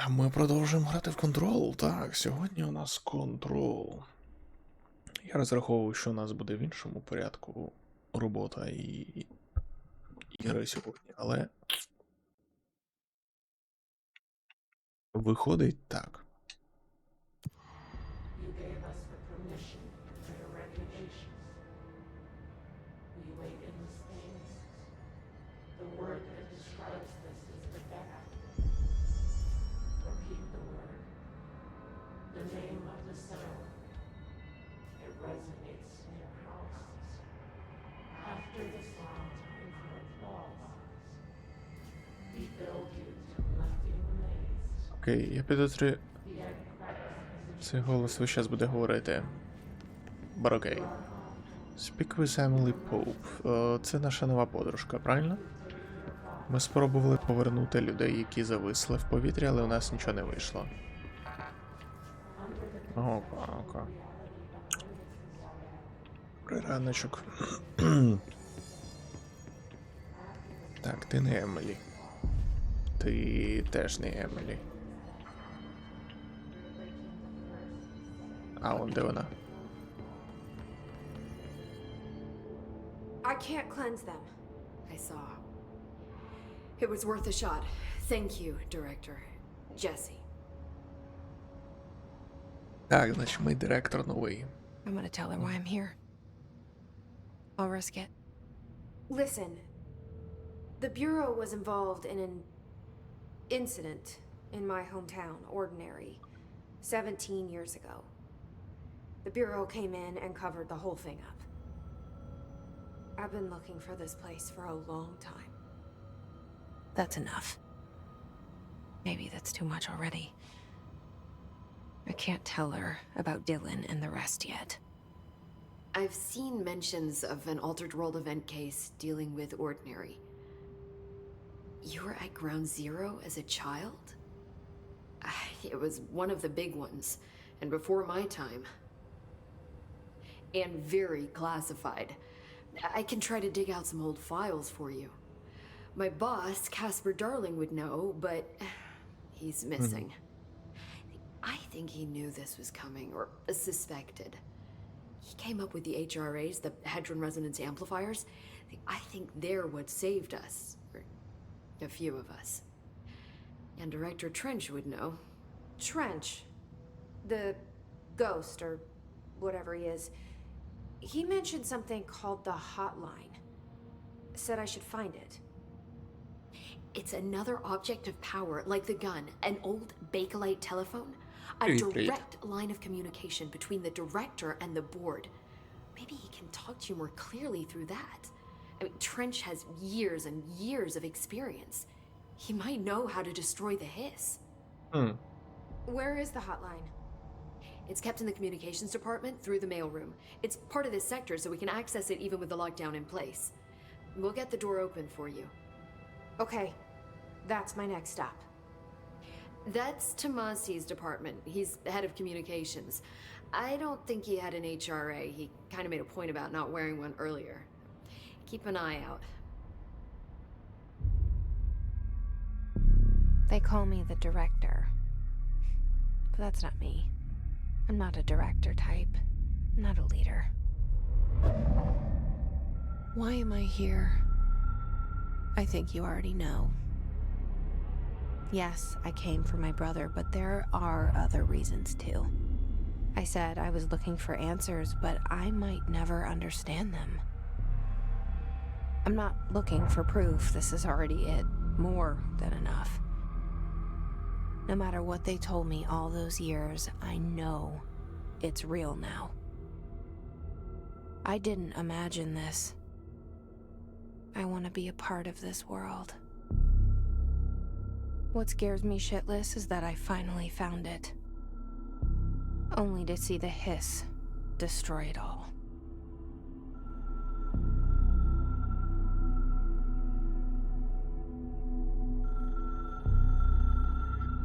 Ми продовжуємо грати в Control. Так, сьогодні у нас Control. Я розраховую, що у нас буде в іншому порядку робота і ігри сьогодні, але виходить так. You gave us the permission for the regulations. We wait in the space. The word that describes this is the gap. Repeat the word. The name of the sound. It resonates in your houses. After the sound time for applause. We build you till nothing remains. Окей, я підозрюю, The egg cracks as цей голос весь час буде говорити. But окей. Speak with Emily Pope. Це наша нова подружка, правильно? Ми спробували повернути людей, які зависли в повітрі, але у нас нічого не вийшло. Опа. Добрий раночок. Так, ти не Емілі. Ти теж не Емілі. А, он де вона? I can't cleanse them. I saw. It was worth a shot. Thank you, Director. Jesse. Так, значить, ми директор новий. I'm gonna tell her why I'm here. I'll risk it. Listen, the Bureau was involved in an incident in my hometown, Ordinary, 17 years ago. The Bureau came in and covered the whole thing up. I've been looking for this place for a long time. That's enough. Maybe that's too much already. I can't tell her about Dylan and the rest yet. I've seen mentions of an Altered World event case dealing with Ordinary. You were at Ground Zero as a child? It was one of the big ones, and before my time. And very classified. I can try to dig out some old files for you. My boss, Casper Darling, would know, but he's missing. I think he knew this was coming, or suspected. He came up with the HRAs, the Hadron Resonance Amplifiers. I think they're what saved us. Or a few of us. And Director Trench would know. Trench, the ghost, or whatever he is, he mentioned something called the Hotline. Said I should find it. It's another object of power, like the gun, an old Bakelite telephone. A Great. direct line of communication between the director and the board. Maybe he can talk to you more clearly through that. I mean, Trench has years and years of experience. He might know how to destroy the hiss. Where is the hotline? It's kept in the communications department through the mailroom. It's part of this sector, so we can access it even with the lockdown in place. We'll get the door open for you. Okay, that's my next stop. That's Tomasi's department. He's the head of communications. I don't think he had an HRA. He kind of made a point about not wearing one earlier. Keep an eye out. They call me the director. But that's not me. I'm not a director type. I'm not a leader. Why am I here? I think you already know. Yes, I came for my brother, but there are other reasons too. I said I was looking for answers, but I might never understand them. I'm not looking for proof. This is already it. More than enough. No matter what they told me all those years, I know it's real now. I didn't imagine this. I want to be a part of this world. What scares me shitless is that I finally found it. Only to see the hiss destroy it all.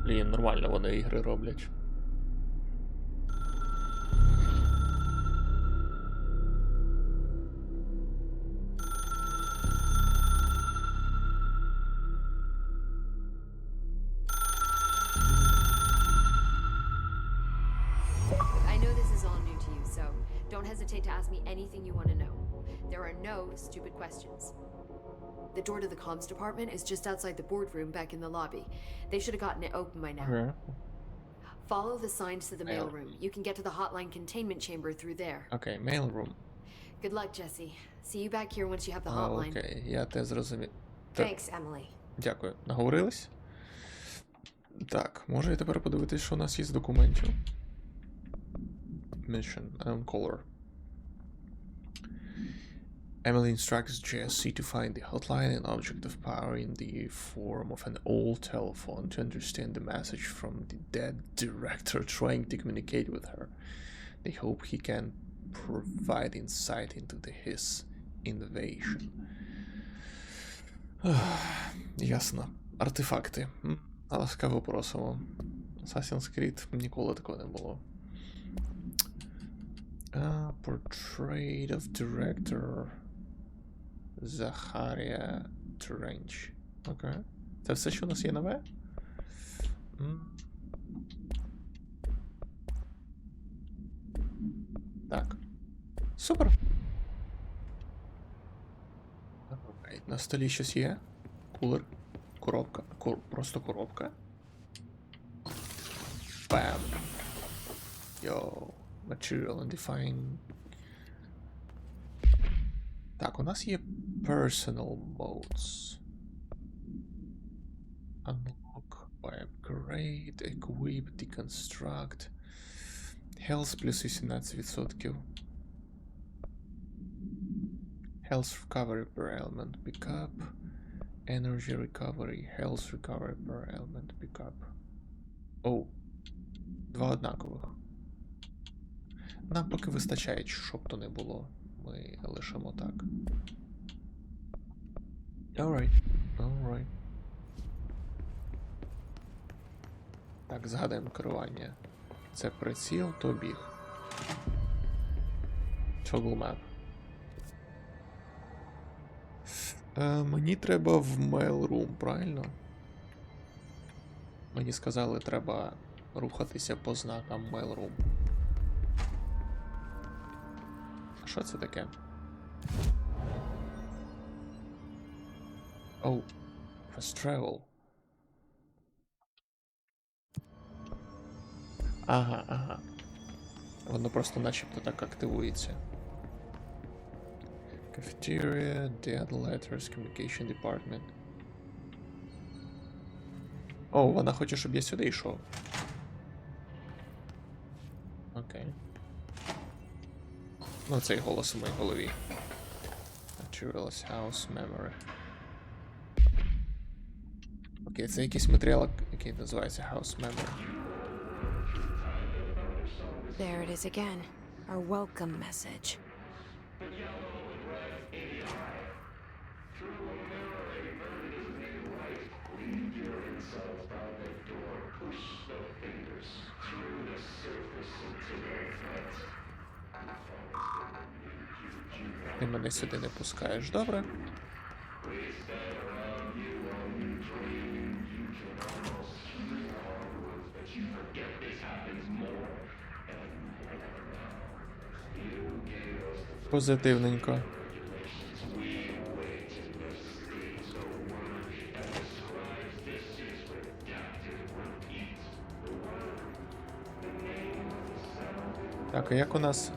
Блін, нормально вони ігри роблять. hesitate to ask me anything you want to know. There are no stupid questions. The door to the comms department is just outside the boardroom back in the lobby. They should have gotten it open by now. Okay. Follow the signs to the Mail. mailroom. You can get to the hotline containment chamber through there. Окей, mailroom. Good luck, Jesse. See you back here once you have the hotline. Окей, я те зрозумів. Так, Thanks, Emily. дякую. Наговорились? Так, може я тепер подивитись, що у нас є з документів. Mission, caller. Emily instructs Jesse to find the hotline and object of power in the form of an old telephone to understand the message from the dead director trying to communicate with her. They hope he can provide insight into his innovation. Ясно. Артефакти. Ласкаво просимо. Assassin's Creed ніколи такого не було. Portrait of Director Захарія Тренч. Окей. Це все, що у нас є нове? Так. Супер. Окей. На столі щось є? Кулер. Коробка. Просто коробка. Бам. Йоу. Material undefined. Так, у нас є personal modes. Unlock, buy upgrade, equip, deconstruct. Health плюс 18%. Health recovery per element pickup. Energy recovery, health recovery per element pickup. Оу. Два однакових. Нам поки вистачає, щоб то не було. Ми лишимо так. Alright. Alright. Так, згадаємо керування. Це приціл, то біг. Toggle map. Мені треба в mailroom, правильно? Мені сказали, треба рухатися по знакам mailroom. Що це таке? Оу, fast travel. Ага. Воно просто начебто так активується. Cafeteria, dead letters, communication department. О, вона хоче, щоб я сюди йшов. Окей. Ну, цей голос у моїй голові. Materials House Memory. Окей, це якийсь матеріал, який називається House Memory. There it is again. Our welcome message. Ти мене сюди не пускаєш, добре? Позитивненько. Так, а як у нас?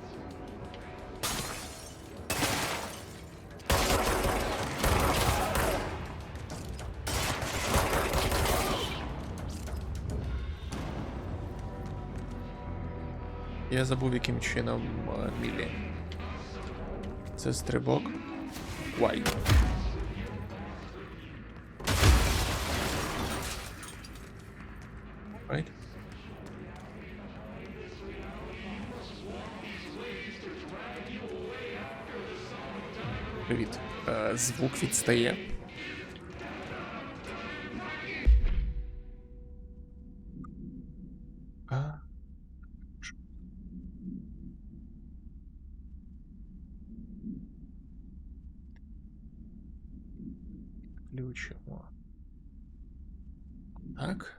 Я забув, яким чином мілі. Це стрибок. Вай. Right. Привіт. Звук відстає. Включимо. Так.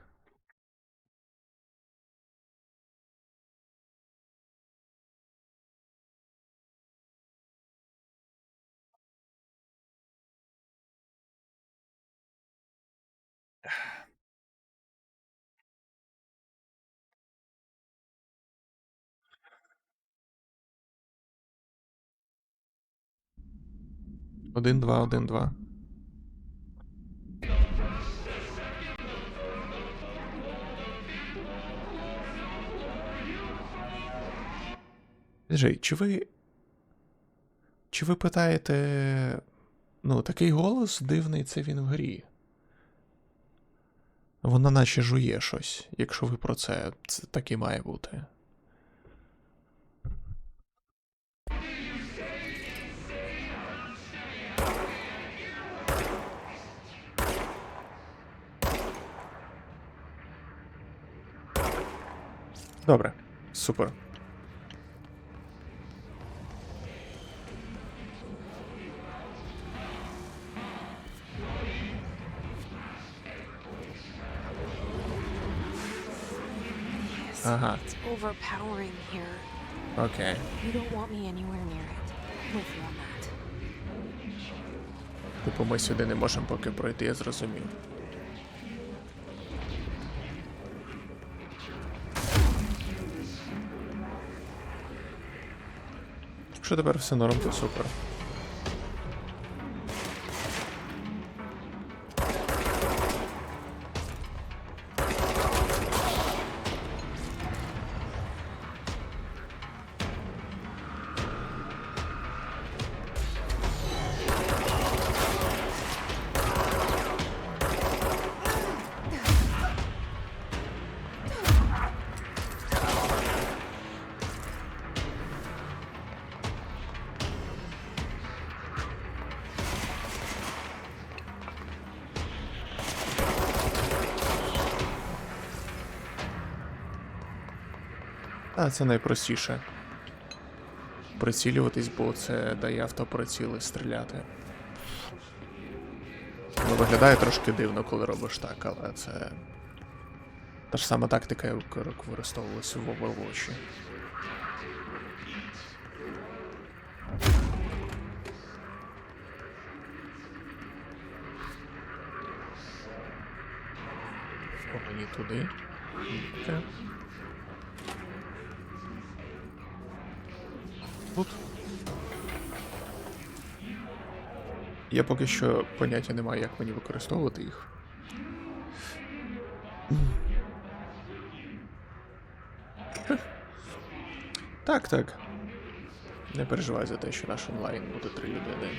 Один, два, один, два. Скажи, чи ви питаєте, ну, такий голос дивний, це він в грі. Вона наче жує щось, якщо ви про це, це так і має бути. Добре, супер. Ага, It's overpowering here. окей. You don't want me anywhere near it. I'm with you on that. Типу, ми сюди не можемо поки пройти, я зрозумів. Якщо тепер все норм, то супер. А, це найпростіше. Прицілюватись, бо це дає автоприціли стріляти. Ну, виглядає трошки дивно, коли робиш так, але це та ж сама тактика, яка використовувалася в Overwatch. О, мені туди. Окей. Тут. Я поки що поняття не маю, як мені використовувати їх. Так, так. Не переживай за те, що наш онлайн буде 3 людини.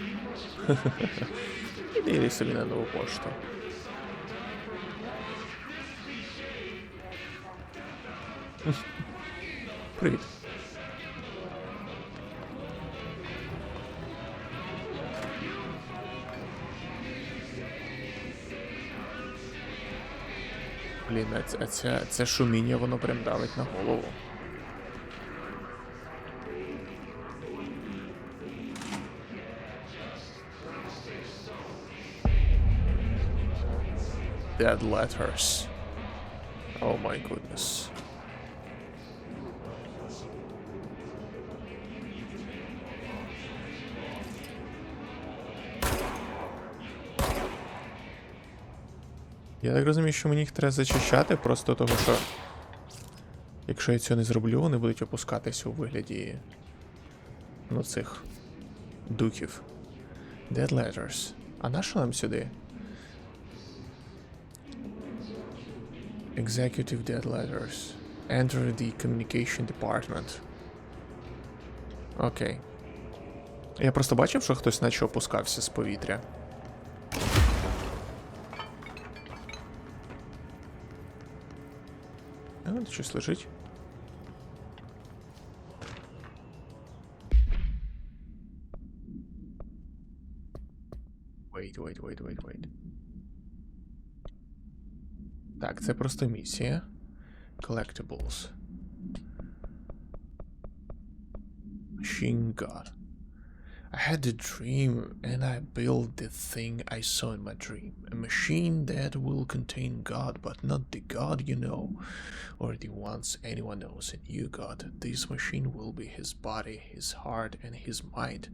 Іди собі на нову пошту. Привіт. Блін, а це шуміння, воно прям давить на голову. Dead letters. Oh my goodness. Я так розумію, що мені їх треба зачищати, просто того, що якщо я цього не зроблю, вони будуть опускатися у вигляді, ну, цих духів. Dead letters. А на що нам сюди? Executive dead letters. Enter the communication department. Окей. Я просто бачив, що хтось наче опускався з повітря. А, тут щось лежить. Wait. Так, це просто місія. Collectibles. Machine God. I had a dream and I built the thing I saw in my dream. A machine that will contain God, but not the God you know, or the ones anyone knows in you, God. This machine will be his body, his heart, and his mind.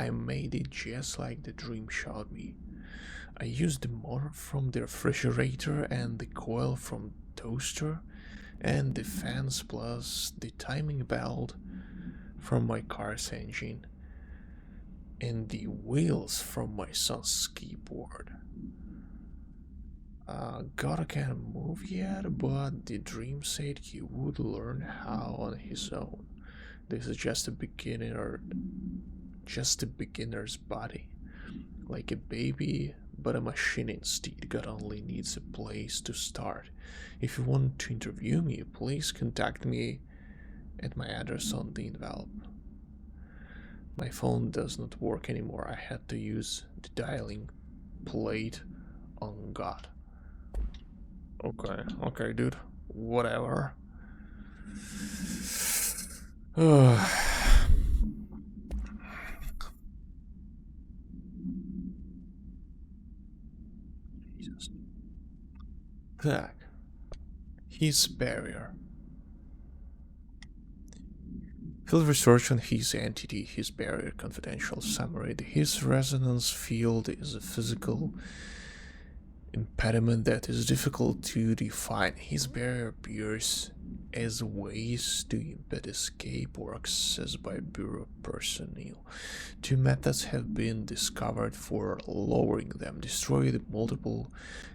I made it just like the dream showed me. I used the motor from the refrigerator and the coil from toaster and the fans plus the timing belt from my car's engine and the wheels from my son's skateboard. God can't move yet, but the dream said he would learn how on his own. This is just a beginner's body. Like a baby, but a machine instead. God only needs a place to start. If you want to interview me, please contact me at my address on the envelope. My phone does not work anymore. I had to use the dialing plate on God. Okay, dude. Whatever. Jesus. Так. His barrier. Field research on his entity, his barrier, confidential summary. His resonance field is a physical impediment that is difficult to define. His barrier appears as ways to impede escape or access by Bureau personnel. 2 methods have been discovered for lowering them. Destroy the multiple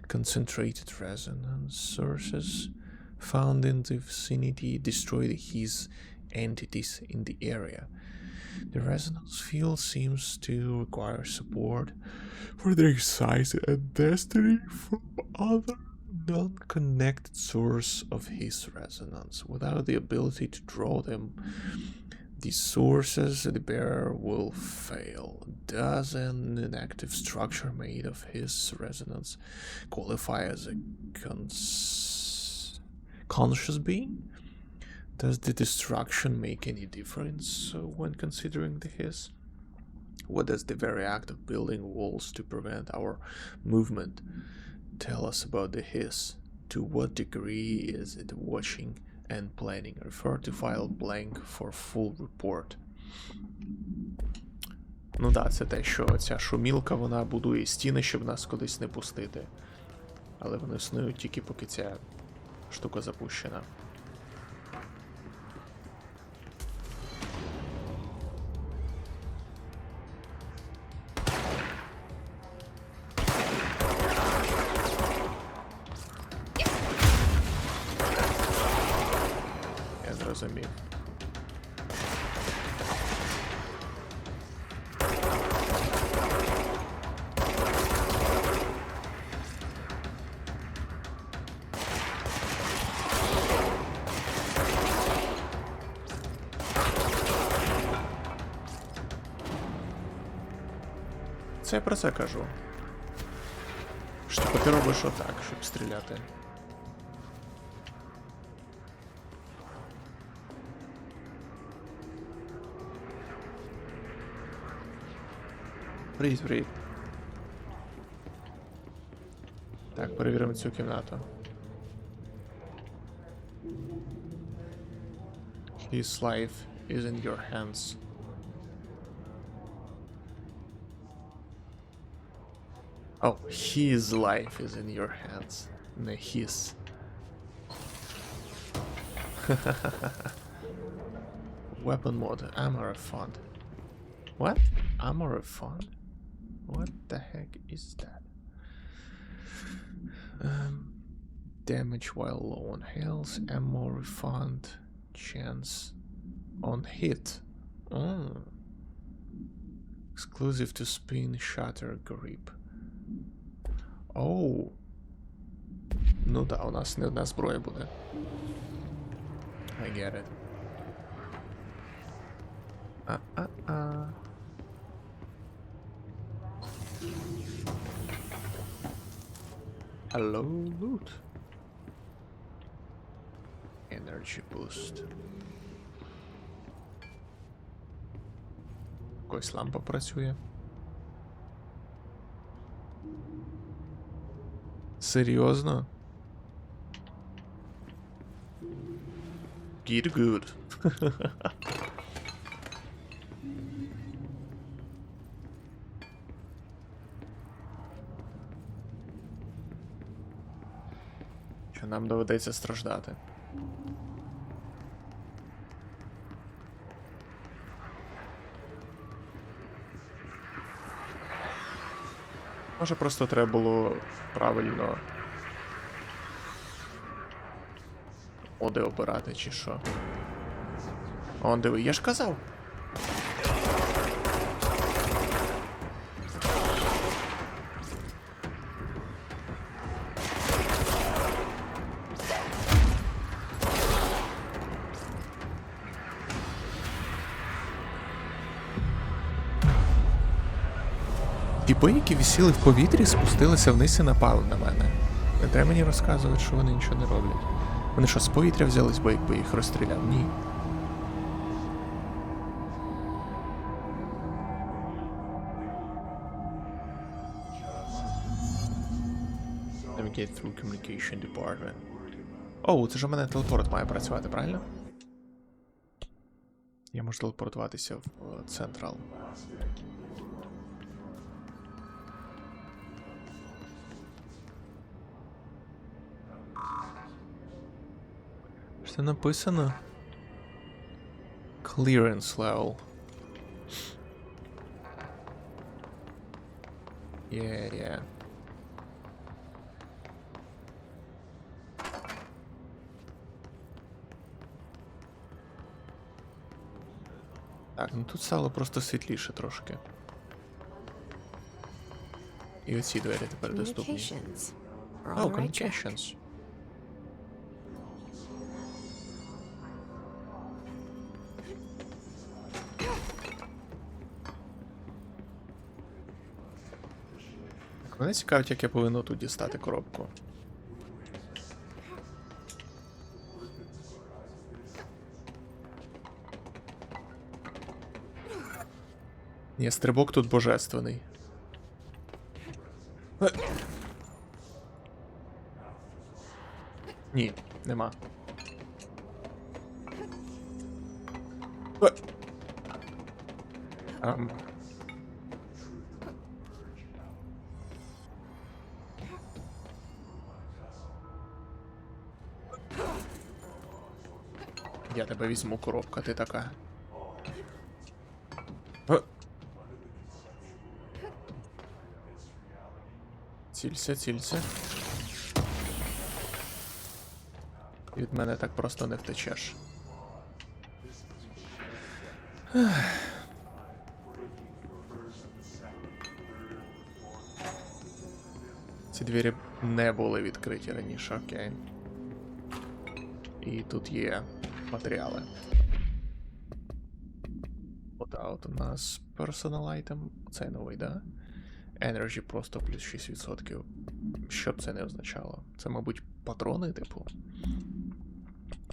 concentrated resonance sources found in the vicinity. Destroy his entities in the area. The resonance field seems to require support for their size and destiny from other non-connected source of his resonance. Without the ability to draw them, these sources, the bearer will fail. Does an inactive structure made of his resonance qualify as a conscious being? Does the destruction make any difference when considering the his? What does the very act of building walls to prevent our movement tell us about the his? To what degree is it watching and planning? Refer to file blank for full report. Ну да, це те, що ця шумілка, вона будує стіни, щоб нас кудись не пустити. Але вони існують тільки поки ця штука запущена. Я зрозумів. Це я про це кажу. Що типу ти робиш отак, щоб стріляти. Привіт, привіт. Так, перевіримо цю кімнату. His life is in your hands. Oh, his life is in your hands. No, his. Weapon mode, ammo refund. What? Ammo refund? What the heck is that? Damage while low on health, ammo refund, chance on hit. Exclusive to spin, shatter, grip. Оу. Ну да, у нас не одна зброя буде. I get it. Hello, loot. Energy boost. Якась лампа працює. Серйозно? Get good. Що нам доведеться страждати. Може, просто треба було правильно моди обирати, чи що. Он, диви, я ж казав. Тіпи, які висіли в повітрі, спустилися вниз і напали на мене. Не треба мені розказувати, що вони нічого не роблять. Вони що, з повітря взялись, бо якби їх розстріляв? Ні. Navigate through communication department. Оу, це ж у мене телепорт має працювати, правильно? Я можу телепортуватися в Централ. Що написано? Clearance level. Yeah. Так, ну тут стало просто світліше трошки. І оці двері тепер доступні. Communications. We're on Oh, the right track. communications. Так, мене цікавить, як я повинен тут дістати коробку. Ні, стрибок тут божественний. Ні, нема. Ам. Я тебе візьму, коробка, ти така. Цілься. Від мене так просто не втечеш. Ці двері не були відкриті раніше, окей. І тут є матеріали. От у нас personal item. Цей новий, да? Energy просто плюс 6%. Що б це не означало? Це, мабуть, патрони, типу.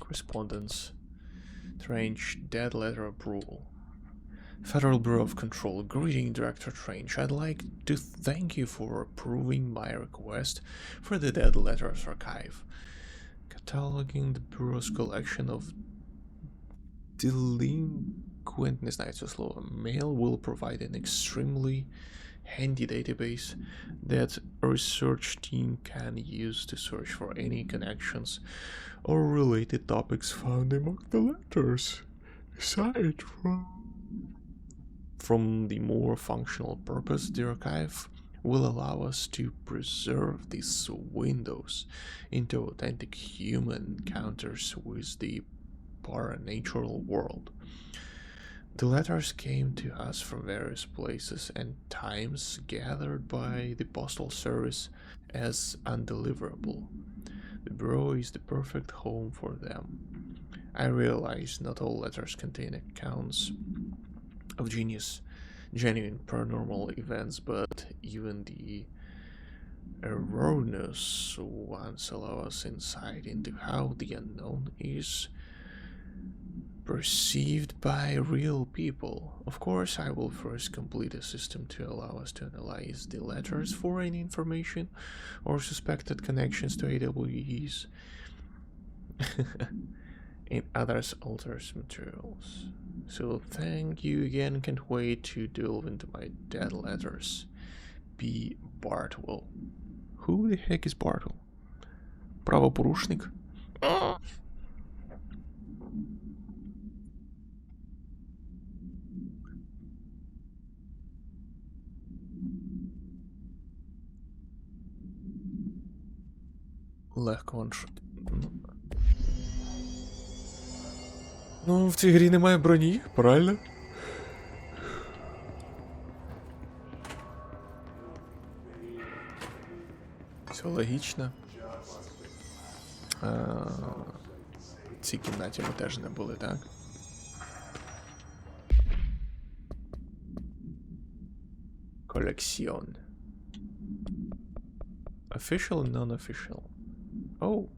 Correspondence. Strange Dead Letter Approval. Federal Bureau of Control. Greeting, Director Strange. I'd like to thank you for approving my request for the Dead Letters Archive. Cataloging the Bureau's collection of delinquent, не знаю це слово, mail will provide an extremely handy database that a research team can use to search for any connections or related topics found among the letters. Aside from the more functional purpose, the archive will allow us to preserve these windows into authentic human encounters with the paranatural world. The letters came to us from various places and times, gathered by the Postal Service as undeliverable. The Bureau is the perfect home for them. I realize not all letters contain accounts of genuine paranormal events, but even the erroneous ones allow us insight into how the unknown is perceived by real people. Of course, I will first complete a system to allow us to analyze the letters for any information or suspected connections to AWEs and others alters materials. So thank you again, can't wait to delve into my dead letters. B. Bartwell. Who the heck is Bartwell? Правопорушник. Легко ваншот. Ну, в цій грі немає броні, правильно? Все логічно. В цій кімнаті ми теж не були, так? Колекціон. Official and non-official. Oh.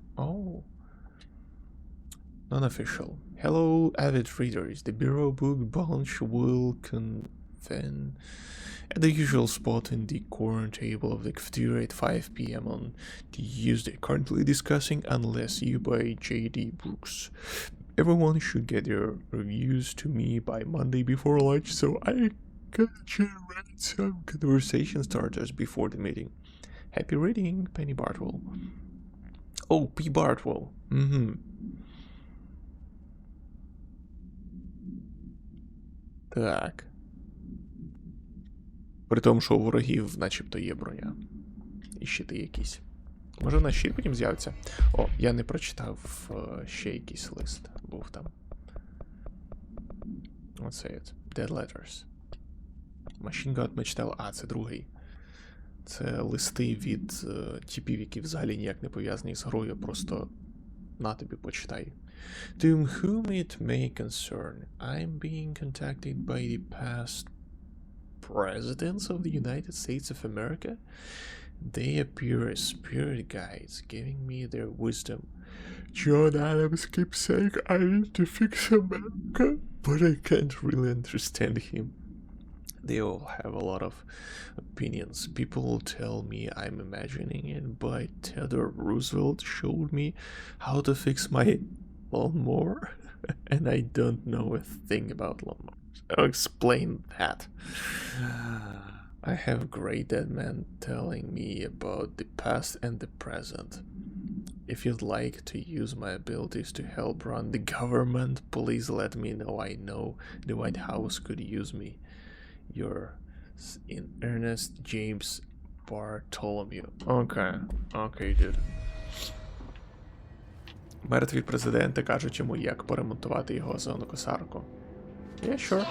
Non-official. Hello, avid readers. The Bureau Book Bunch will convene at the usual spot in the corner table of the cafeteria at 5 p.m. on Tuesday. Currently discussing Unless You by J.D. Brooks. Everyone should get their reviews to me by Monday before lunch so I can generate some conversation starters before the meeting. Happy reading, Penny Bartwell. Oh, P. Bartwell. Так. При тому, що у ворогів начебто є броня. І щити якісь. Може в нас щит потім з'явиться? О, я не прочитав ще якийсь лист. Був там. Оце от. Dead Letters. Machine Gun ми читали. А, це другий. Це листи від типів, які взагалі ніяк не пов'язані з грою. Просто на тобі почитай. To whom it may concern, I'm being contacted by the past presidents of the United States of America. They appear as spirit guides, giving me their wisdom. John Adams keeps saying I need to fix America, but I can't really understand him. They all have a lot of opinions. People tell me I'm imagining it, but Theodore Roosevelt showed me how to fix my lawnmower, and I don't know a thing about lawnmowers. I'll explain that. I have great dead men telling me about the past and the present. If you'd like to use my abilities to help run the government, please let me know. I know the White House could use me. You're in Ernest James Bartholomew. Okay, dude. Мертві президенти кажуть йому, як поремонтувати його озону косарку. Yeah, sure.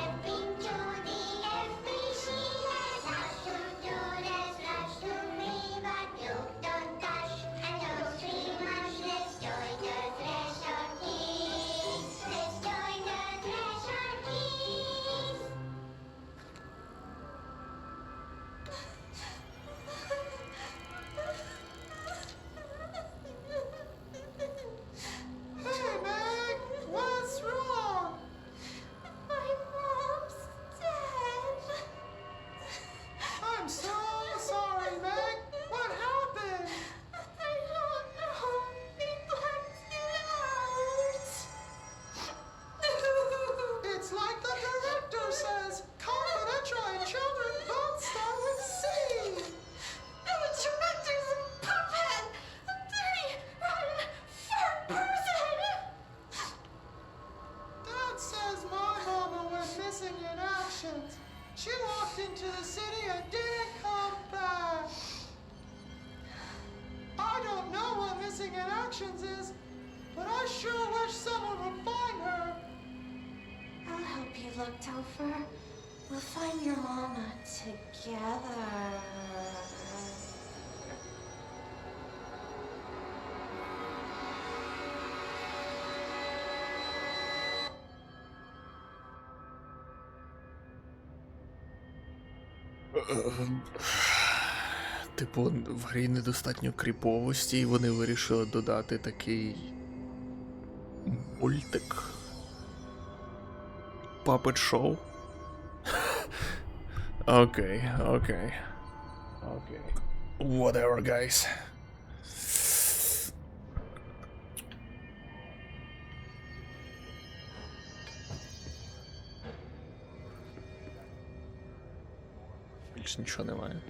She walked into the city and didn't come back. I don't know what missing in actions is, but I sure wish someone would find her. I'll help you look, Topher. We'll find your mama together. Типу, в грі недостатньо кріповості, і вони вирішили додати такий мультик. Puppet шоу. Окей. Whatever, guys. Більше нічого немає.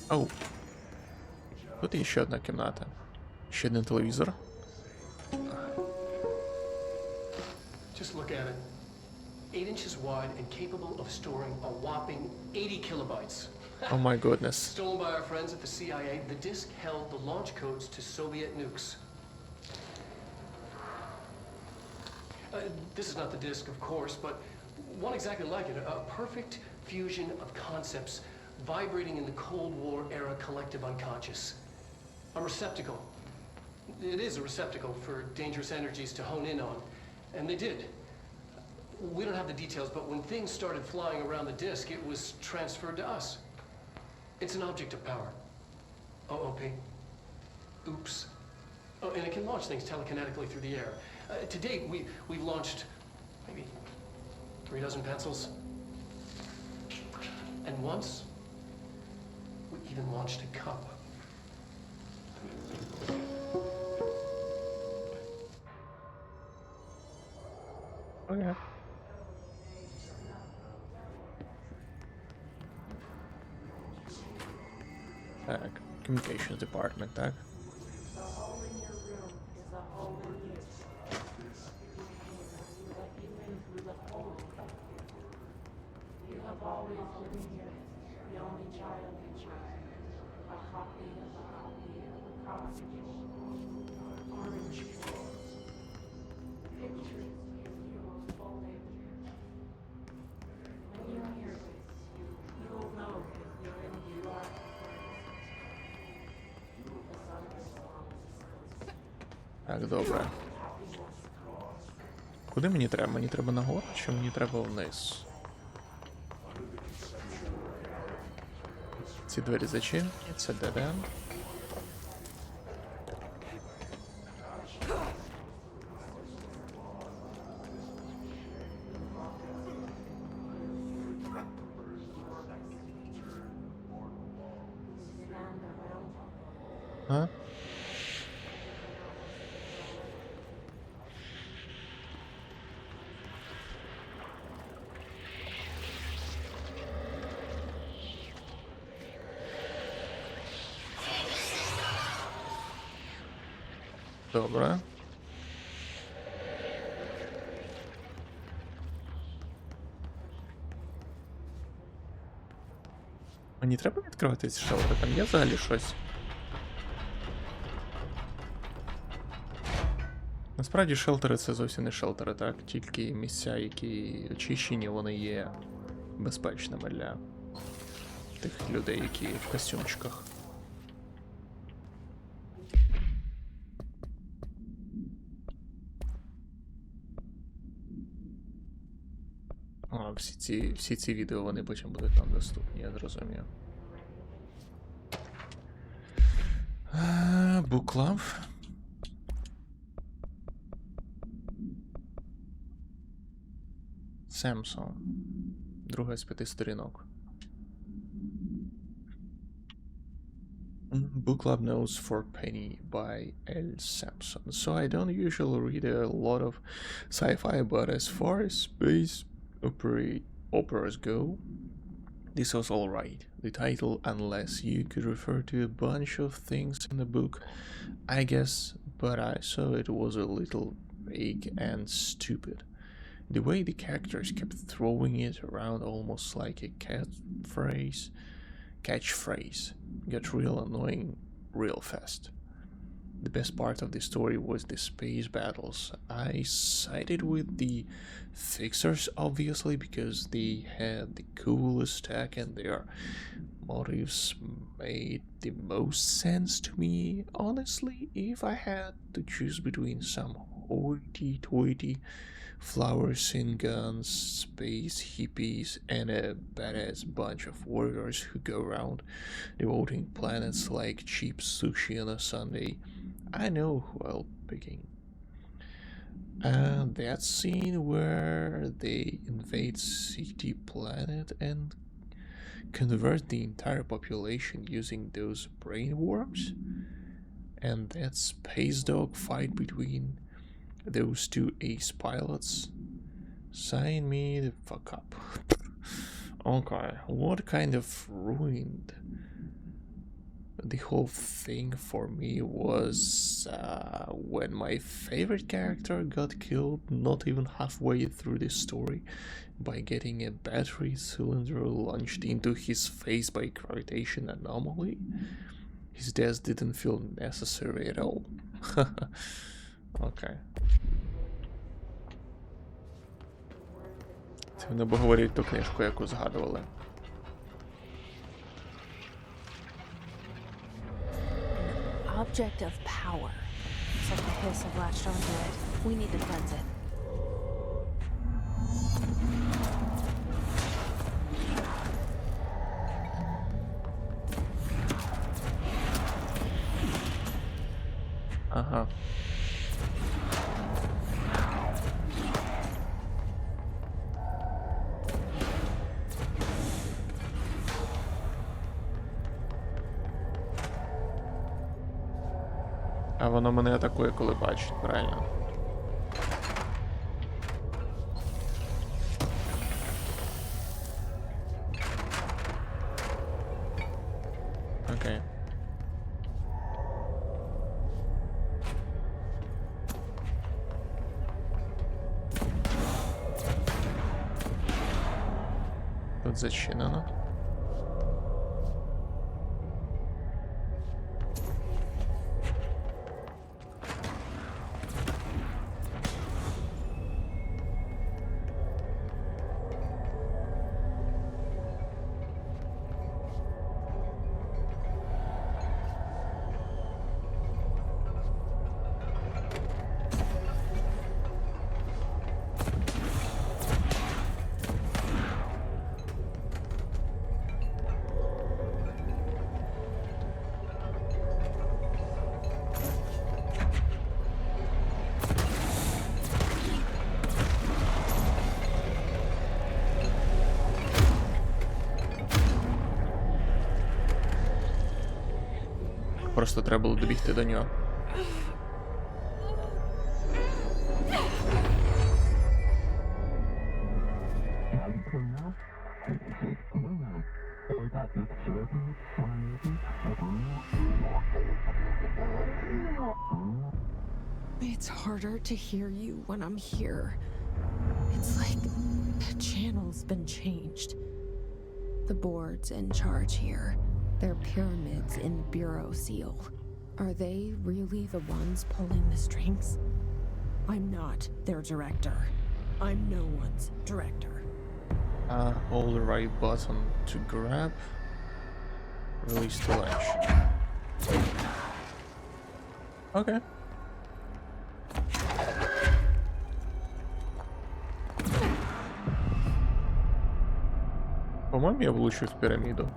Оу. Тут є ще одна кімната. Ще один телевізор. Just look at it. 8 inches wide and capable of storing a whopping 80 kilobytes. Oh my goodness. Stolen by our friends at the CIA, the disk held the launch codes to Soviet nukes. This is not the disk, of course, but one exactly like it. A perfect fusion of concepts vibrating in the Cold War era collective unconscious. A receptacle. It is a receptacle for dangerous energies to hone in on. And they did. We don't have the details, but when things started flying around the disk, it was transferred to us. It's an object of power. OOP. Oops. Oh, and it can launch things telekinetically through the air. To date, we've launched maybe 3 dozen pencils. And once, we even launched a cup. Okay. Так, communications department, так? The hole in your room is a hole in you. You let you in through the hole. You have always been here, the only child you chose. A copy of a copy of a copy. Orange pills. Pictures give you a full picture. When you hear this, you'll know if you're in the dark place. The sun responds. Так, добре. Куди мені треба? Мені треба нагору чи мені треба вниз? Ці двері зачинені, це dead-end. А? Добре. Мені треба відкривати ці шелтери? Там є взагалі щось? Насправді шелтери це зовсім не шелтери, так? Тільки місця, які очищені, вони є безпечними для тих людей, які в костюмчиках. А, всі ці відео, вони потім будуть нам доступні, я зрозумів. Book Club. Samson. Друга з 5 сторінок. Book Club Notes for Penny by L. Sampson. So I don't usually read a lot of sci-fi, but as far as space operas go, this was alright. The title, unless you could refer to a bunch of things in the book, I guess, but I saw it was a little vague and stupid. The way the characters kept throwing it around almost like a catchphrase got real annoying real fast. The best part of the story was the space battles. I sided with the Fixers obviously because they had the coolest tech and their motives made the most sense to me. Honestly, if I had to choose between some hoity-toity flowers and guns, space hippies, and a badass bunch of warriors who go around devoting planets like cheap sushi on a Sunday, I know who I'll be picking. And that scene where they invade City Planet and convert the entire population using those brain worms, and that space dog fight between Those two ace pilots. Sign me the fuck up. Okay, what kind of ruined the whole thing for me was when my favorite character got killed not even halfway through the story by getting a battery cylinder launched into his face by gravitation anomaly. His death didn't feel necessary at all. Okay. Це вони обговорюють ту книжку, яку згадували. Object of power. Looks like the hiss have latched onto it. We need to cleanse it. Ага. А воно мене атакує, коли бачить, правильно? Окей. Тут зачинено. Просто треба було добігти до нього. It's harder to hear you when I'm here. It's like the channel's been changed. The board's in charge here. They're pyramids in Bureau Seal. Are they really the ones pulling the strings? I'm not their director. I'm no one's director. Hold the right button to grab. Release to launch. Okay. По-моему, я влучу в пирамиду.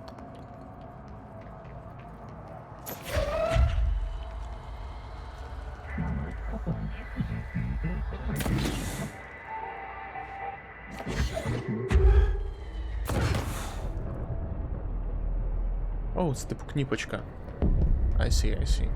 О, це типу кніпочка. I see.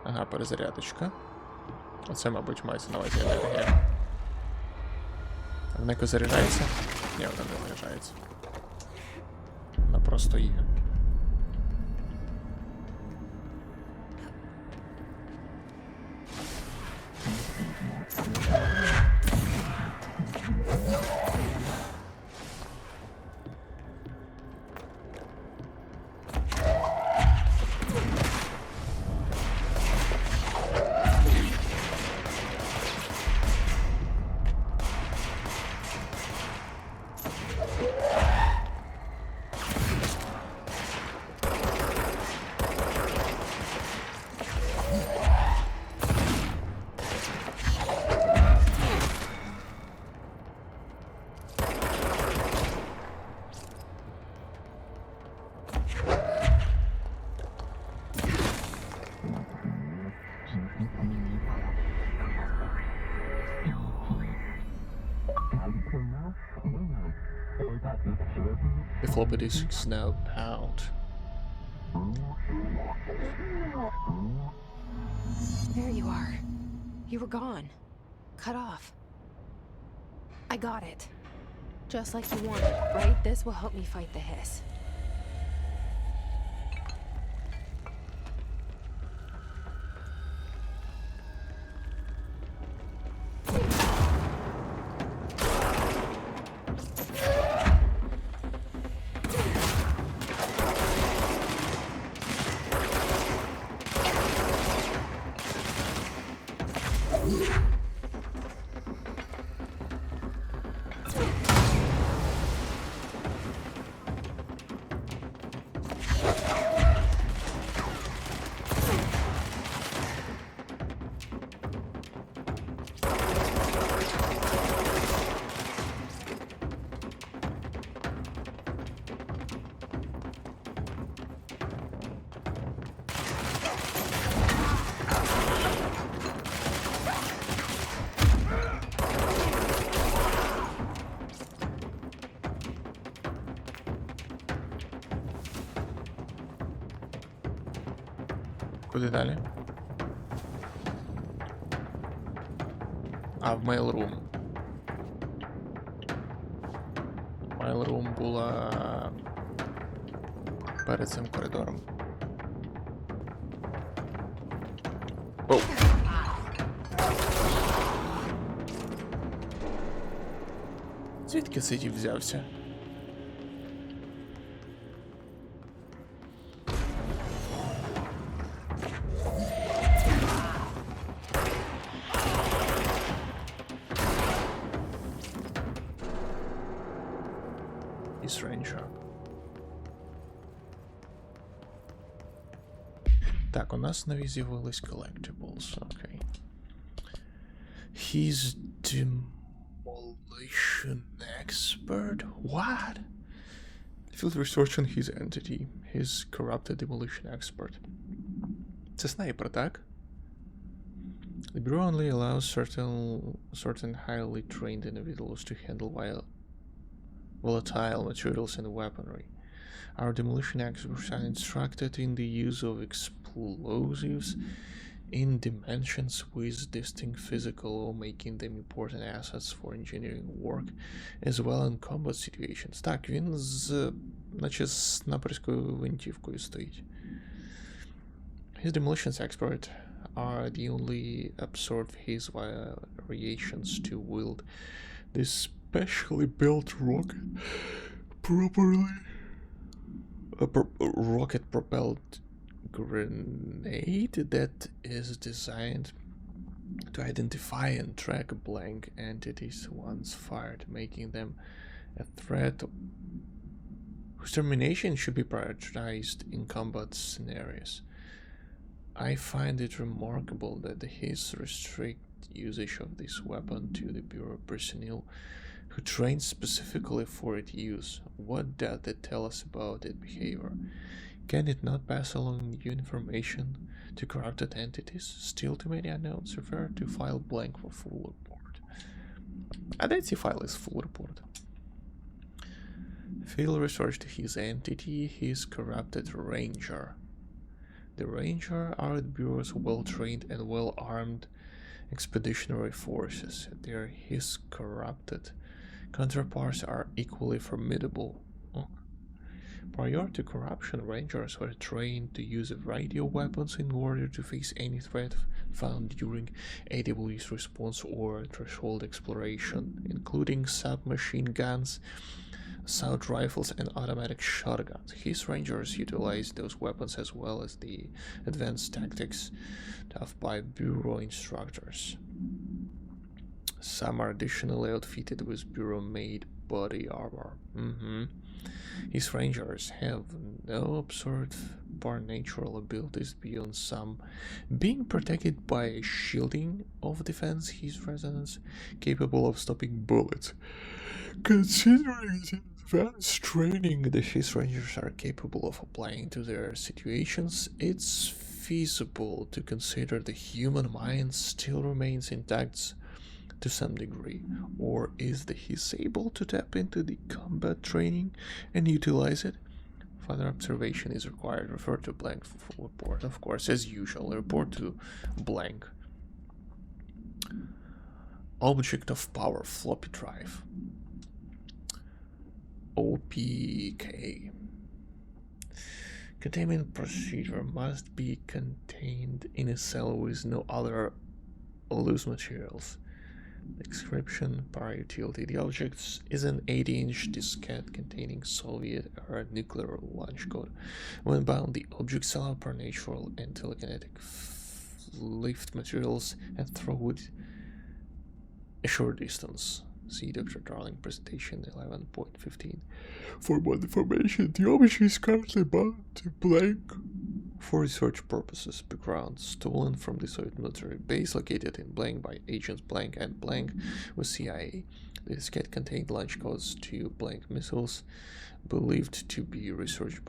Ага, перезарядочка. Оце, мабуть, мається на увазі енергія. Вона якось заряджається? Ні, вона не заряджається. Вона просто є. The floppy disks now pound. There you are. You were gone. Cut off. I got it. Just like you wanted, right? This will help me fight the hiss. Куди далі? А, в Mailroom. Mailroom була перед цим коридором. Оу. Звідки цей тіп взявся? Ranger. Так, у нас нові з'явились collectibles. Окей. He's demolition expert? What? Field researching his entity. He's corrupted demolition expert. Це снайпер, так? The Bureau only allows certain highly trained individuals to handle volatile materials and weaponry. Our demolition experts are instructed in the use of explosives in dimensions with distinct physical, making them important assets for engineering work, as well in combat situations. Так, він наче з снайперською гвинтівкою стоїть. His demolitions expert are the only absorb his variations to wield this specially built rocket propelled grenade that is designed to identify and track blank entities once fired, making them a threat whose termination should be prioritized in combat scenarios. I find it remarkable that his restrict usage of this weapon to the Bureau personnel who trained specifically for its use. What does that tell us about its behavior? Can it not pass along new information to corrupted entities? Still too many unknowns. Refer to file blank for full report. Identity file is full report. Field researched his entity, his corrupted Ranger. The Ranger are the Bureau's well-trained and well-armed expeditionary forces. His corrupted counterparts are equally formidable. Prior to corruption, Rangers were trained to use a variety of weapons in order to face any threat found during AW's response or threshold exploration, including submachine guns, assault rifles, and automatic shotguns. His Rangers utilized those weapons as well as the advanced tactics taught by Bureau instructors. Some are additionally outfitted with Bureau-made body armor. His Rangers have no absurd supernatural abilities beyond some being protected by a shielding of defense. His resonance capable of stopping bullets. Considering the advanced training that his Rangers are capable of applying to their situations, it's feasible to consider the human mind still remains intact to some degree, or is he able to tap into the combat training and utilize it? Further observation is required. Refer to blank for full report. Of course, as usual, report to blank. Object of power, floppy drive. OPK. Containment procedure must be contained in a cell with no other loose materials. Description, para utility. The object is an 80-inch diskette containing Soviet-era nuclear launch code. When bound, the objects allow per natural and telekinetic lift materials and throw it a short distance. See Dr. Darling presentation 11.15. For more information, the object is currently bound to blank for research purposes. Background: stolen from the Soviet military base located in blank by agents blank and blank with CIA. The diskette contained launch codes to blank missiles, believed to be researched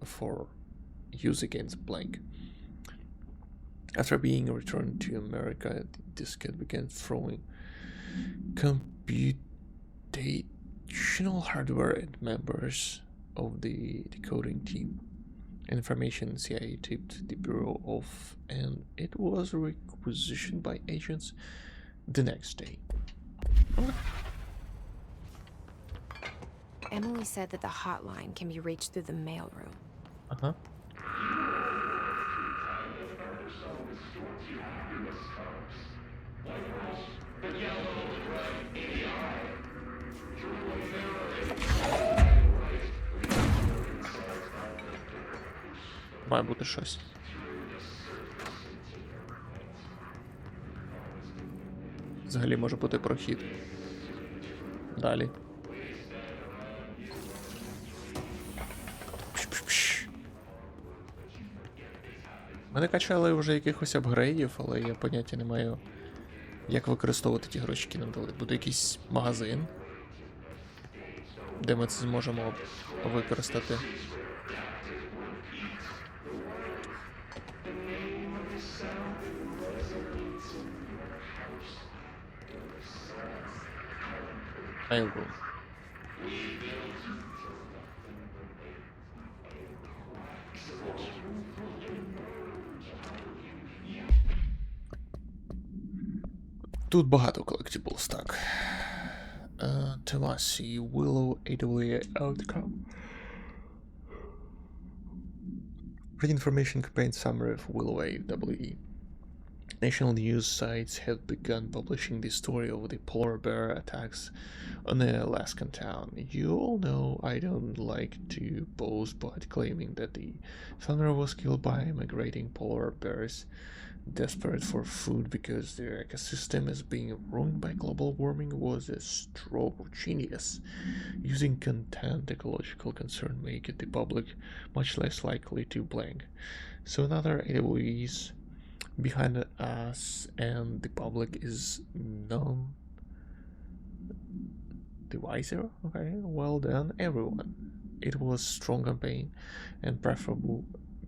for use against blank. After being returned to America, the diskette began throwing computational hardware at members of the decoding team. Information CIA tipped the Bureau off, and it was requisitioned by agents the next day. Emily said that the hotline can be reached through the mailroom. Uh-huh. Має бути щось. Взагалі може бути прохід. Далі. Мене качали вже якихось апгрейдів, але я поняття не маю, як використовувати ті гроші, які нам дали. Буде якийсь магазин, де ми це зможемо використати. I will. Тут багато collectibles, так. Tomasi, Willow AWA outcome. Read information campaign summary of Willow AWE. National news sites have begun publishing the story of the polar bear attacks on the Alaskan town. You all know I don't like to boast, but claiming that the founder was killed by migrating polar bears desperate for food because their ecosystem is being ruined by global warming was a stroke of genius. Using content ecological concern make it the public much less likely to blank. So another AWEs behind us and the public is none the wiser. Okay, well done everyone. It was strong campaign and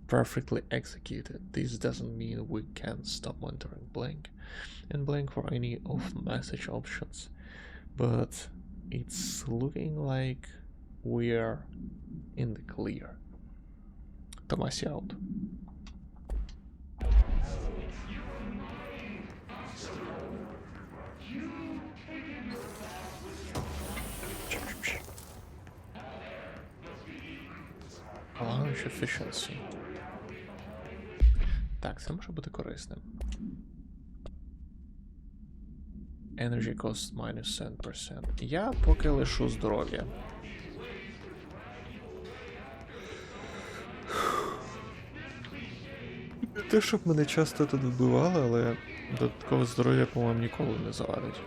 perfectly executed. This doesn't mean we can stop monitoring blank and blank for any off message options, but it's looking like we're in the clear. Tomasi out. Launch efficiency. Так, це може бути корисним. Energy cost minus 7%. Я поки лишу здоров'я. Не те, щоб мене часто тут вбивали, але додаткове здоров'я, по-моєму, ніколи не завадить.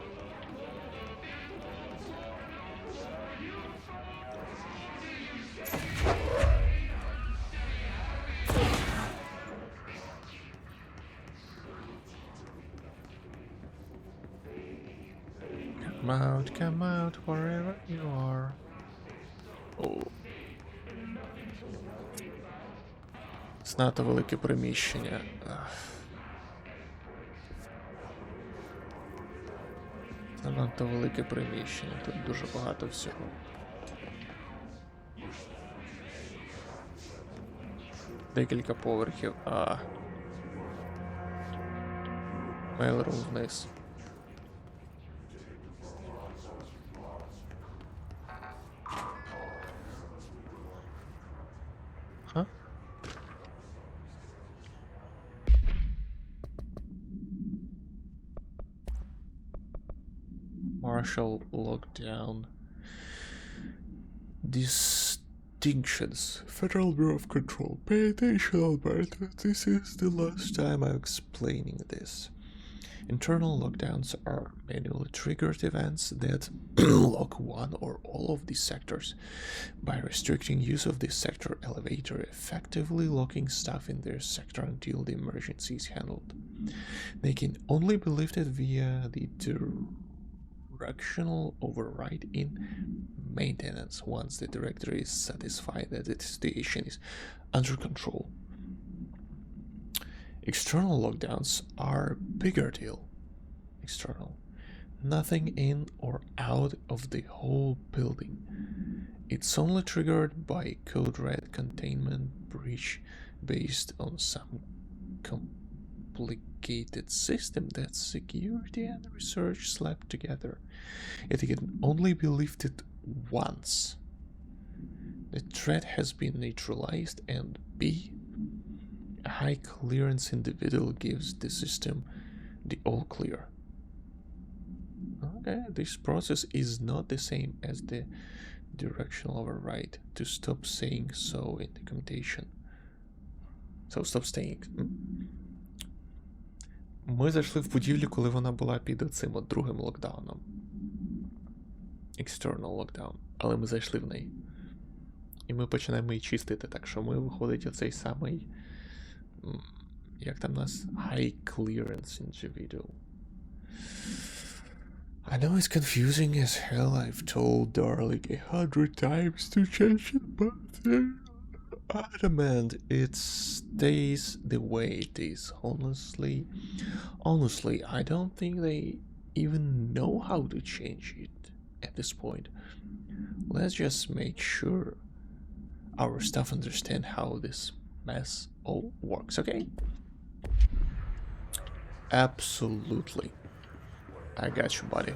Come out, wherever you are. О. Знато велике приміщення. Занадто велике приміщення, тут дуже багато всього. Декілька поверхів, мейлрум вниз. Ха? Marshall lockdown. Distinctions. Federal Bureau of Control. Pay attention, Alberta. This is the last time I'm explaining this. Internal lockdowns are manually triggered events that lock one or all of these sectors. By restricting use of this sector elevator, effectively locking stuff in their sector until the emergency is handled. They can only be lifted via the directional override in maintenance once the director is satisfied that the situation is under control. External lockdowns are bigger deal. External. Nothing in or out of the whole building. It's only triggered by code red containment breach based on some complicated system that security and research slapped together. It can only be lifted once. The threat has been neutralized, and B, a high clearance individual gives the system the all clear. Okay, this process is not the same as the directional override. To stop saying so in documentation. So stop saying. Ми зайшли в будівлю, коли вона була під оцим от другим локдауном. External lockdown. Але ми зайшли в неї. І ми починаємо її чистити, так що ми виходить оцей самий... Як там нас? High clearance individual. I know it's confusing as hell. I've told Darling 100 times to change it, but they're adamant it stays the way it is. Honestly, I don't think they even know how to change it at this point. Let's just make sure our staff understand how this mess all works, okay? Absolutely. I got you, buddy.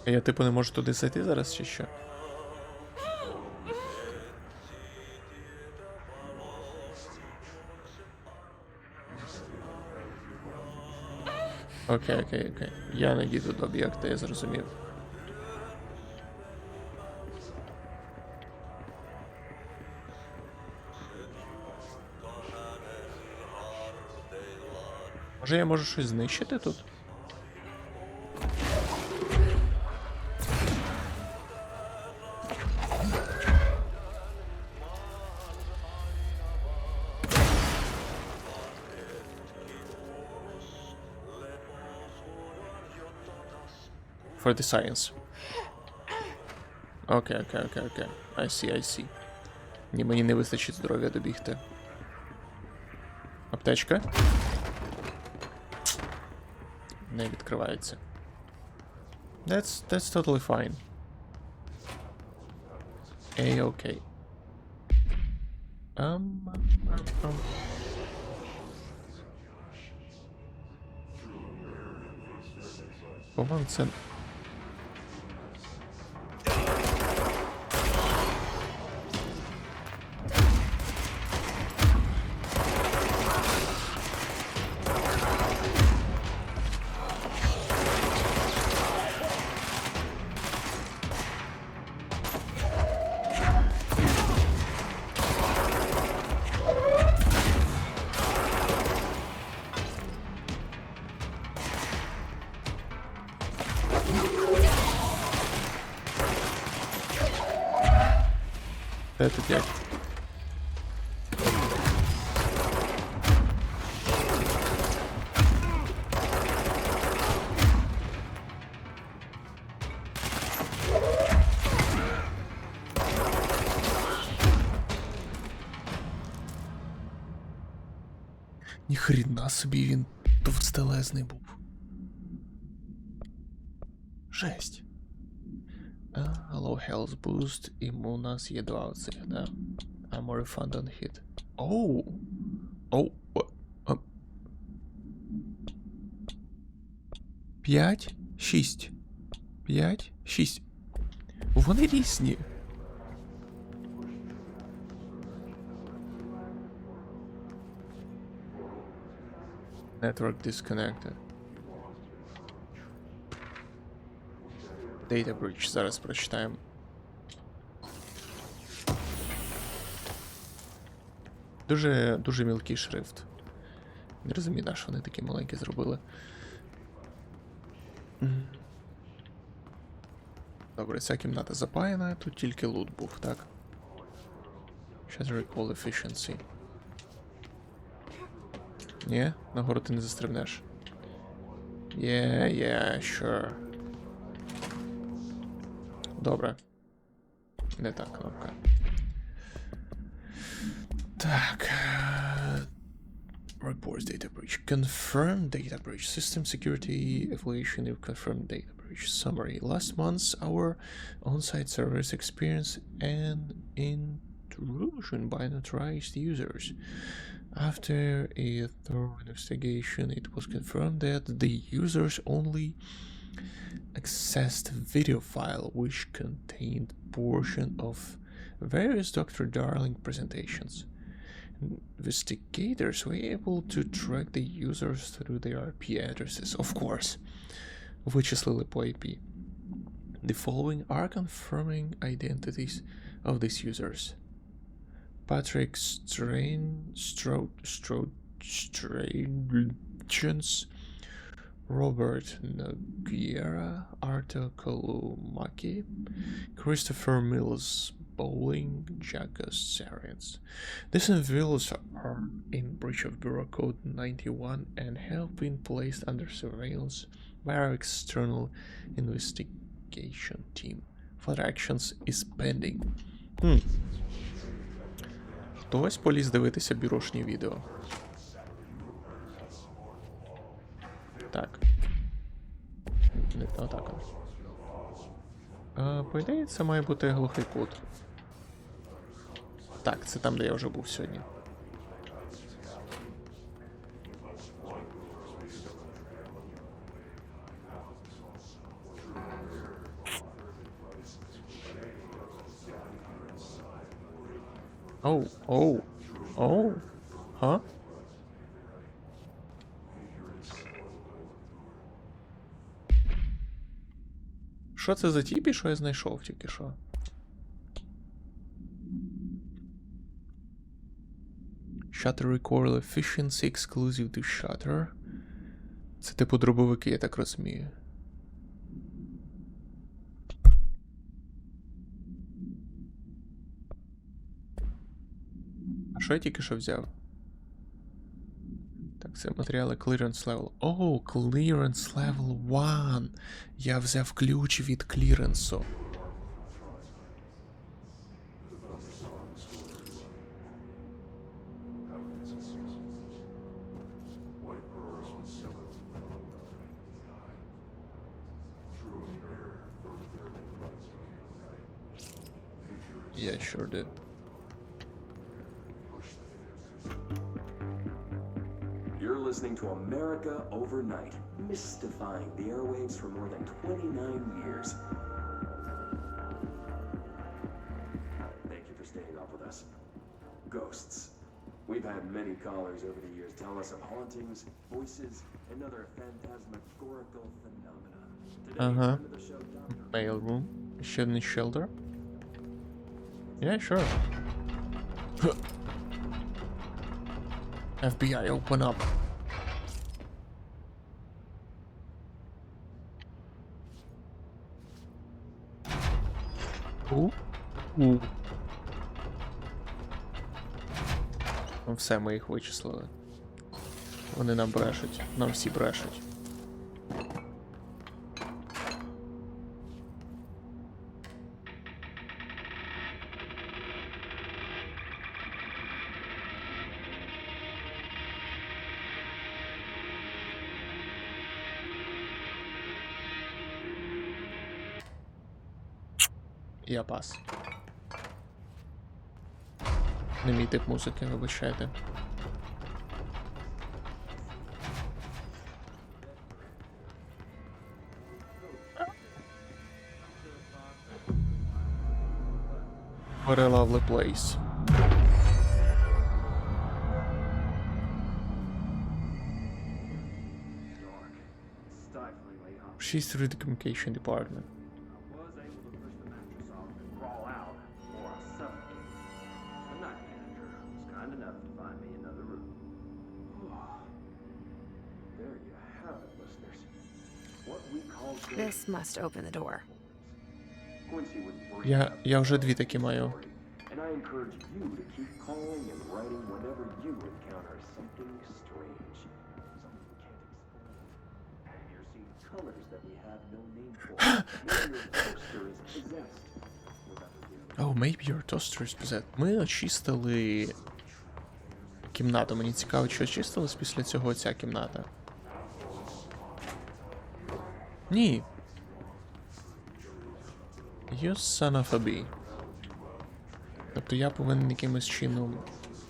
Я типу не можу туди зайти зараз, чи що? Окей. Я не дійду до об'єкта, я зрозумів. Може я можу щось знищити тут? For the science. Окей. I see. Ні, мені не вистачить здоров'я добігти. Аптечка. Не відкривається. That's totally fine. A-okay. По-моєму, це... Де тут як? Ніхрена собі він товстелезний був. Жесть. Low health boost, і у нас є 2 оцих, да? More refund on hit. Оу! Оу! 5, 6. 5, 6. Вони різні. Network disconnected. Data breach. Зараз прочитаємо. Дуже мілкий шрифт. Не розумію, на що вони такі маленькі зробили. Добре, ця кімната запаяна, тут тільки лут був, так? Shatter Recall Efficiency. Ні, нагору ти не застрибнеш. Sure. Добре. Не та кнопка. Так. Reports data breach. Confirmed data breach. System security evaluation of confirmed data breach. Summary. Last month, our on-site servers experienced an intrusion by unauthorized users. After a thorough investigation, it was confirmed that the users only accessed video file which contained portion of various Dr. Darling presentations. Investigators were able to track the users through their IP addresses, of course, вичислили по IP. The following are confirming identities of these users. Patrick Strangens, Robert Noguera, Arthur Kolomaki, Christopher Mills Bowling, Jack Sarians. These individuals are in breach of Bureau Code 91 and have been placed under surveillance by our external investigation team. Further actions is pending. Хтось поліз дивитися бюрошні відео. Так. Не так. По ідеї, це має бути глухий кут. Так, це там, де я вже був сьогодні. Оу. Ха? Що це за тіпі, що я знайшов тільки що? Shutter Recoil Efficiency Exclusive to Shutter. Це типу дробовики, я так розумію. А що я тільки що взяв? Так, це матеріали Clearance Level. О, Clearance Level 1. Я взяв ключ від кліренсу. Yeah, sure did. You're listening to America Overnight, mystifying the airwaves for more than 29 years. Thank you for staying up with us. Ghosts. We've had many callers over the years tell us of hauntings, voices, and other phantasmagorical phenomena. Today, friend of the show, Dr. Mail room. Shouldn't shelter? Yeah, sure. FBI, open up. Ну все, ми їх вичислили. Вони нам брешуть. Нам всі брешуть. Я пас. Не мій тип музики, вибачайте. What a lovely place. Dark, stiflingly hot. She's through the communication department. I was able to push the mattress off and crawl out, or I suffocated. The night manager was kind enough to find me another room. There you have it, listeners. What we call This must open the door. Quincy would breathe Я вже дві такі маю. and I encourage you to keep calling and writing whenever you encounter something strange, something we can't explain. You're seeing colors that we have no name for. Maybe your poster is possessed. Oh, maybe your toaster is possessed. Ми очистили кімнату. Мені цікаво, чи очистилась після цього ця кімната. Ні. You son of a bee. Тобто я повинен якимось чином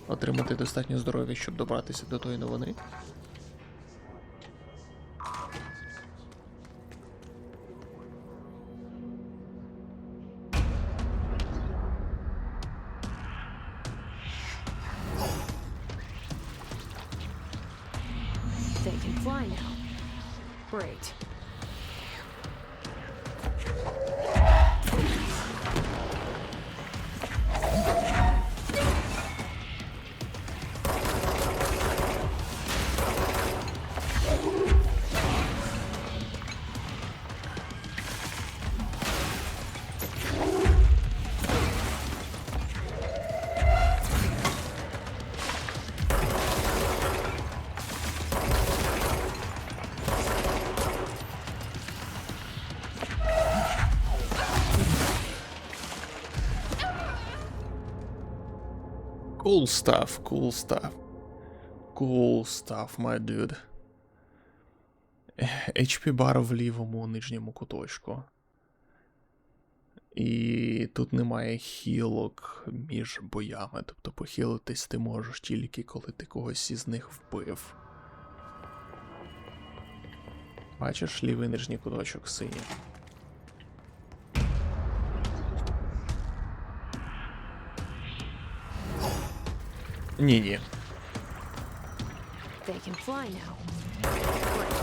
отримати достатньо здоров'я, щоб добратися до тої новини. They can fly now. Great. Cool stuff, cool stuff. Cool stuff, my dude. HP бар в лівому нижньому куточку. І тут немає хілок між боями. Тобто похилитись ти можеш тільки коли ти когось із них вбив. Бачиш, лівий нижній куточок синій. Ні-ні. They can fly now. Great.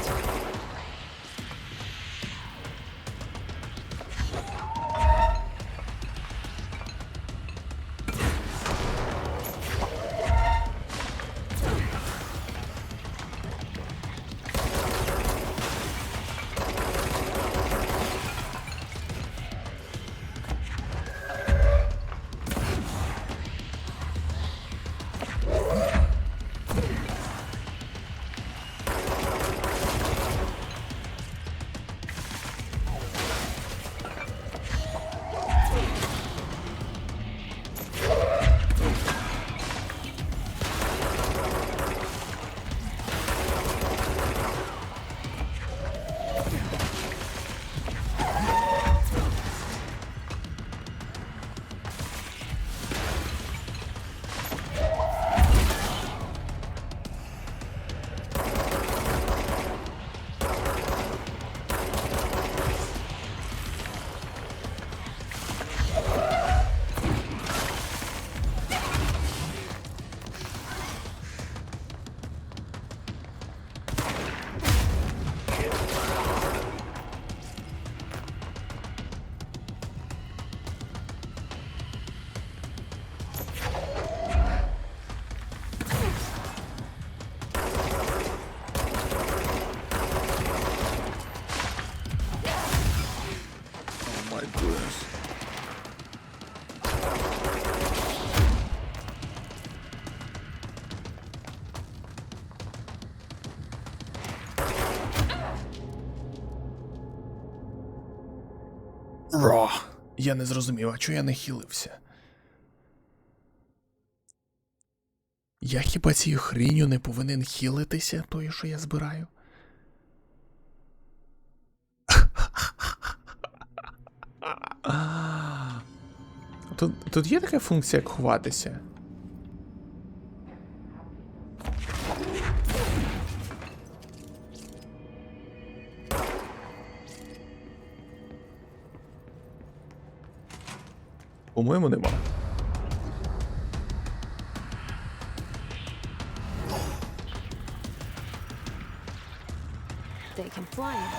Ро. Я не зрозумів, а чого я не хилився? Я хіба цією хріню не повинен хилитися, тою, що я збираю? Тут є така функція, як ховатися? По-моєму, нема. They can fly now.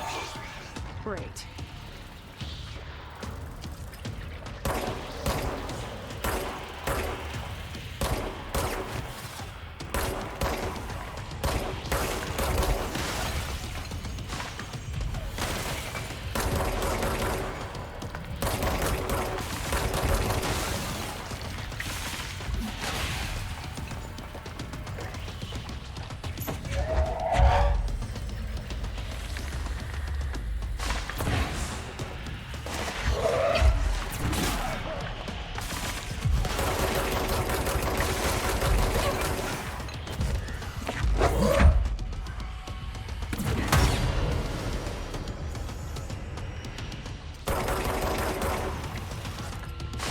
Great.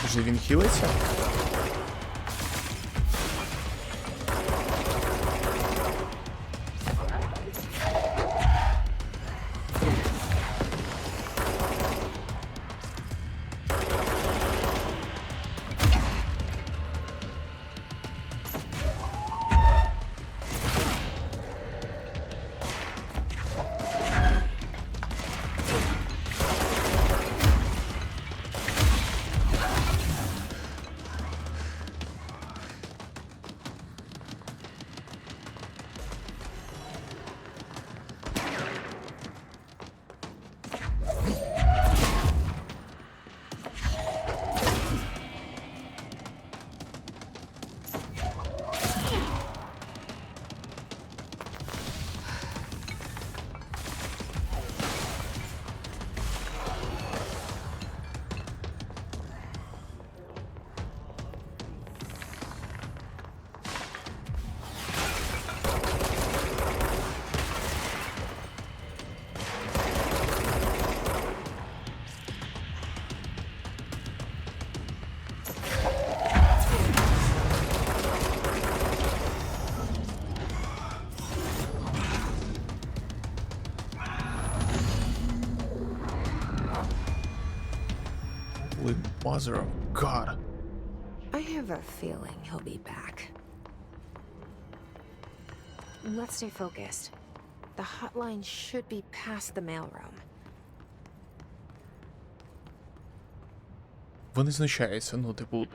Вже він хілиться? Mother of God. I have a feeling he'll be back. Let's stay focused. The hotline should be past the mailroom. Вони знущаються, ну, типу.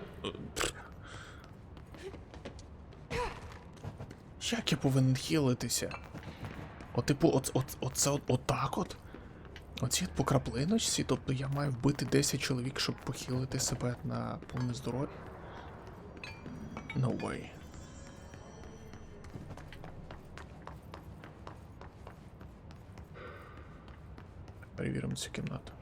Як я повинен хілитися? От, типу, оце отак от? Оці по краплиночці, тобто я маю вбити 10 чоловік, щоб похилити себе на повне здоров'я? No way. Перевіримо цю кімнату.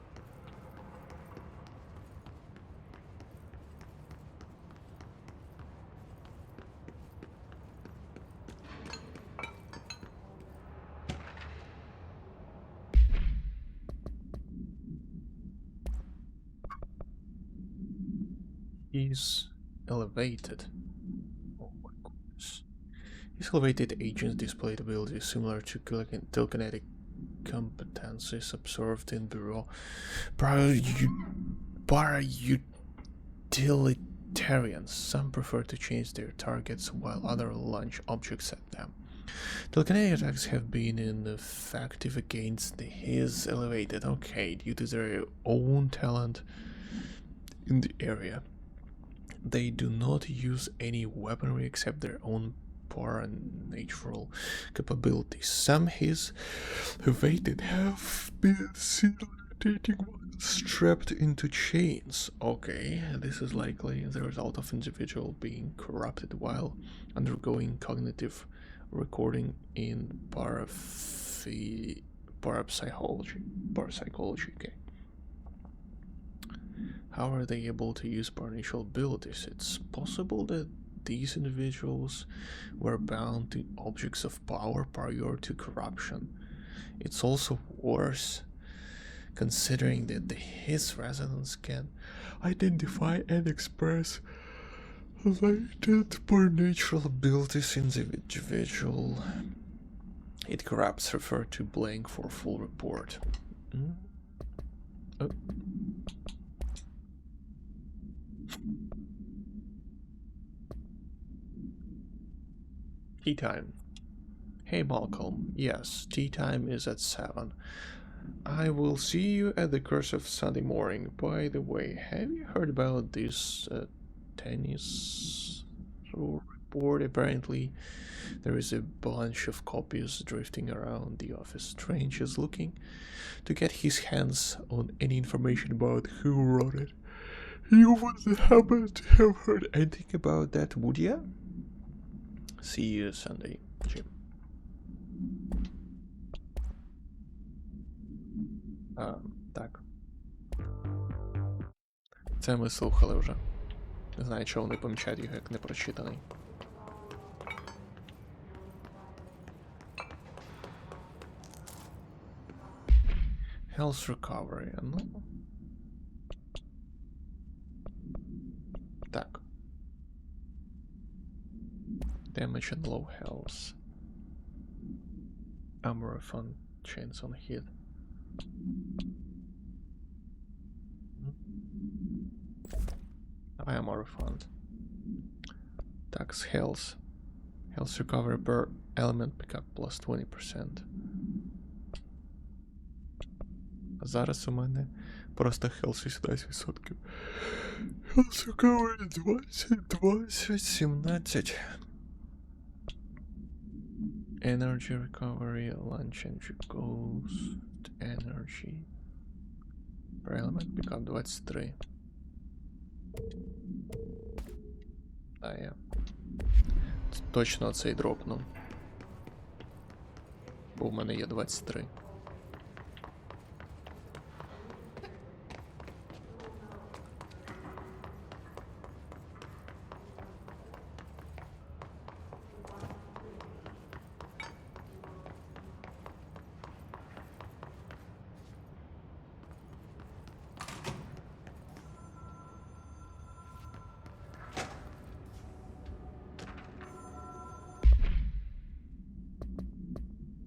Is elevated. Oh my goodness. These elevated agents display abilities similar to telekinetic competencies observed in Bureau. Para-utilitarians. Some prefer to change their targets while others launch objects at them. Telekinetic attacks have been ineffective against his elevated. Okay, due to their own talent in the area. They do not use any weaponry except their own supernatural capabilities. Some his evaded have been seen rotating ones strapped into chains. Okay, this is likely the result of individual being corrupted while undergoing cognitive recording in parapsychology. Okay. How are they able to use supernatural abilities? It's possible that these individuals were bound to objects of power prior to corruption. It's also worse considering that his residents can identify and express latent supernatural abilities in the individual. It corrupts refer to blank for full report. Oh. Tea time. Hey Malcolm, yes, tea time is at 7. I will see you at the Curse of Sunday morning. By the way, have you heard about this tennis report? Apparently, there is a bunch of copies drifting around the office. Strange is looking to get his hands on any information about who wrote it. You wouldn't happen to have heard anything about that, would ya? See you Sunday, Jim. Так. Це ми слухали вже. Не знаю, чого вони помічають його як непрочитаний. Health recovery, ну. Так. Damage and low health. Armor refund, chance on hit. Давай armor refund. Tax health. Health recovery per element pickup plus 20%. А зараз у мене просто health 18%. Health recovery 20, 17. Energy recovery, lunch energy, ghost energy. Per element pickup 23. А я. Точно цей дропнув. Бо в мене є 23.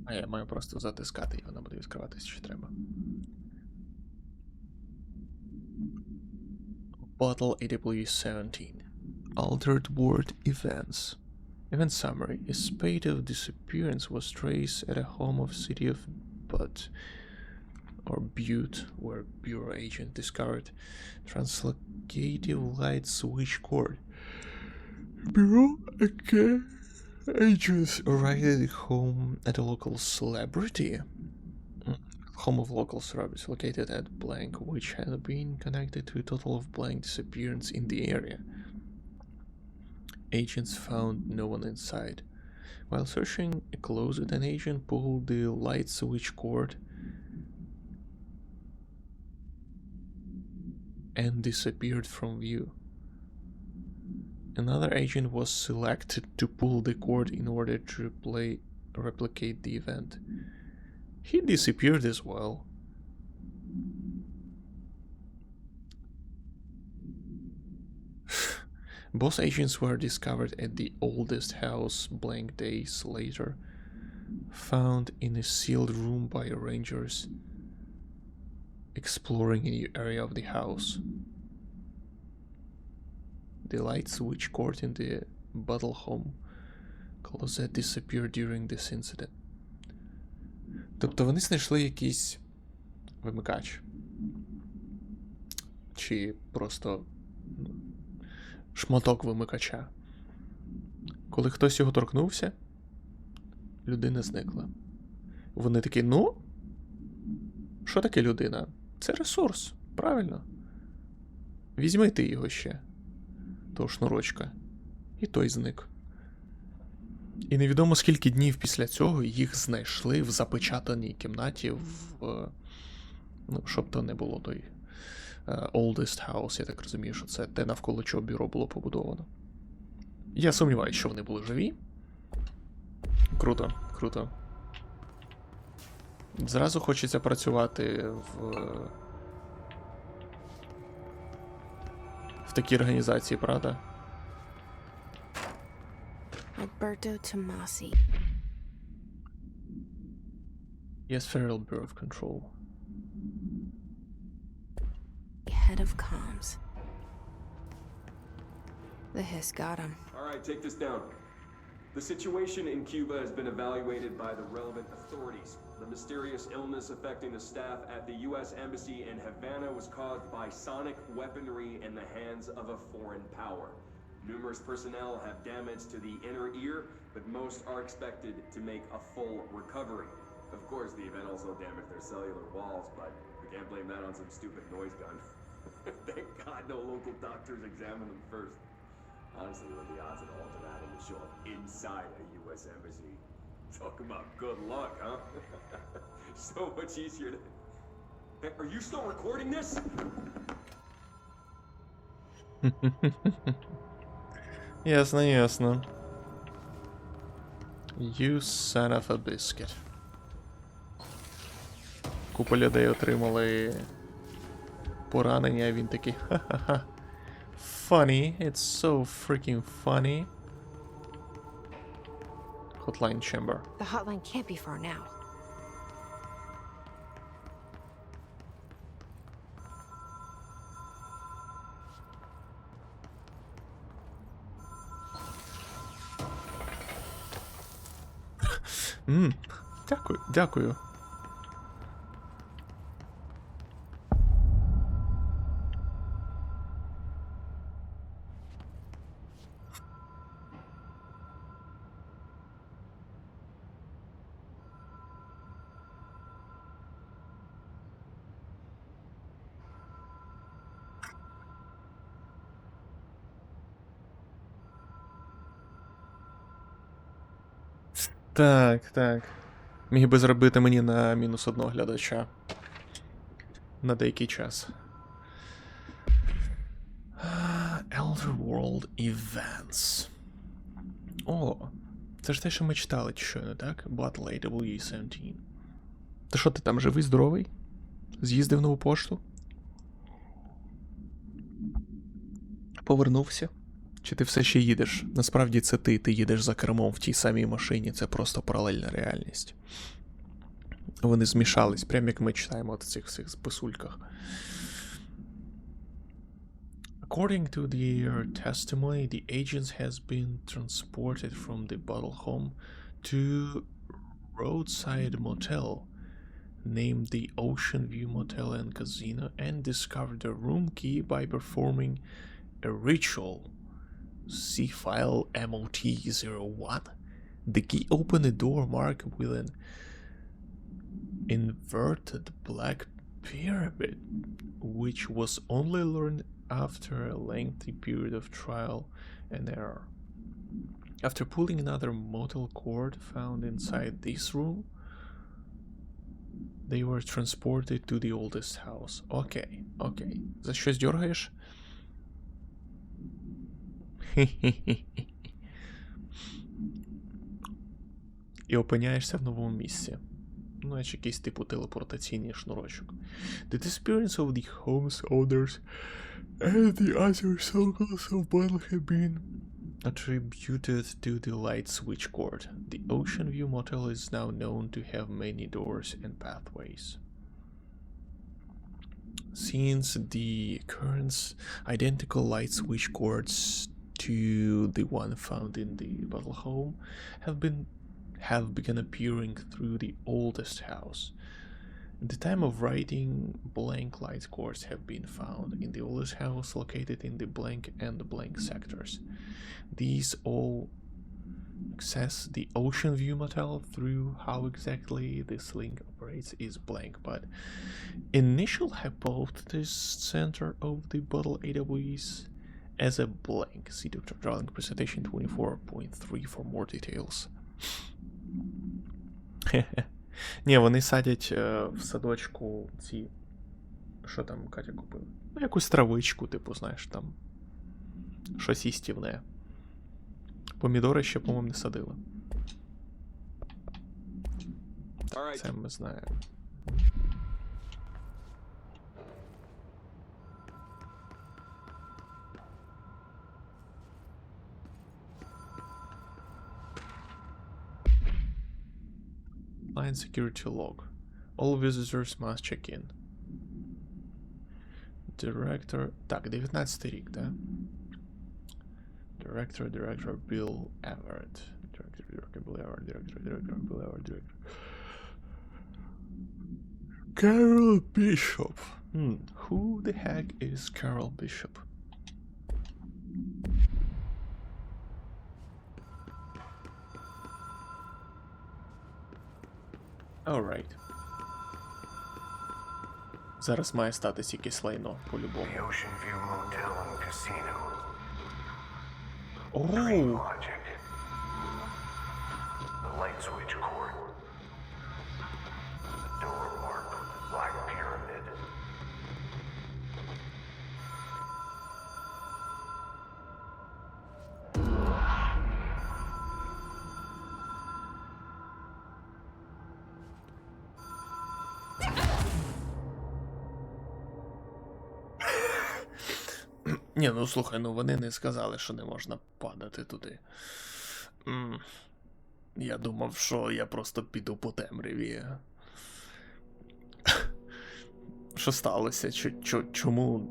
А я маю просто затискати, і вона буде відкриватись, чи треба. Bottle AW17. Altered word events. Event summary. A spate of disappearance was traced at a home of city of Butte, where bureau agent discovered translocative light switch cord. Bureau agents arrived at the home at a local celebrity. Home of local celebrities located at blank, which had been connected to a total of blank disappearance in the area. Agents found no one inside. While searching a closet, an agent pulled the light switch cord and disappeared from view. Another agent was selected to pull the cord in order to replicate the event. He disappeared as well. Both agents were discovered at the oldest house blank days later, found in a sealed room by rangers exploring a new area of the house. The light switch cord in the Buttle home closet disappeared during this incident. Тобто вони знайшли якийсь вимикач. Чи просто шматок вимикача. Коли хтось його торкнувся, людина зникла. Вони такі, ну, що таке людина? Це ресурс, правильно. Візьми ти його ще. Того шнурочка. І той зник. І невідомо скільки днів після цього їх знайшли в запечатаній кімнаті в... Ну, щоб то не було той oldest house, я так розумію, що це те, навколо чого бюро було побудовано. Я сумніваюся, що вони були живі. Круто, круто. Зразу хочеться працювати в такій організації, правда? Alberto Tomasi. Yes, Federal Bureau of Control. Head of comms. The hiss got him. All right, take this down. The situation in Cuba has been evaluated by the relevant authorities. The mysterious illness affecting the staff at the U.S. Embassy in Havana was caused by sonic weaponry in the hands of a foreign power. Numerous personnel have damage to the inner ear, but most are expected to make a full recovery. Of course, the event also damaged their cellular walls, but we can't blame that on some stupid noise gun. Thank God no local doctors examined them first. Honestly, what are the odds that all of that will show up inside a U.S. embassy? Talk about good luck, huh? So much easier to... Hey, are you still recording this? Ясно, ясно. You son of a biscuit. Купа людей отримали поранення, а він такий ха-ха-ха. Funny, it's so freaking funny. Hotline chamber. The hotline can't be far now. Дякую, дякую. Так, так. Міг би зробити мені на мінус одного глядача. На деякий час. Elder World Events. О, це ж те, що ми читали щойно, так? Battle AWE-17. Та що ти там, живий, здоровий? З'їздив нову пошту? Повернувся? Чи ти все ще їдеш? Насправді це ти їдеш за кермом в тій самій машині, це просто паралельна реальність. Вони змішались, прямо як ми читаємо от цих всіх списульках. According to their testimony, the agents has been transported from the bottle home to roadside motel named the Ocean View Motel and Casino and discovered the room key by performing a ritual. See file MOT-01. The key opened a door marked with an inverted black pyramid, which was only learned after a lengthy period of trial and error. After pulling another motel cord found inside this room, they were transported to the oldest house. Окей, окей. За щось дергаєш? І опиняєшся в новому місці. Ну, як якийсь типу телепортаційний шнурочок. The disappearance of the home's owners and the other circles of battle have been attributed to the light switch cord. The Ocean View Motel is now known to have many doors and pathways. Since the occurrence, identical light switch cords to the one found in the battle home have begun appearing through the oldest house. At the time of writing, blank light cords have been found in the oldest house located in the blank and the blank sectors. These all access the Ocean View Motel. Through how exactly this link operates is blank, but initial hypothesis center of the bottle AWEs as a blank. See Dr. Darling presentation 24.3 for more details. Ні, вони садять в садочку ці. Що там Катя купила? Ну, якусь травичку, типу, знаєш, там. Щось їстівне. Помідори ще, по-моєму, не садили. All Це ми знаємо. Line security log. All visitors must check in. Director. Так, 19 рік, да? Director Bill Everett. Director Bill Everett. Director Bill Everett. Director. Carol Bishop. Who the heck is Carol Bishop? Alright. Зараз має статись якесь лайно, по-любому. The Ocean View Motel and Casino. Оу! Logic. The light switch cord. The door marked with the black pyramid. Ні, ну слухай, ну вони не сказали, що не можна падати туди. Я думав, що я просто піду по темряві. Що сталося? Чому?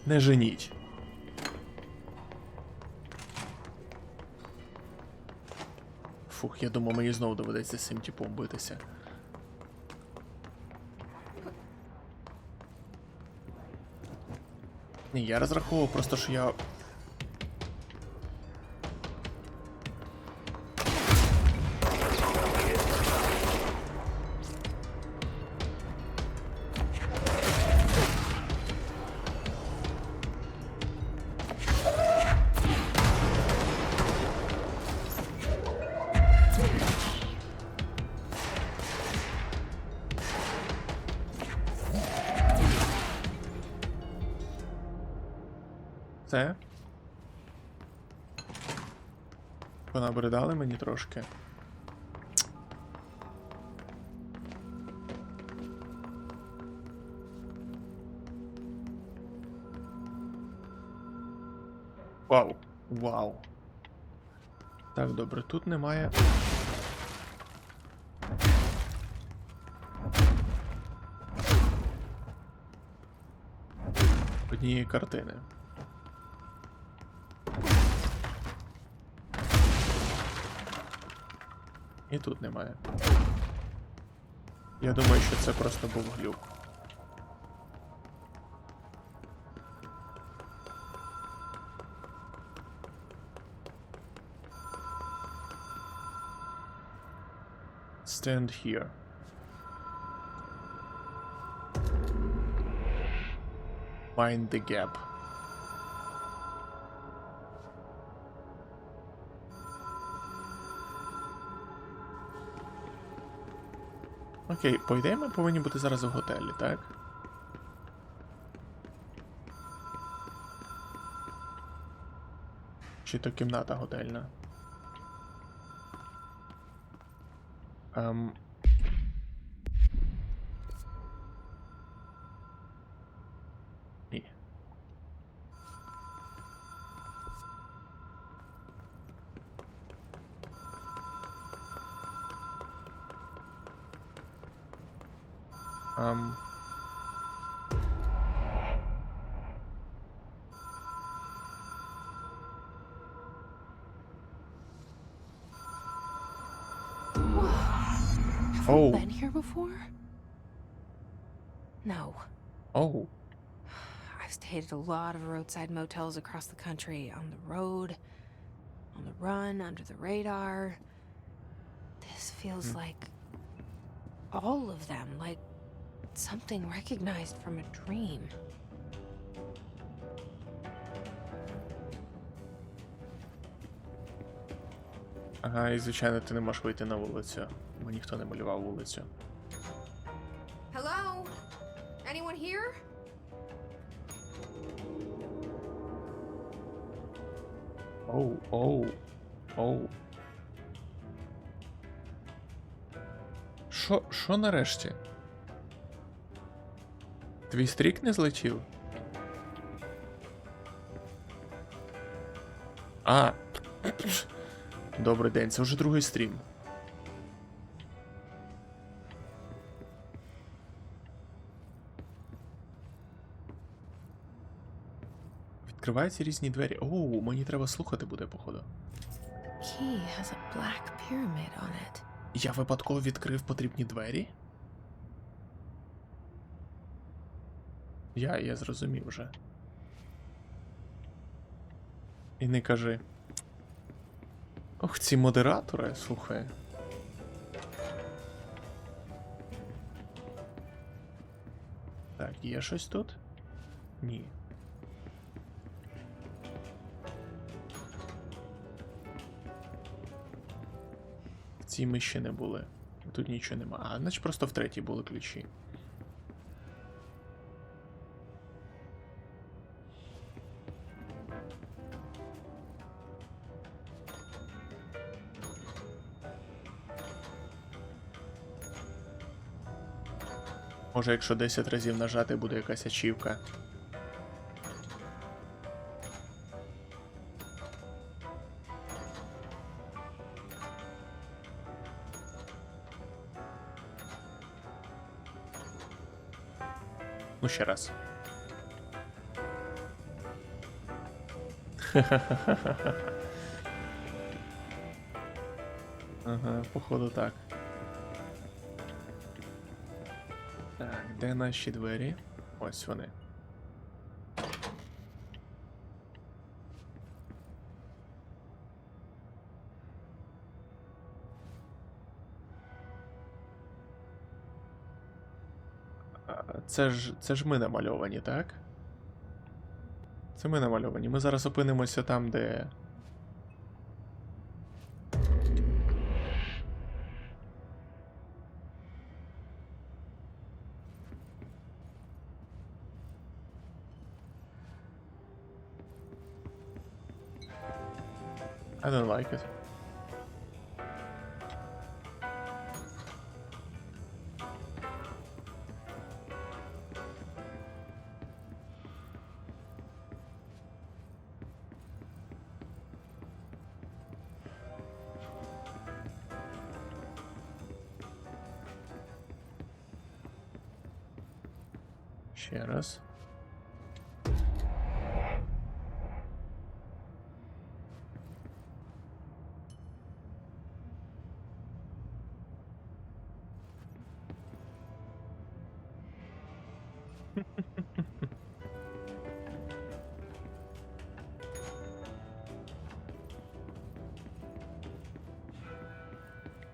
Не женіть. Фух, я думав, мені знову доведеться з цим типом битися. Ні, я розраховував просто, що я... Це? Понабридали мені трошки. Вау. Вау. Так, добре, тут немає. Однієї картини. І тут немає. Я думаю, що це просто був глюк. Stand here. Find the gap. Окей, по ідеї ми повинні бути зараз в готелі, так? Чи то кімната готельна? Ні. Have Oh. we been here before? No. Оу. I've stayed at a lot of roadside motels across the country, on the road, on the run, under the radar. This feels like all of them, like something recognized from a dream. Ага, і звичайно, ти не можеш вийти на вулицю, бо ніхто не малював вулицю. Hello? Anyone here? Оу, оу, оу. Що нарешті? Твій стрік не злетів? А. Добрий день, це вже другий стрім. Відкриваються різні двері. Оу, мені треба слухати буде, походу. Key has a black pyramid on it. Я випадково відкрив потрібні двері? Я зрозумів вже. І не кажи. Ох, ці модератори, слухай. Так, є щось тут? Ні. В цій ми ще не були. Тут нічого нема. А, значить просто в третій були ключі. Може, якщо 10 разів нажати, буде якась ачівка. Ну, ще раз. Ага, походу так. Так, де наші двері? Ось вони. Це ж ми намальовані, так? Це ми намальовані. Ми зараз опинимося там, де... I don't like it. Ще раз.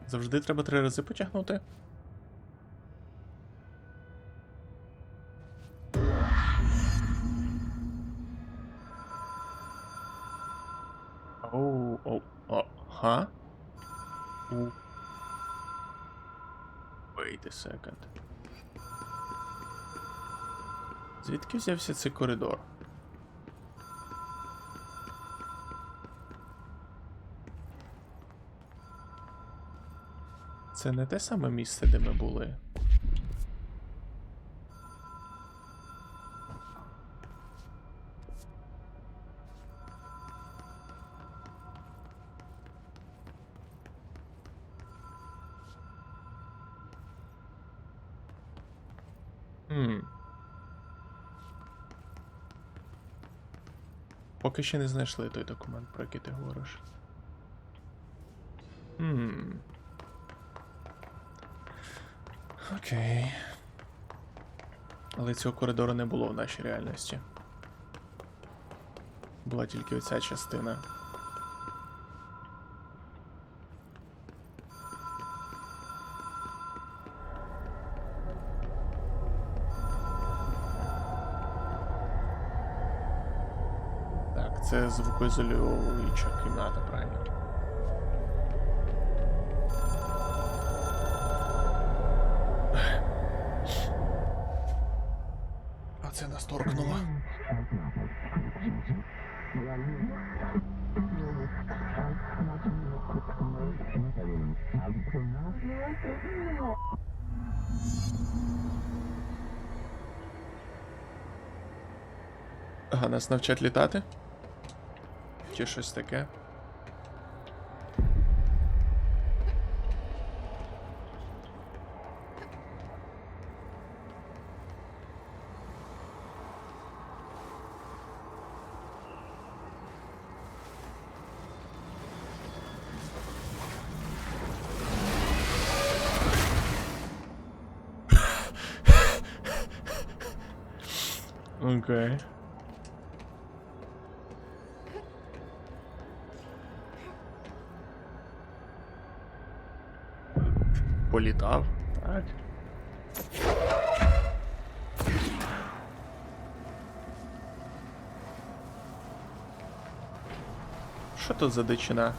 Завжди треба 3 рази потягнути. Ха? Wait a second. Звідки взявся цей коридор? Це не те саме місце, де ми були. Поки ще не знайшли той документ, про який ти говориш. Окей. Але цього коридору не було в нашій реальності. Була тільки оця частина. Так, це звукоізолююча кімната, правильно. А це нас торкнуло. Ага, нас навчать літати? Чи щось таке? Окей. Політав. Так. Що тут за дичина?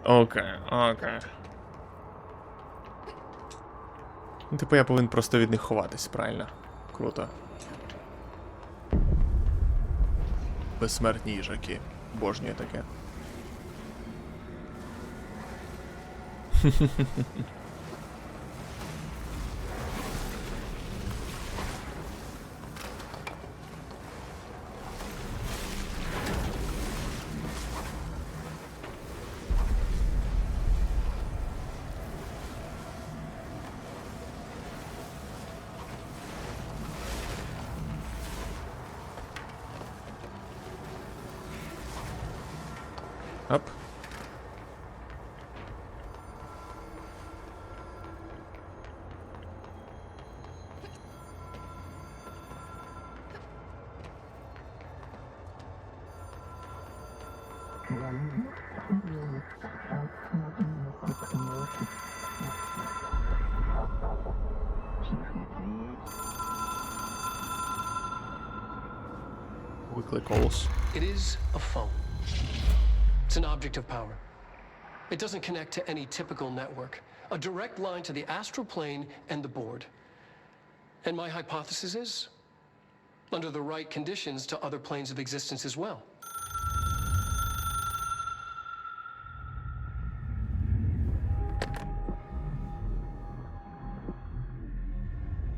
Окей, окей. Ну, типу, я повинен просто від них ховатись, правильно? Круто. Безсмертні їжаки. Божнюю таке. Оп. Виклик голос. It is a phone. It's an object of power. It doesn't connect to any typical network. A direct line to the astral plane and the board. And my hypothesis is, under the right conditions, to other planes of existence as well.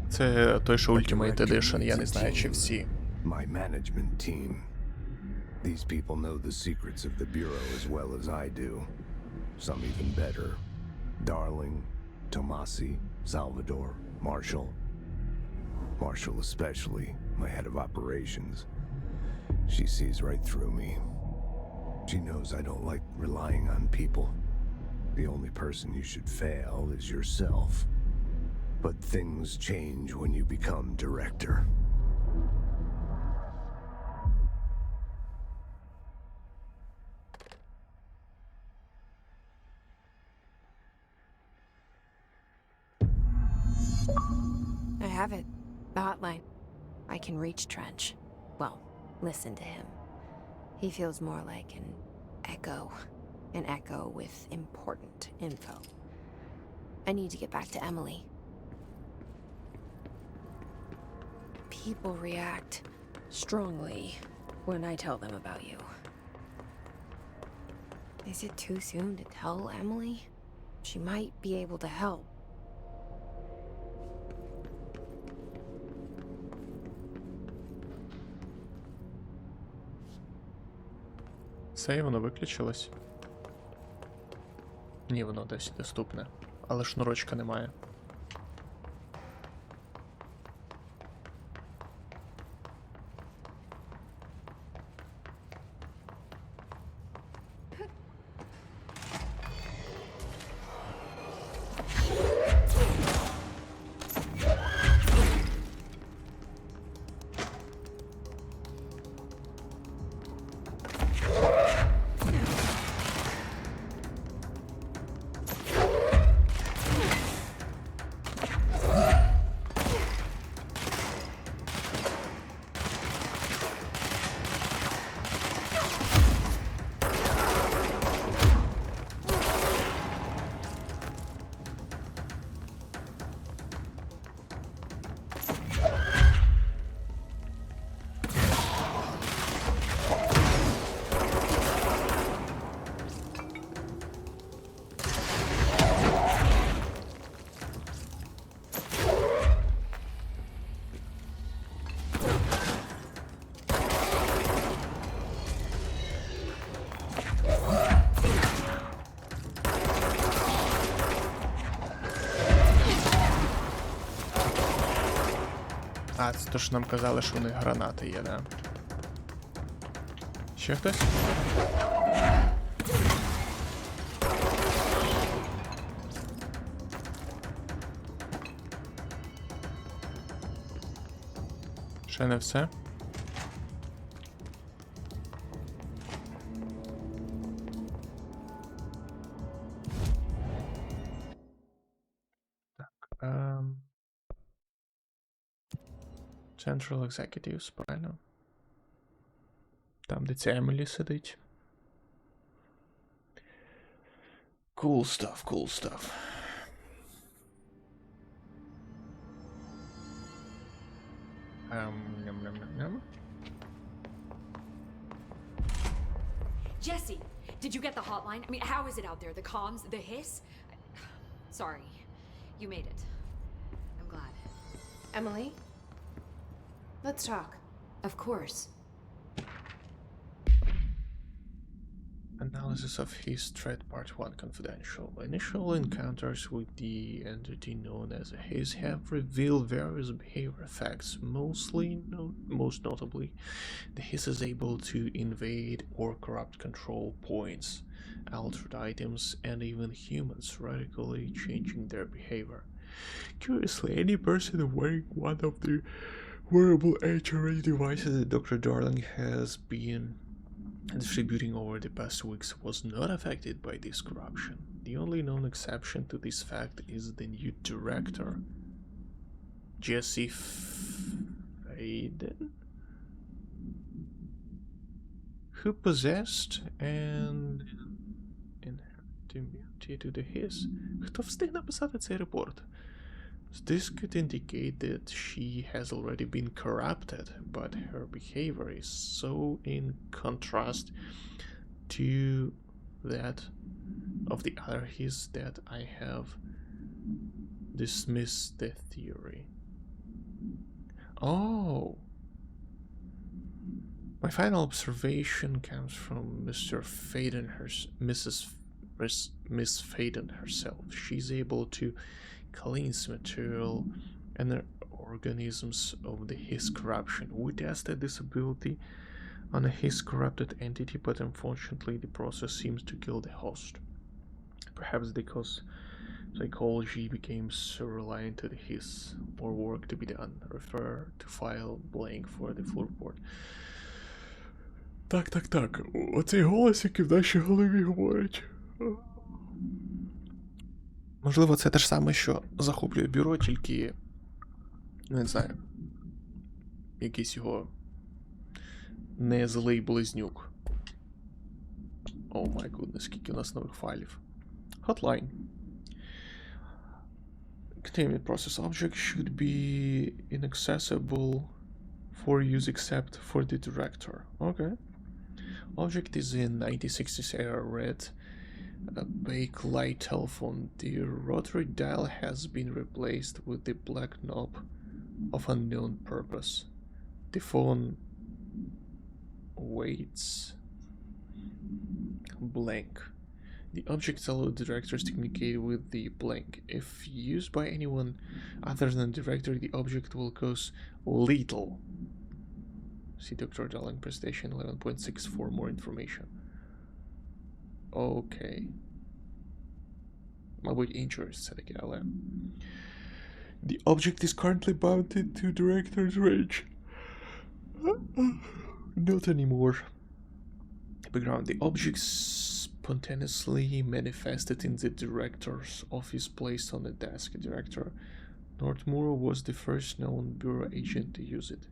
Це той, що Ultimate Edition, я не знаю, чи всі. My management team. These people know the secrets of the Bureau as well as I do. Some even better. Darling, Tomasi, Salvador, Marshall. Marshall especially, my head of operations. She sees right through me. She knows I don't like relying on people. The only person you should fail is yourself. But things change when you become director. I have it. The hotline. I can reach Trench. Well, listen to him. He feels more like an echo. An echo with important info. I need to get back to Emily. People react strongly when I tell them about you. Is it too soon to tell Emily? She might be able to help. Це і воно виключилось. Ні, воно десь доступне. Але шнурочка немає. А, це то, що нам казали, що у них гранати є, да? Ще хтось? Ще не все? Central Executives, правильно. Там, де ця Емілі сидить. Cool stuff, cool stuff. Ням-ням-ням-ням. Jesse, did you get the hotline? I mean, how is it out there? The comms, the hiss? Sorry. You made it. I'm glad. Emily? Let's talk. Of course. Analysis of his threat part 1 confidential. Initial encounters with the entity known as a Hiss have revealed various behavior effects. Most notably, the Hiss is able to invade or corrupt control points, altered items, and even humans, radically changing their behavior. Curiously, any person wearing one of the wearable HRA devices that Dr. Darling has been distributing over the past weeks was not affected by this corruption. The only known exception to this fact is the new director, Jesse Faden, who possessed and inherited immunity to the Hiss. Хто встиг написати цей репорт? This could indicate that she has already been corrupted, but her behavior is so in contrast to that of the other Hiss that I have dismissed the theory. Oh! My final observation comes from Mr. Faden, Miss Faden herself. She's able to cleanse material and organisms of the Hiss corruption. We tested this ability on a Hiss corrupted entity, but unfortunately the process seems to kill the host. Perhaps because psychology became so reliant to the Hiss. More work to be done. Refer to file blank for the full report. Так. Оцей голос, який в нашій голові говорить. Можливо, це те ж саме, що захоплює бюро, тільки, не знаю, якийсь його не злий близнюк. О май гуднес, скільки у нас нових файлів. Hotline. Containment process object should be inaccessible for use except for the director. Okay. Object is in 1960s era red. A bakelite telephone. The rotary dial has been replaced with the black knob of unknown purpose. The phone waits blank. The object allows directors to communicate with the blank. If used by anyone other than the director, the object will cause lethal. See Dr. Darling presentation 11.6 for more information. Окей. Мабуть, injuries все-таки, але... The object is currently mounted to director's range. Not anymore. Background. The object spontaneously manifested in the director's office placed on the desk. Director Northmore was the first known bureau agent to use it.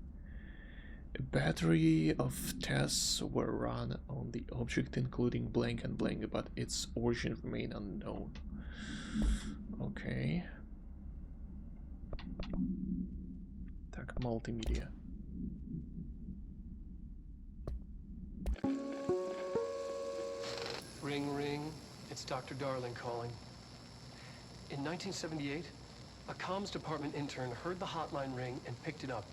A battery of tests were run on the object, including blank and blank, but its origin remained unknown. Okay. Так, multimedia. Ring, ring. It's Dr. Darling calling. In 1978, a comms department intern heard the hotline ring and picked it up,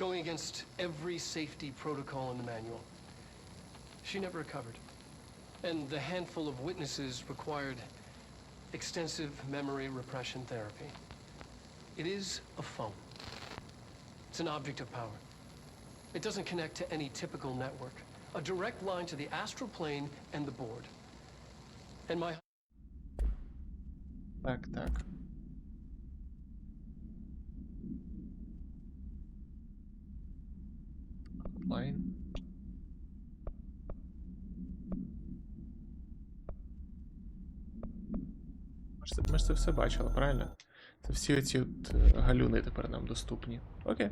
going against every safety protocol in the manual. She never recovered. And the handful of witnesses required extensive memory repression therapy. It is a phone. It's an object of power. It doesn't connect to any typical network. A direct line to the astral plane and the board. And my Так. Hotline. Ми ж це все бачили, правильно? Це всі оці от галюни тепер нам доступні. Окей.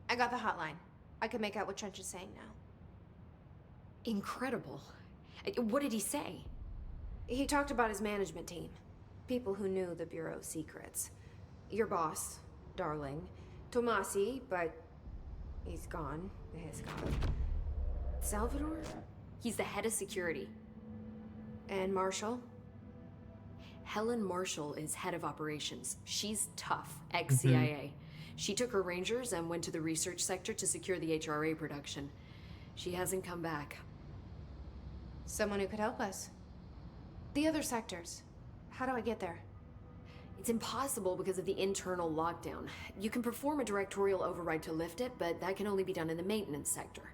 I got the hotline. I can make out what Trench is saying now. Incredible. What did he say? He talked about his management team. People who knew the Bureau's secrets. Your boss, Darling. Tomasi, but he's gone. He's gone. Salvador? He's the head of security. And Marshall? Helen Marshall is head of operations. She's tough, ex-CIA. She took her Rangers and went to the research sector to secure the HRA production. She hasn't come back. Someone who could help us. The other sectors. How do I get there? It's impossible because of the internal lockdown. You can perform a directorial override to lift it, but that can only be done in the maintenance sector.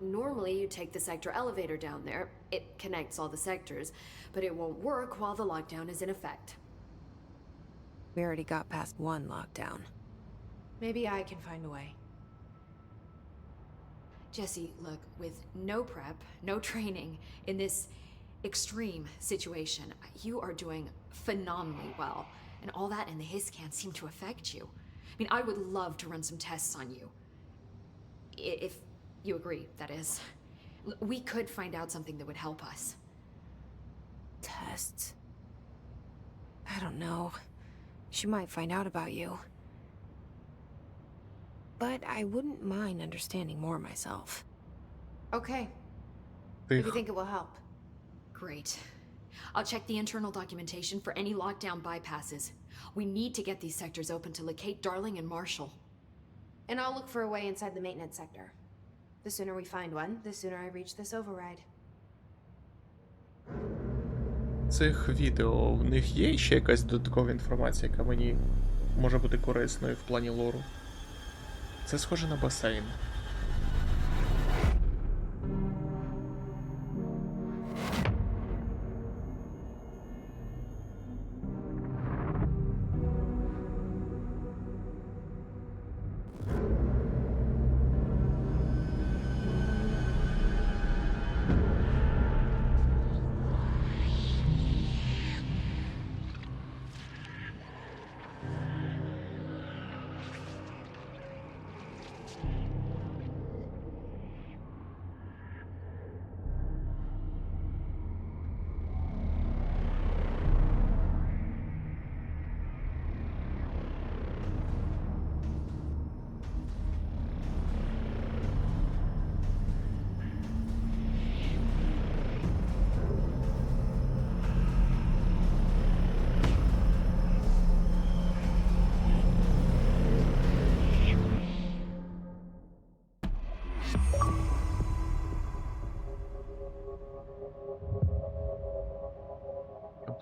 Normally, you take the sector elevator down there. It connects all the sectors, but it won't work while the lockdown is in effect. We already got past one lockdown. Maybe I can find a way. Jesse, look, with no prep, no training, in this extreme situation, you are doing phenomenally well. And all that and the hiss can't seem to affect you. I mean, I would love to run some tests on you. If you agree, that is. We could find out something that would help us. Tests. I don't know. She might find out about you. But I wouldn't mind understanding more myself. Okay. If you think it will help. Great. I'll check the internal documentation for any lockdown bypasses. We need to get these sectors open to locate Darling and Marshall. And I'll look for a way inside the maintenance sector. The sooner we find one, the sooner I reach this override. Цих відео в них є ще якась додаткова інформація, яка мені може бути корисною в плані лору. Це схоже на басейн.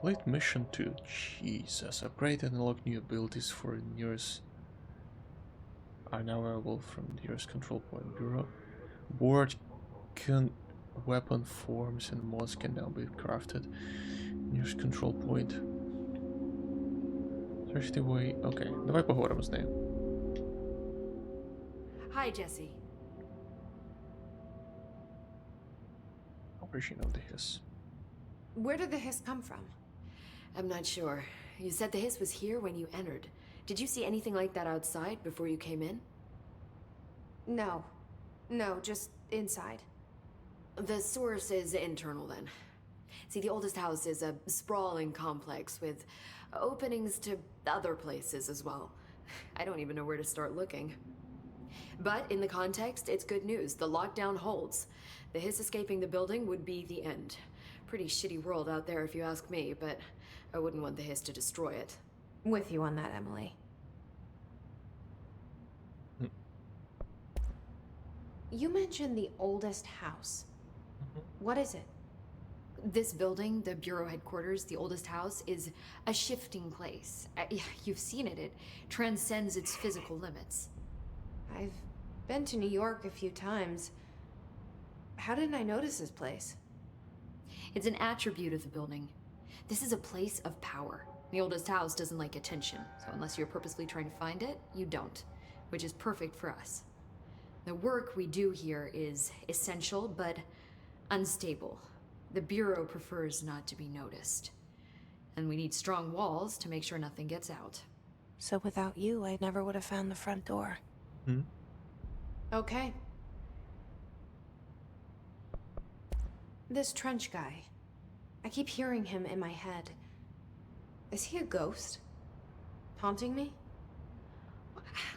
Complete mission 2. Jesus. Upgrade and unlock new abilities for nearest are now available from nearest control point. Bureau. Board can weapon forms and mods can now be crafted. Nearest control point. Search the way. Okay, давай поговоримо з нею. Hi, Jesse. Origin of the hiss. Where did the hiss come from? I'm not sure. You said the hiss was here when you entered. Did you see anything like that outside before you came in? No. No, just inside. The source is internal then. See, the oldest house is a sprawling complex with openings to other places as well. I don't even know where to start looking. But in the context, it's good news. The lockdown holds. The hiss escaping the building would be the end. Pretty shitty world out there if you ask me, but I wouldn't want the hiss to destroy it. With you on that, Emily. You mentioned the oldest house. What is it? This building, the Bureau headquarters, the oldest house, is a shifting place. You've seen it. It transcends its physical limits. I've been to New York a few times. How didn't I notice this place? It's an attribute of the building. This is a place of power. The oldest house doesn't like attention, so unless you're purposely trying to find it, you don't, which is perfect for us. The work we do here is essential, but unstable. The Bureau prefers not to be noticed. And we need strong walls to make sure nothing gets out. So without you, I never would have found the front door. Okay. This Trench guy. I keep hearing him in my head. Is he a ghost? Haunting me?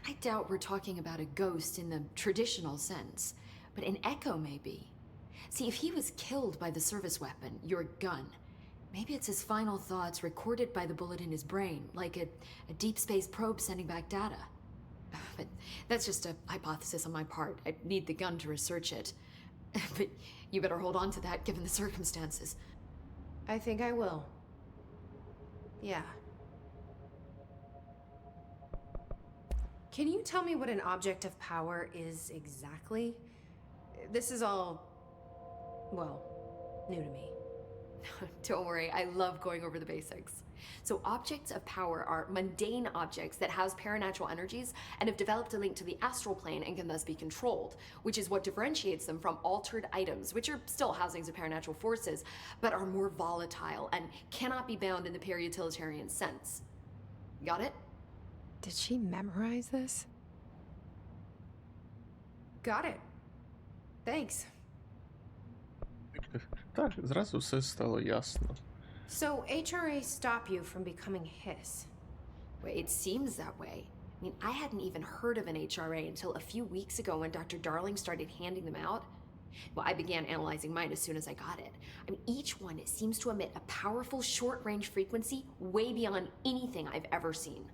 I doubt we're talking about a ghost in the traditional sense, but an echo maybe. See, if he was killed by the service weapon, your gun, maybe it's his final thoughts recorded by the bullet in his brain, like a deep space probe sending back data. But that's just a hypothesis on my part. I need the gun to research it. But you better hold on to that given the circumstances. I think I will. Yeah. Can you tell me what an object of power is exactly? This is all, well, new to me. Don't worry, I love going over the basics. So objects of power are mundane objects that house paranatural energies and have developed a link to the astral plane and can thus be controlled, which is what differentiates them from altered items, which are still housings of paranatural forces, but are more volatile and cannot be bound in the peri-utilitarian sense. Got it? Did she memorize this? Got it. Thanks. Так, зразу все стало ясно. So HRA stop you from becoming Hiss? Well, it seems that way. I mean, I hadn't even heard of an HRA until a few weeks ago when Dr. Darling started handing them out. Well, I began analyzing mine as soon as I got it. I mean, each one seems to emit a powerful short-range frequency way beyond anything I've ever seen.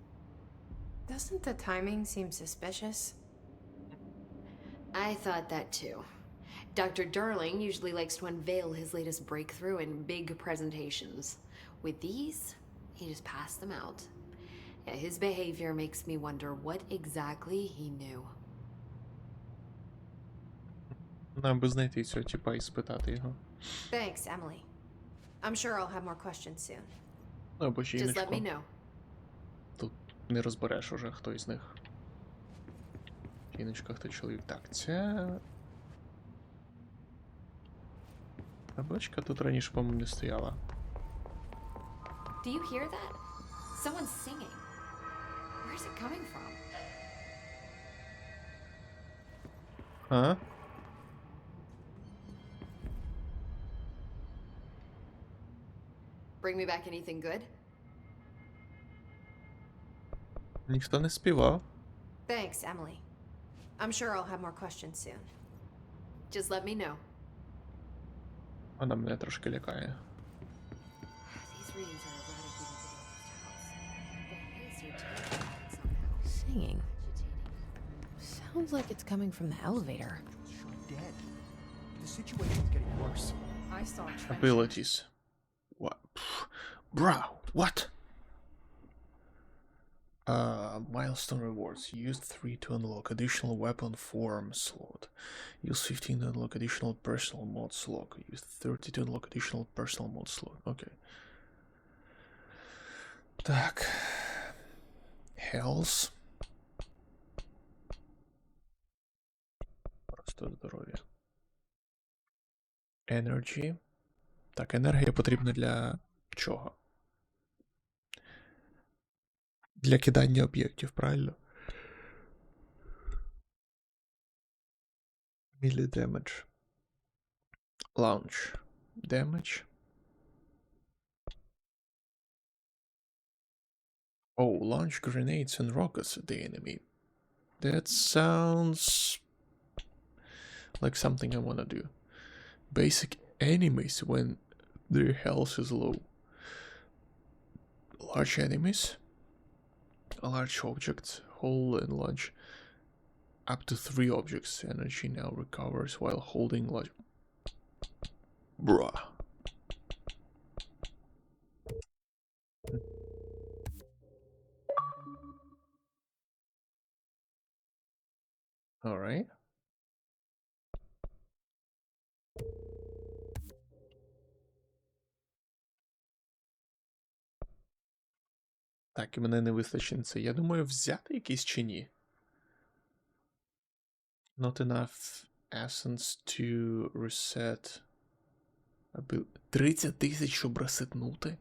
Doesn't the timing seem suspicious? I thought that too. Dr. Darling usually likes to unveil his latest breakthrough in big presentations. With these, he just passed them out. Yeah, his behavior makes me wonder what exactly he knew. Нам би знайти цього типа і спитати його. Thanks, Emily. I'm sure I'll have more questions soon. Ну, або Just let me жіночку. know. Тут не розбереш уже, хто із них. Жіночка, хто чоловік. Так, ця... Табличка тут раніше, по-моєму, не стояла. Do you hear that? Someone's singing. Where's it coming from? А? Bring me back anything good? Ніхто не співав. Thanks, Emily. I'm sure I'll have more questions soon. Just let me know. Вона мене трошки лякає. These readings are erratic even for the oldest house. The hiss are terrifying somehow. Singing. Agitating. Sounds like it's coming from the elevator. Sure dead. The situation's getting worse. I saw Trench. Abilities. What? Bro, what? Milestone rewards. Use 3 to unlock additional weapon form slot. Use 15 to unlock additional personal mod slot. Use 30 to unlock additional personal mod slot. Okay. Так. Health. Просто здоров'я. Energy. Так, енергія потрібна для чого? Для кидання об'єктів, правильно? Melee damage. Launch. Damage. Oh, launch grenades and rockets at the enemy. That sounds like something I wanna do. Basic enemies when their health is low. Large enemies. Large objects. Hold and launch up to 3 objects. Energy now recovers while holding large. Bruh. Alright. Так, і мене не вистачить це. Я думаю, взяти якийсь чи ні. Not enough essence to reset. 30 тисяч, щоб ресетнути?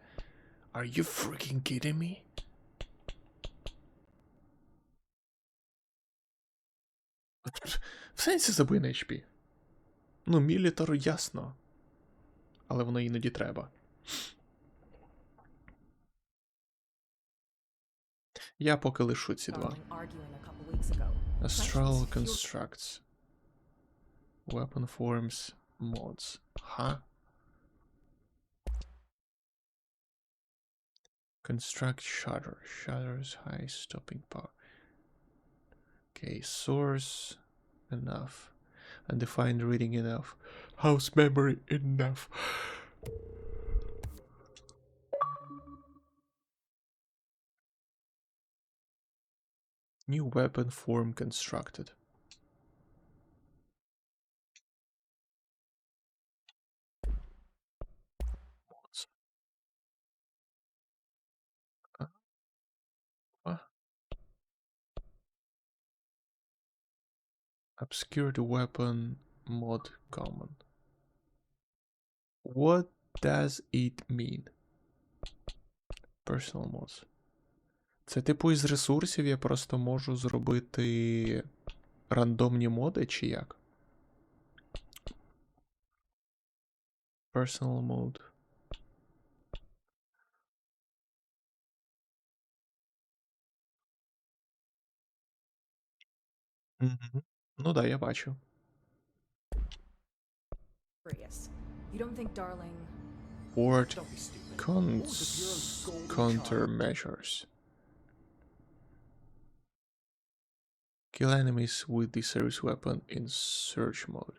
Are you freaking kidding me? В сенсі забий на HP. Ну, мілітару ясно. Але воно іноді треба. Я поки лишу ці два. Astral Constructs. Weapon Forms Mods. Ха? Construct Shutter. Shutter's high stopping power. Okay, source enough. Undefined reading enough. House memory enough. New weapon form constructed. Mods. Obscured weapon mod common. What does it mean? Personal mods. Це типу із ресурсів я просто можу зробити рандомні моди чи як? Personal mode. Угу. Ну да, я бачу. You don't think Darling... Board Don't be stupid. countermeasures. Kill enemies with the service weapon in search mode.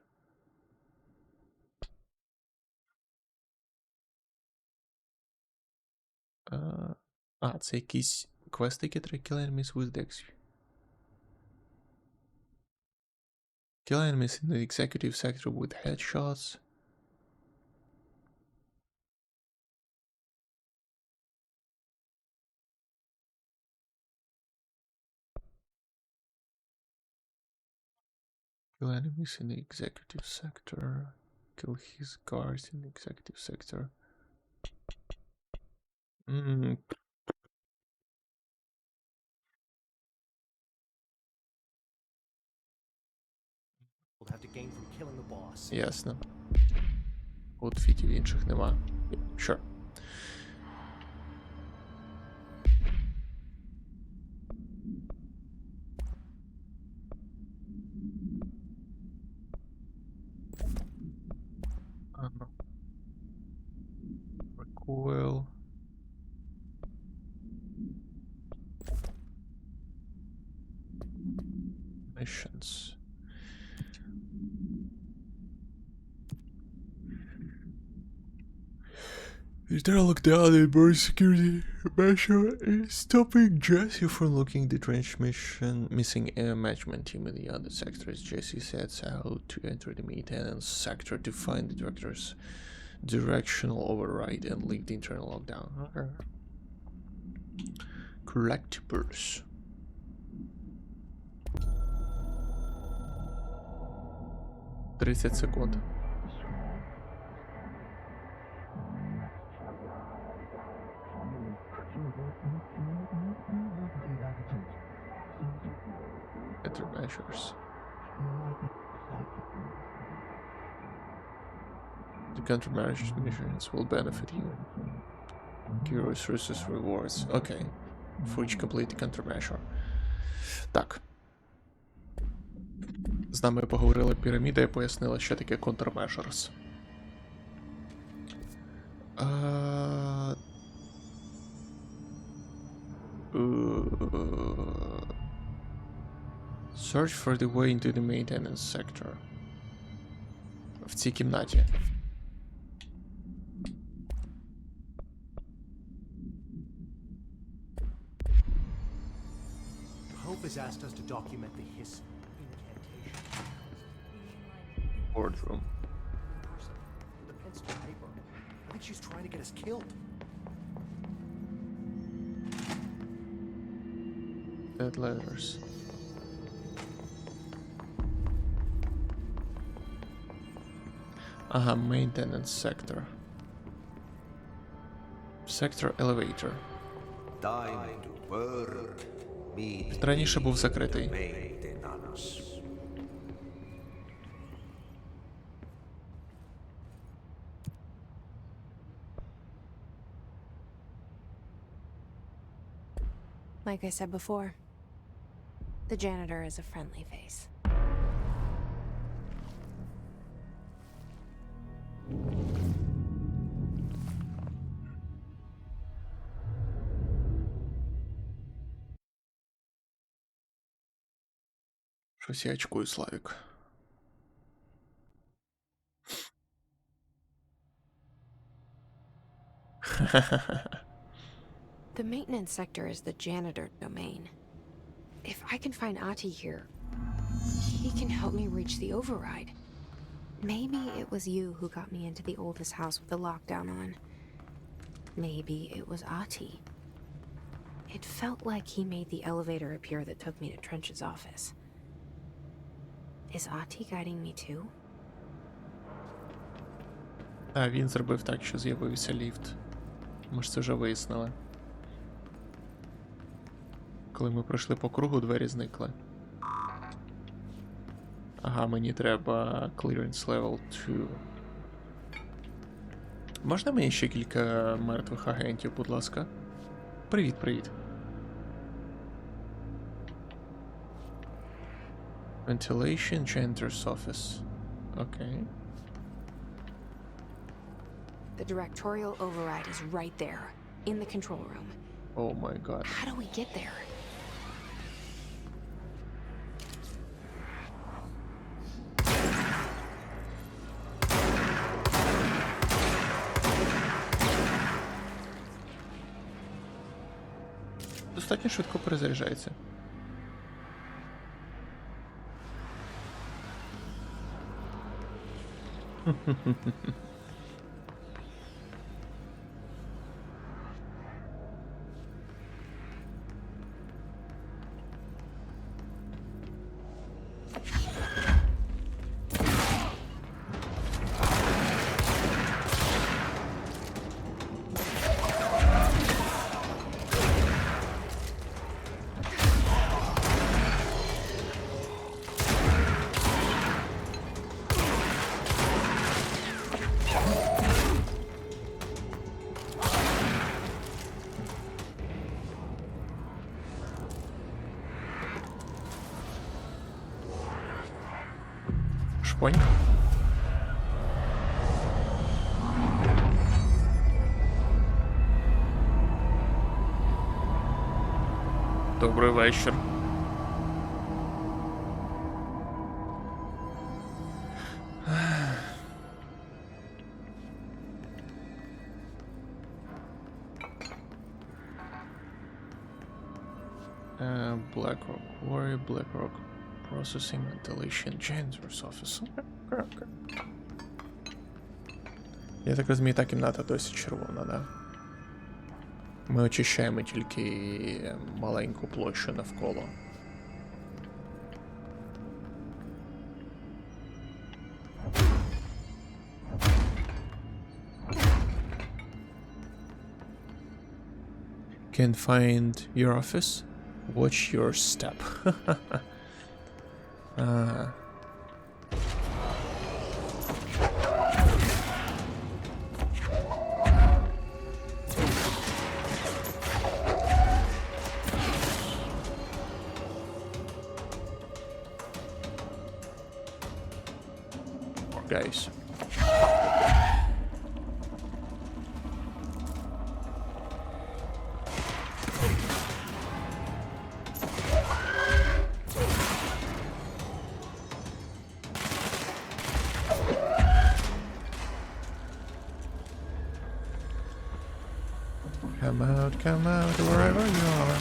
Це якісь квести, які треба kill enemies with dex. Kill enemies in the executive sector with headshots. Kill enemies in the executive sector. Kill his guards in the executive sector. We'll have to gain from killing the boss. Ясно. Аутфітів інших нема. Sure. Recoil. Missions. Is there a lockdown and more security measure is stopping Jesse from looking the trench mission, missing a management team in the other sectors. Jesse sets out to enter the maintenance sector to find the director's directional override and leave the internal lockdown. Okay. Collectibles. $30 Countermeasures. The countermeasures missions will benefit you. Give resources rewards. Okay. For each complete countermeasure. Так. З нами поговорила піраміда і пояснила, що таке countermeasures. Search for the way into the maintenance sector. В цій кімнаті. Hope has asked us to document the hiss incantation. boardroom. Person with a pencil and paper. I think she's trying to get us killed. Dead letters. Ага, maintenance sector. Sector elevator. Time to work. Раніше був закритий. Maintenance. Like I said before, the janitor is a friendly face. Щось я очкую, Славік. The maintenance sector is the janitor domain. If I can find Ahti here, he can help me reach the override. Maybe it was you who got me into the oldest house with the lockdown on. Maybe it was Ahti. It felt like he made the elevator appear that took me to Trench's office. Is Ahti guiding me too? Так, він зробив так, що з'явився ліфт. Ми ж це вже вияснили. Коли ми пройшли по кругу, двері зникли. Ага, мені треба clearance level 2. Можна мені ще кілька мертвих агентів, будь ласка? Привіт, привіт. Ventilation, janitor's office. Окей. The directorial override is right there, in the control room. Oh my god. How do we get there? Достатньо швидко перезаряджається. Шпонь. Добрий вечір. BlackRock Quarry, BlackRock Processing, Ventilation, Janitor's Office. Okay. Я так розумію, та кімната досі червона, да? Ми очищаємо тільки маленьку площу навколо. Can't find your office? Watch your step. Guys. Come out, wherever you are.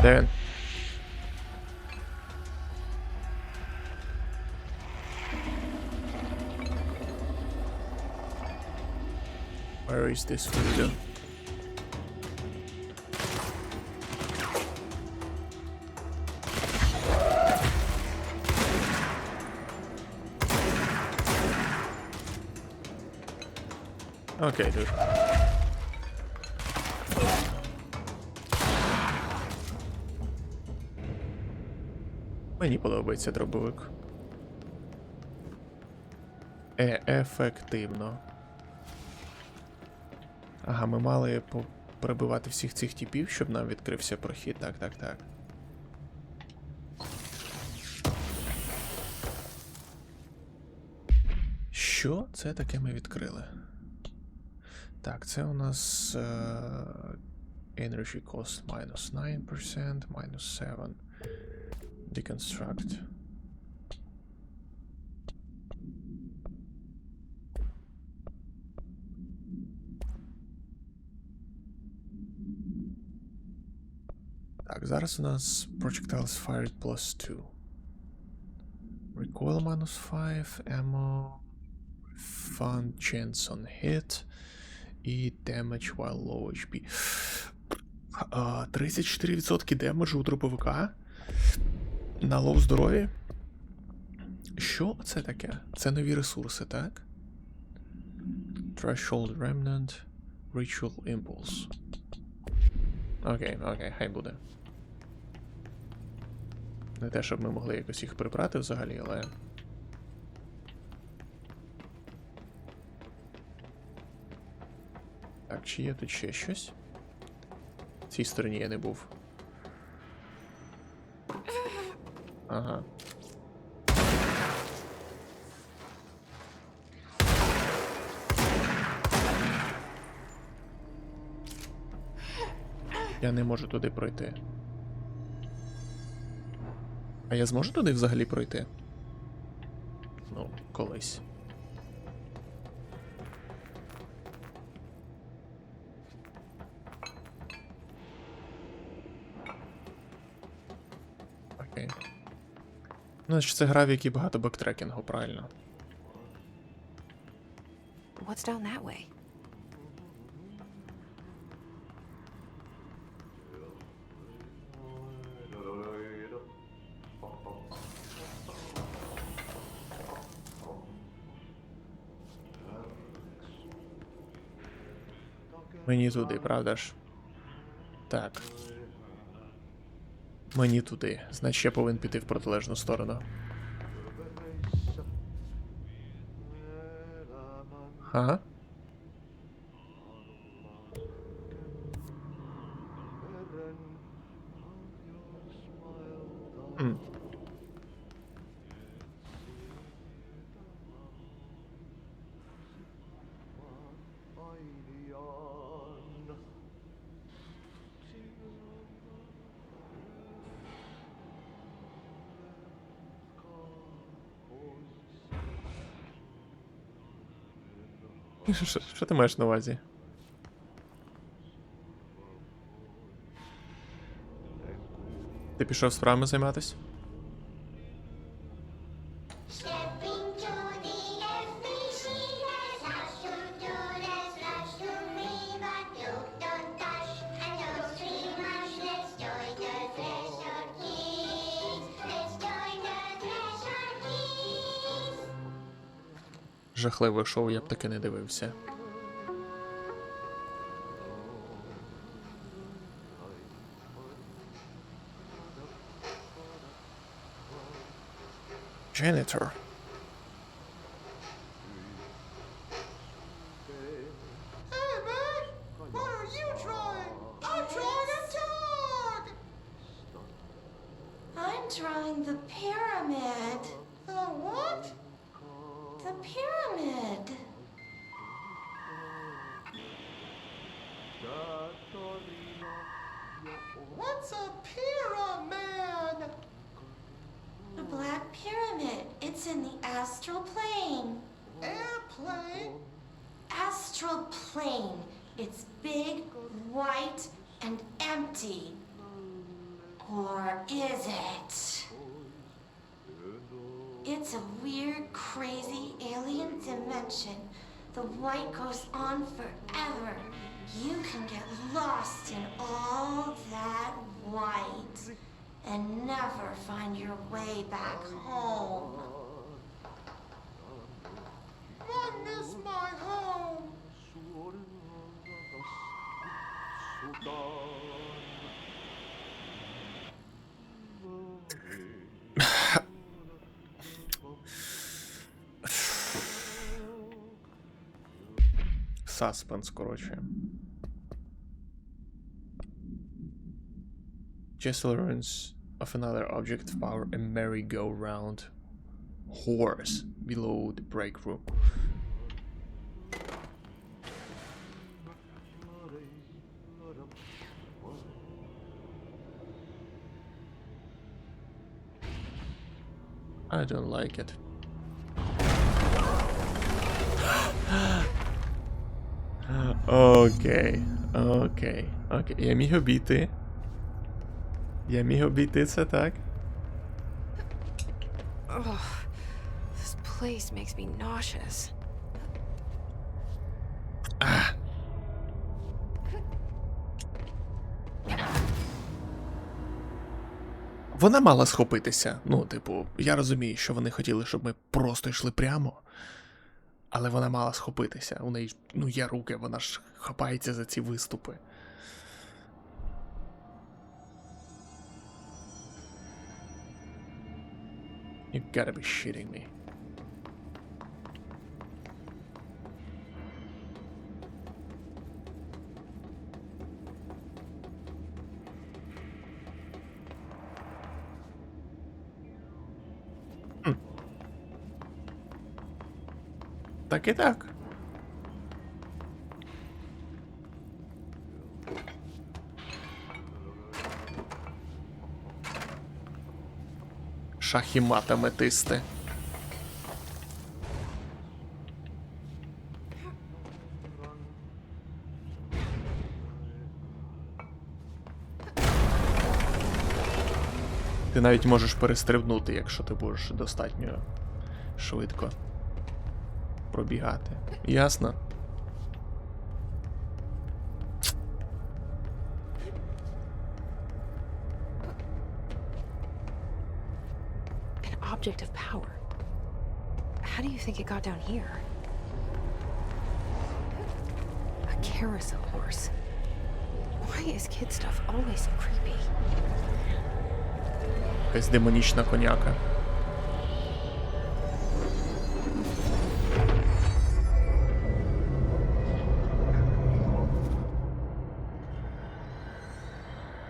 Де він? Where is this window? Окей, тут. Мені подобається дробовик. Ефективно. Ага, ми мали перебивати всіх цих типів, щоб нам відкрився прохід. Так, так, так. Що це таке ми відкрили? Так, це у нас Energy Cost minus 9%, minus 7. Deconstruct. Так, зараз у нас Projectiles fired plus 2. Recoil minus 5, ammo, fun chance on hit і damage while low HP. 34% демеджу у дробовика на лоу здоров'я. Що це таке? Це нові ресурси, так? Threshold Remnant, Ritual Impulse. Окей, хай буде. Не те, щоб ми могли якось їх прибрати взагалі, але... Так, чи є тут ще щось? В цій стороні я не був. Ага. Я не можу туди пройти. А я зможу туди взагалі пройти? Ну, колись. Окей. Ну, це гра, в якій багато бектрекінгу, правильно. What's down that way? Мені туди, правда ж? Так. Мені туди. Значить, я повинен піти в протилежну сторону. Ага. Що ти маєш на увазі? Ти пішов справами займатись? Жахливе шоу, я б таки не дивився. Janitor. Hey, man! What are you trying? I'm trying to talk! I'm drawing the pyramid. The what? The pyramid. What's a pyramid? The Black Pyramid. It's in the astral plane. Airplane? Astral plane. It's big, white, and empty. Or is it? It's a weird, crazy alien dimension. The white goes on forever. You can get lost in all that white and never find your way back home. I miss my home. Саспенс, коротше. Jessel learns of another object of power, a merry-go-round horse below the break room. I don't like it. Окей. Я міг обійти. Це так. Ugh, this place makes me nauseous. Вона мала схопитися. Ну, типу, я розумію, що вони хотіли, щоб ми просто йшли прямо. Але вона мала схопитися. У неї, ну, є руки, вона ж хапається за ці виступи. You gotta be shitting me. Так і так. Шах-і-мат, аметисти. Ти навіть можеш перестрибнути, якщо ти будеш достатньо швидко пробігати. Ясно? An object of power. How do you think it got down here? A carousel horse. Why is kid stuff always so creepy? Якась демонічна коняка.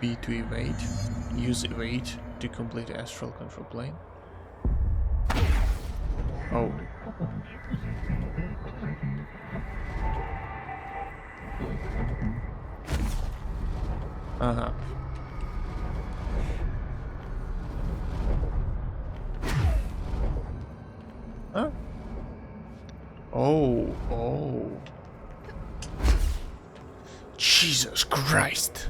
B to evade. Use evade to complete astral control plane. Oh. Ага. А? Oh. Jesus Christ.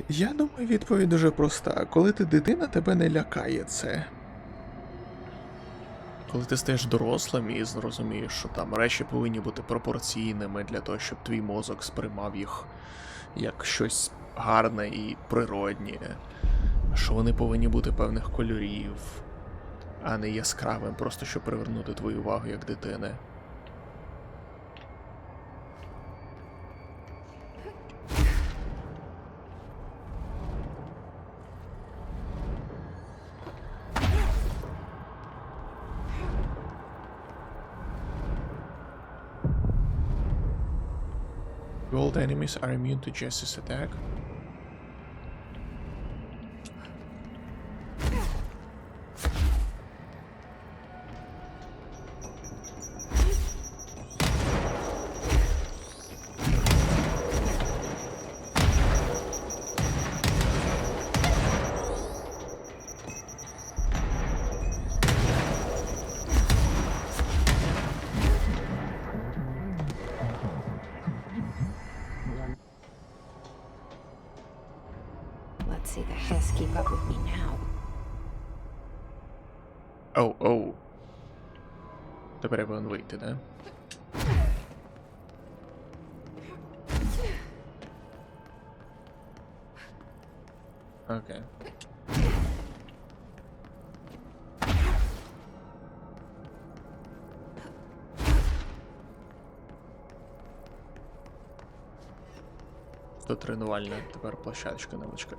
Я думаю, відповідь дуже проста. Коли ти дитина, тебе не лякає це. Коли ти стаєш дорослим і зрозумієш, що там речі повинні бути пропорційними для того, щоб твій мозок сприймав їх як щось гарне і природнє, що вони повинні бути певних кольорів, а не яскравим, просто щоб привернути твою увагу як дитини. Gold enemies are immune to Jesse's attack. Can't see the hiss keep up with me now. Оу. Тепер я повинен вийти, да? Окей. До тренувальна тепер площадочка невеличка.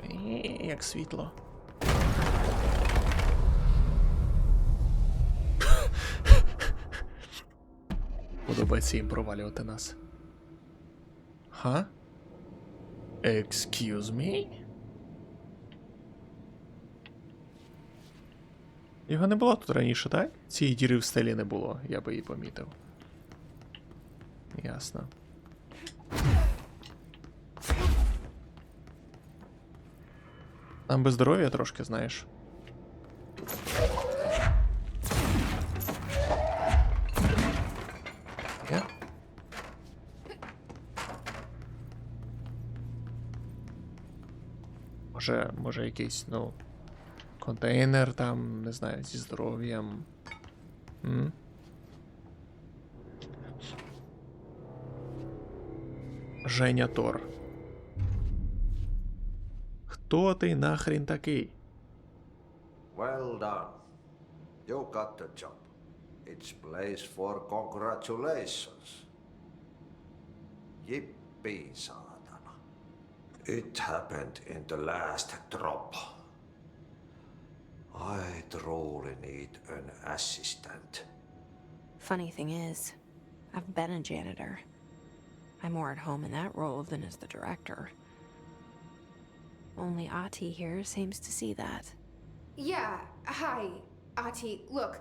Як світло. Подобається їм провалювати нас. Ха? Excuse me? Його не було тут раніше, так? Цієї діри в стелі не було, я би її помітив. Ясно. Нам би здоров'я трошки, знаєш. Є? Може якийсь, ну, контейнер там, не знаю, зі здоров'ям. Женя Тор. Хто ти нахрін такий? Well done. You got the job. It's place for congratulations. Yippee, saatana. It happened in the last drop. I truly need an assistant. Funny thing is, I've been a janitor. I'm more at home in that role than as the director. Only Ahti here seems to see that. Yeah, hi, Ahti. Look,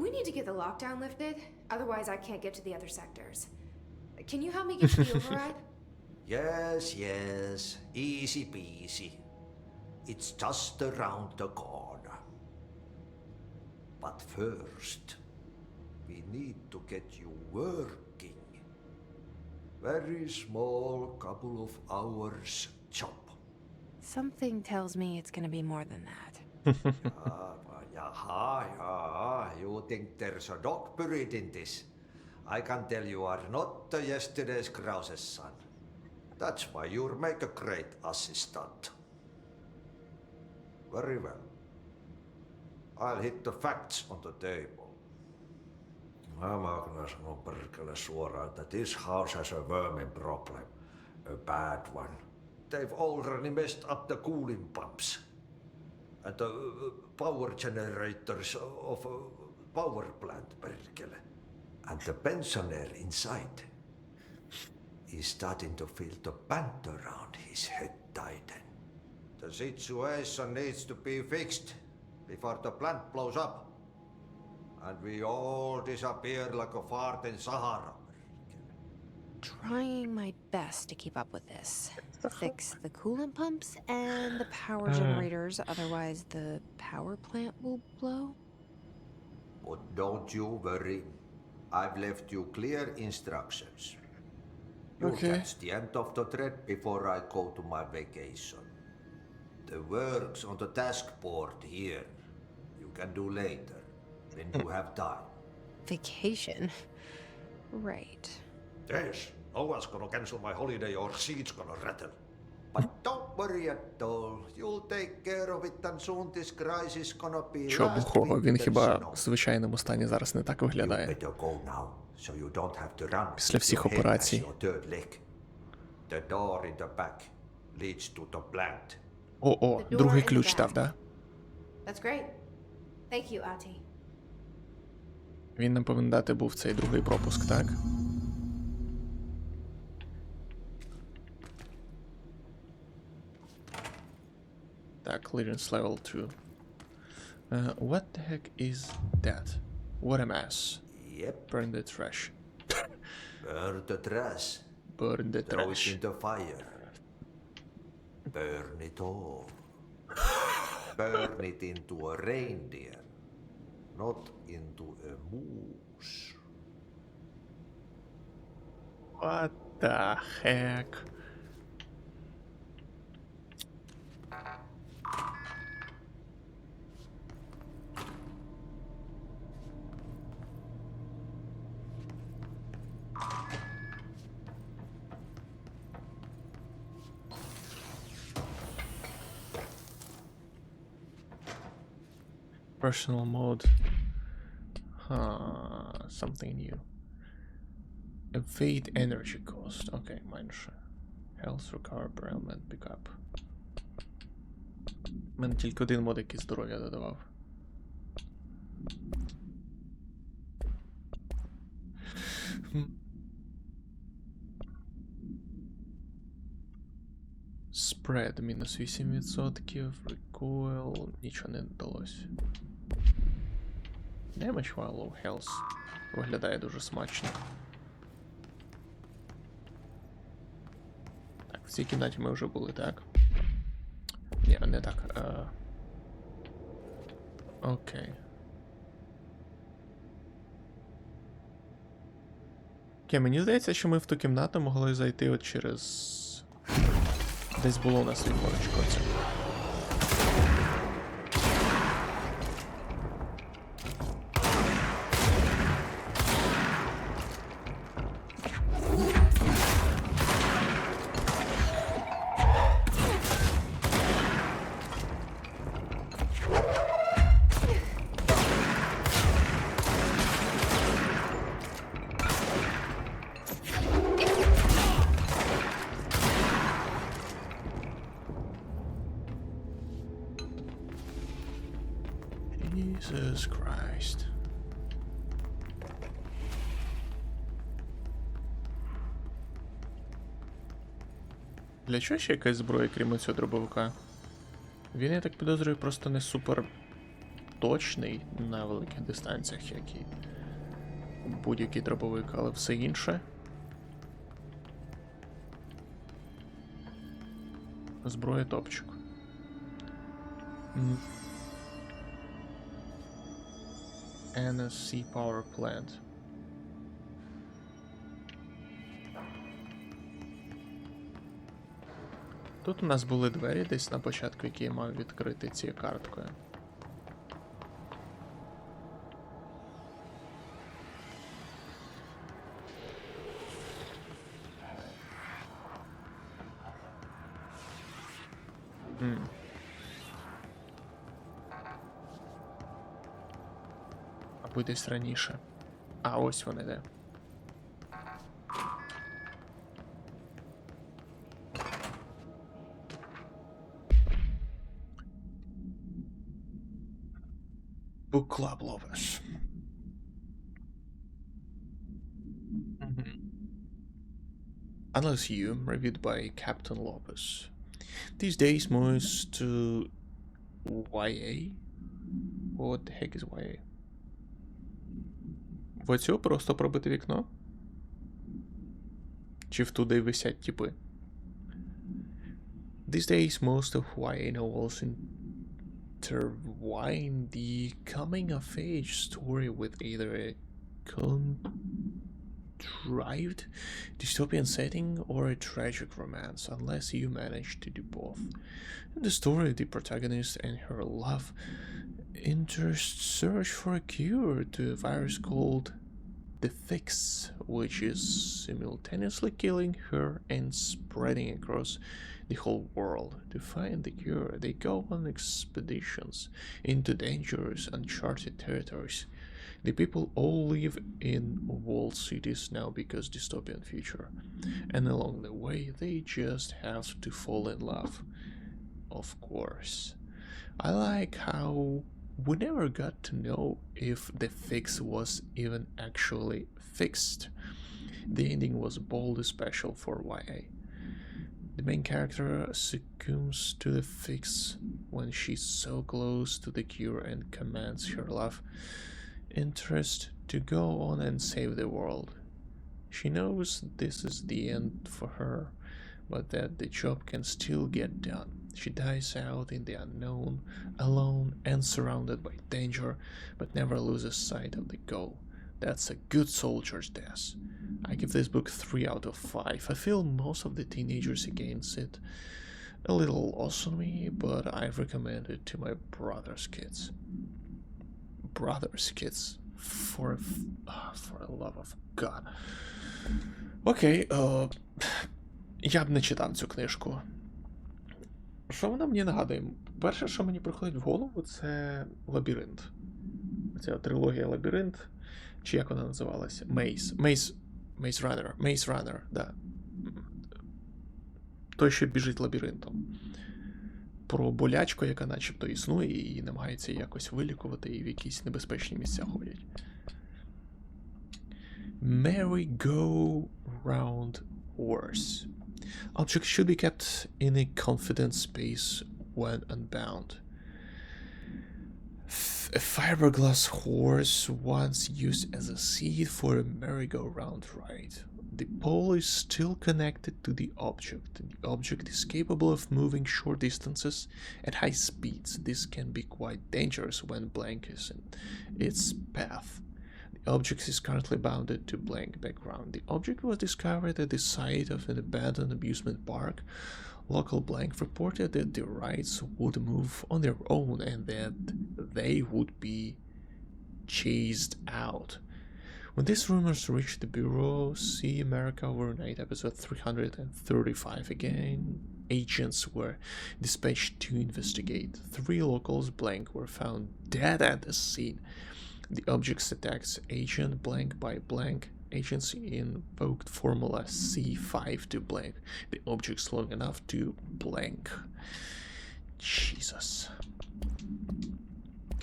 we need to get the lockdown lifted, otherwise I can't get to the other sectors. Can you help me get to the override? Yes. Easy peasy. It's just around the corner. But first, we need to get you working. Very small, couple of hours job. Something tells me it's gonna be more than that. You think there's a dog buried in this? I can tell you are not yesterday's Krause's son. That's why you'll make a great assistant. Very well. I'll hit the facts on the table. Mä kyllä sanon perkele suoraan, että this house has a vermin problem. A bad one. They've already messed up the cooling pumps. And the power generators of a power plant, perkele. And the pensioner inside is starting to feel the band around his head tighten. The situation needs to be fixed before the plant blows up. And we all disappear like a fart in Sahara. Trying my best to keep up with this. Fix the coolant pumps and the power generators, otherwise the power plant will blow. But don't you worry. I've left you clear instructions. You'll catch the end of the thread before I go to my vacation. The work's on the task board here. You can do later, when you have time. Vacation? Right. Yes, no one's gonna cancel my holiday or seat's gonna rattle. But don't worry at all. You'll take care of it and soon this crisis gonna be Чо бухого? Він хіба в звичайному стані зараз не так виглядає? Після всіх операцій. The door in the back leads to the plant. О, другий ключ дав, да? That's great. Thank you, Ahti. Він нам повинен дати був цей другий пропуск, так? Так, clearance level 2. What the heck is that? What a mess. Yep. Burn the trash. Burn the trash. Burn the Throw trash. it in the fire. Burn it all. Burn it into a reindeer, not into a moose. What the heck? Personal mode. Something new. Evade energy cost. Окей, менше. Health recover element pickup. У мене тільки один мод, який здоров'я додавав. Spread мінус 8%, recoil, нічого не додалось. Damage while low health. Виглядає дуже смачно. Так, в цій кімнаті ми вже були, так? Ні, не так. Окей. Окей, мені здається, що ми в ту кімнату могли зайти от через... Десь було у нас віконечко це. Jesus Christ. Для чого ще якась зброя, крім цього дробовика? Він, я так підозрюю, просто не супер точний на великих дистанціях, як і будь-який дробовик, але все інше. Зброя топчик. NSC Power Plant. Тут у нас були двері десь на початку, які я мав відкрити цією карткою. Або десь раніше. А, ось вони де. Book Club Lovers. Unless You, reviewed by Captain Lopez. These days moves to YA? What the heck is YA? В оцю просто пробити вікно? Чи втуди висять типи? These days most of YA novels intertwine the coming-of-age story with either a contrived dystopian setting or a tragic romance, unless you manage to do both. In the story, the protagonist and her love interest search for a cure to a virus called the Fix, which is simultaneously killing her and spreading across the whole world. To find the cure, they go on expeditions into dangerous, uncharted territories. The people all live in walled cities now because dystopian future, and along the way they just have to fall in love. Of course. I like how we never got to know if the fix was even actually fixed. The ending was boldly special for YA. The main character succumbs to the fix when she's so close to the cure and commands her love interest to go on and save the world. She knows this is the end for her, but that the job can still get done. She dies out in the unknown, alone and surrounded by danger, but never loses sight of the goal. That's a good soldier's death. I give this book 3 out of 5. I feel most of the teenagers against it a little lost on me, but I recommend it to my brother's kids. Brother's kids. For the love of God. Окей, я б не читав цю книжку. Що вона мені нагадує? Перше, що мені приходить в голову, це лабіринт. Ця трилогія Лабіринт. Чи як вона називалася? Maze Runner, да. Той, що біжить лабіринтом. Про болячку, яка начебто існує, і намагається якось вилікувати, і в якісь небезпечні місця ходять. Merry-go-round horse. Objects should be kept in a confident space when unbound. A fiberglass horse once used as a seat for a merry-go-round ride. The pole is still connected to the object. The object is capable of moving short distances at high speeds. This can be quite dangerous when blank is in its path. The object is currently bounded to blank background. The object was discovered at the site of an abandoned amusement park. Local blank reported that the rides would move on their own and that they would be chased out. When these rumors reached the Bureau, See America Overnight, episode 335 again, agents were dispatched to investigate. 3 locals blank were found dead at the scene. The objects attacks agent blank by blank. Agents invoked formula C5 to blank. The object's long enough to blank. Jesus.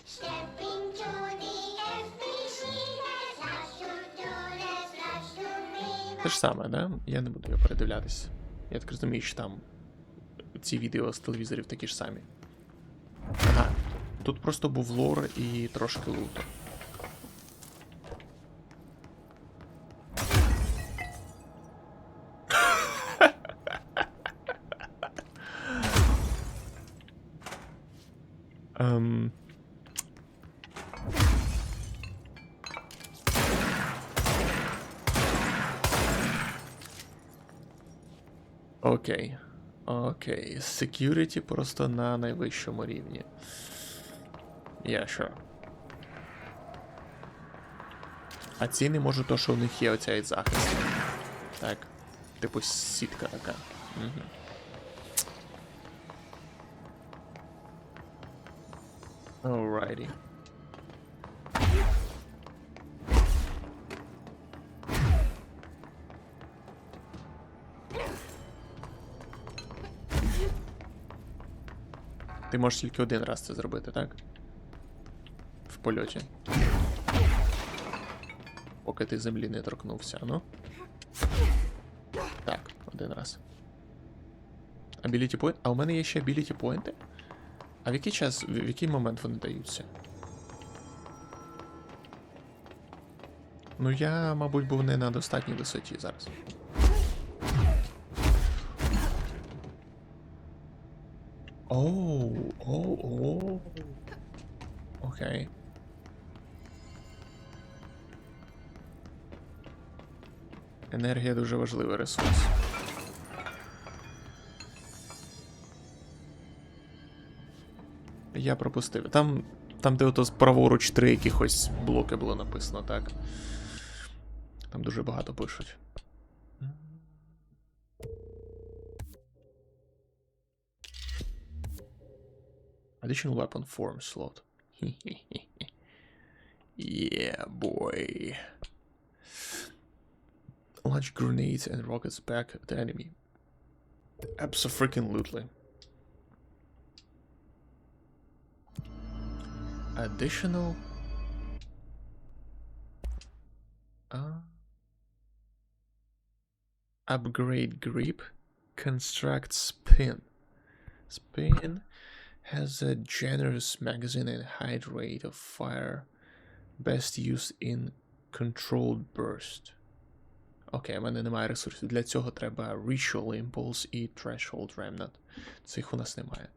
Stepping to the FBC, there's lots to do, there's lots to read. Те ж саме, да? Я не буду його передивлятись. Я так розумію, що там ці відео з телевізорів такі ж самі. Ага. Тут просто був лор і трошки луту. Окей. Окей. Security просто на найвищому рівні. Sure. А ці не можуть то, що у них є оцей захист. Так. Типу сітка така. Угу. Alrighty. Ти можеш тільки один раз це зробити, так? В польоті. Поки ти землі не торкнувся, ну? Так, один раз. Ability point? А у мене є ще ability poinти? А в який час, в який момент вони даються? Ну я, мабуть, був не на достатній висоті зараз. Оу. Окей. Енергія дуже важливий ресурс. Я пропустив. Там де ото праворуч 3 якихось блоки було написано, так? Там дуже багато пишуть. Additional weapon form slot. Yeah, boy. Launch grenades and rockets back at the enemy. Abso-freaking-lutely. Additional... upgrade grip. Construct spin. Spin has a generous magazine and high rate of fire. Best used in controlled burst. Окей, в мене немає ресурсів. Для цього треба Ritual Impulse і Threshold Remnant. Цих у нас немає.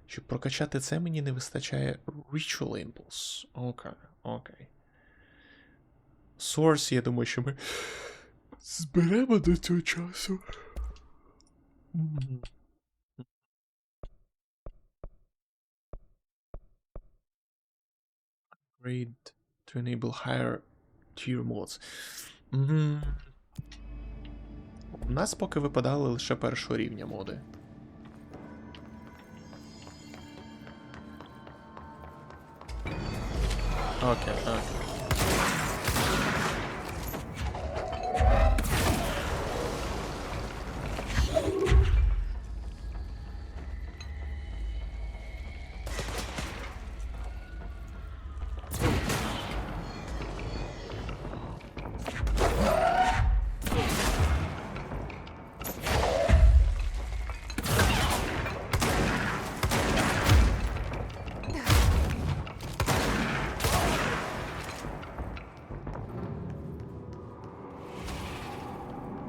Щоб прокачати це, мені не вистачає Ritual Impulse. Окей. Source, я думаю, що ми зберемо до цього часу. Upgrade to enable higher tier mods. У нас поки випадали лише першого рівня моди. Окей, окей.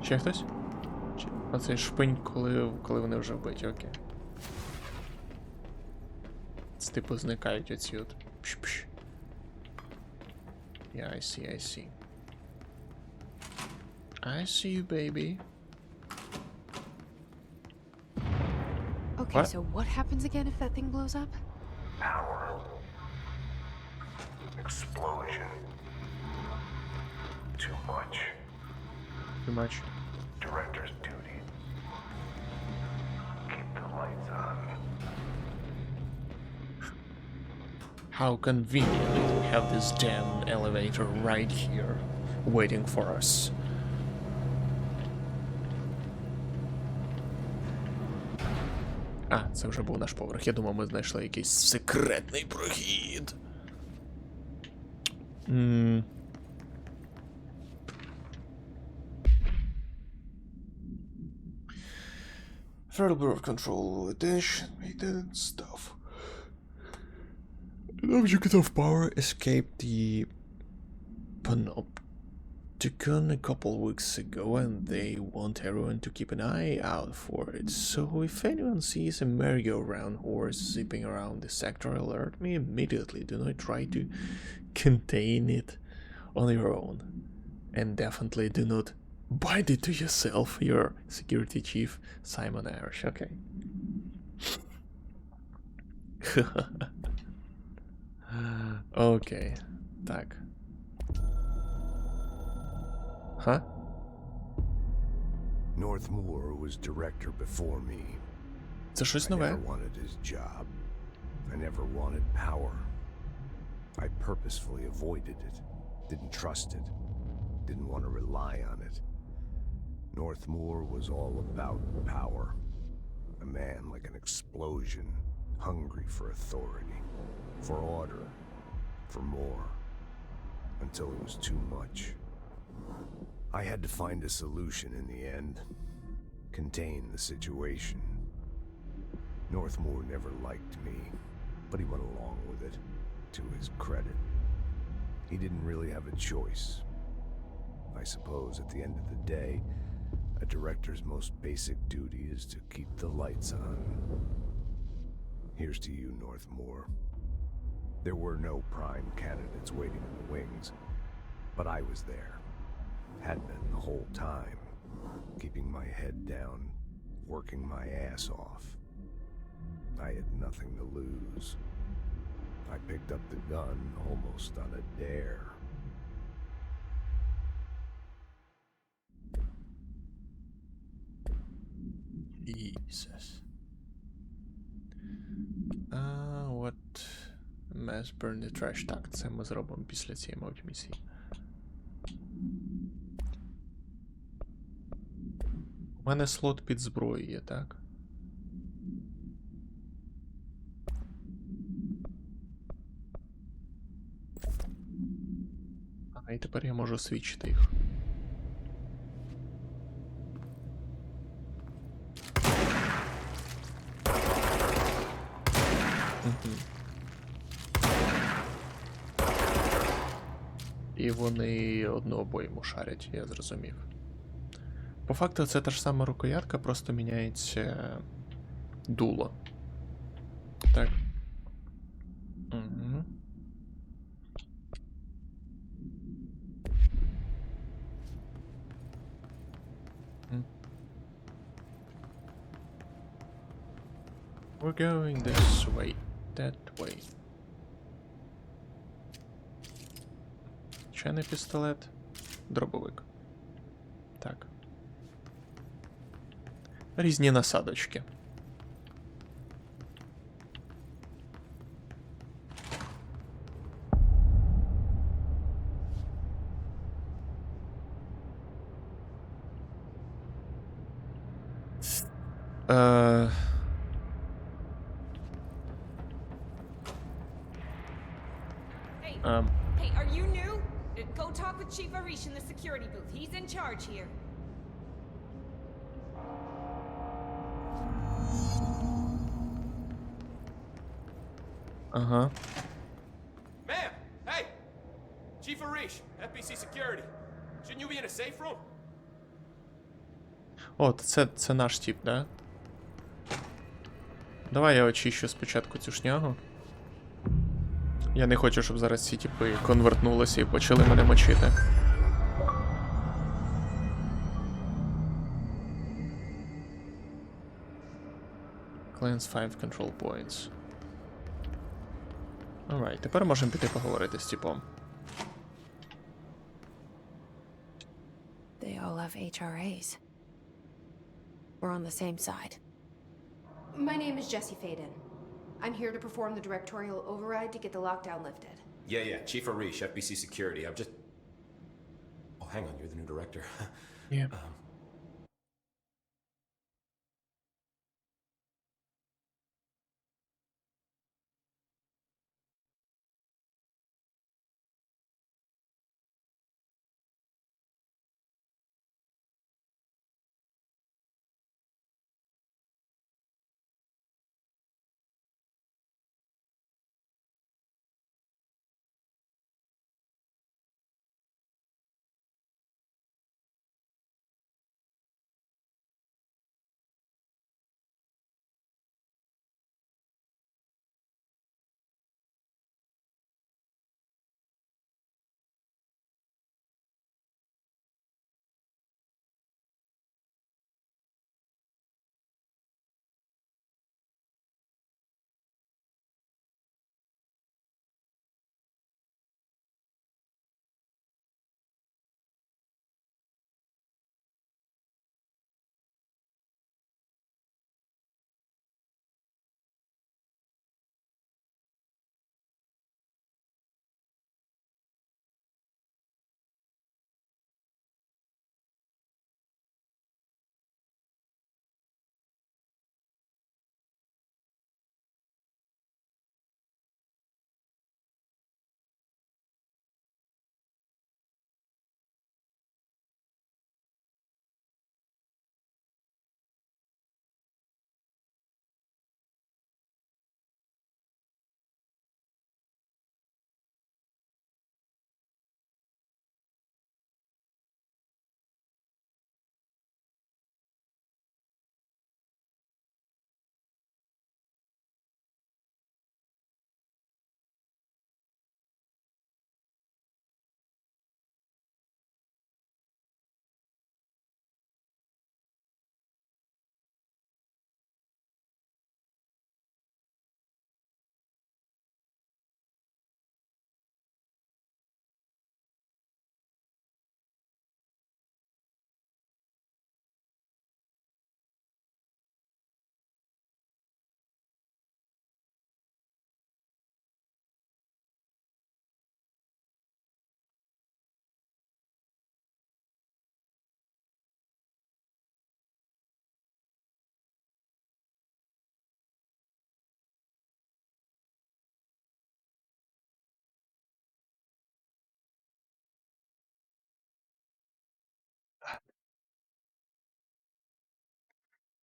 Ще хтось? Оцей шпинь, коли вони вже вбиті, окей. Це типу зникають оці от. Пш-пш. Yeah, I see, I see. I see you, baby. Okay, What? so what happens again if that thing blows up? Power. Explosion. Too much. Too much. Director's duty. Keep the lights on. How convenient that we have this damn elevator right here, waiting for us. А, це вже був наш поверх. Я думав, ми знайшли якийсь секретний прохід. Federal Bureau of Control, attention, maintenance stuff. An object of power escaped the Panopticon a couple weeks ago, and they want everyone to keep an eye out for it. So if anyone sees a merry-go-round horse zipping around the sector, alert me immediately. Do not try to contain it on your own. And definitely do not bind it to yourself. Your security chief, Simon Irish. Okay. Окей. Так. Huh? Northmoor was director before me. Це щось I нове. never wanted his job. I never wanted power. I purposefully avoided it. Didn't trust it. Didn't want to rely on it. Northmoor was all about power. A man like an explosion, hungry for authority, for order, for more, until it was too much. I had to find a solution in the end. Contain the situation. Northmoor never liked me, but he went along with it, to his credit. He didn't really have a choice. I suppose at the end of the day, a director's most basic duty is to keep the lights on. Here's to you, Northmoor. There were no prime candidates waiting in the wings, but I was there. Had been the whole time, keeping my head down, working my ass off. I had nothing to lose. I picked up the gun almost on a dare. Jesus. What? Mass burn the trash. Так, це ми зробимо після цієї місії. У мене слот під зброю є, так? А, і тепер я можу свідчити їх. І вони одну обойму шарять, я зрозумів. По факту це та ж сама рукоятка, просто міняється дуло. Так. Угу. We're going this way, that way. Ще не пістолет, дробовик. Так. Різні насадочки. Hey, Um, hey, are you new? Go talk with Chief Arish in the security booth. He's in charge here. ага. Ma'am! Hey! Chief Arish, FBC Security. Shouldn't you be in a safe room? О, це наш тип, да? Давай я очищу спочатку цю шнягу. Я не хочу, щоб зараз ці типи конвертнулися і почали мене мочити. Cleanse 5 control points. Alright, тепер можемо піти поговорити з типом. They all have HRAs. We're on the same side. My name is Jesse Faden. I'm here to perform the directorial override to get the lockdown lifted. Yeah, Chief Arish, FBC Security. I'm just... Oh, hang on, you're the new director. Yeah.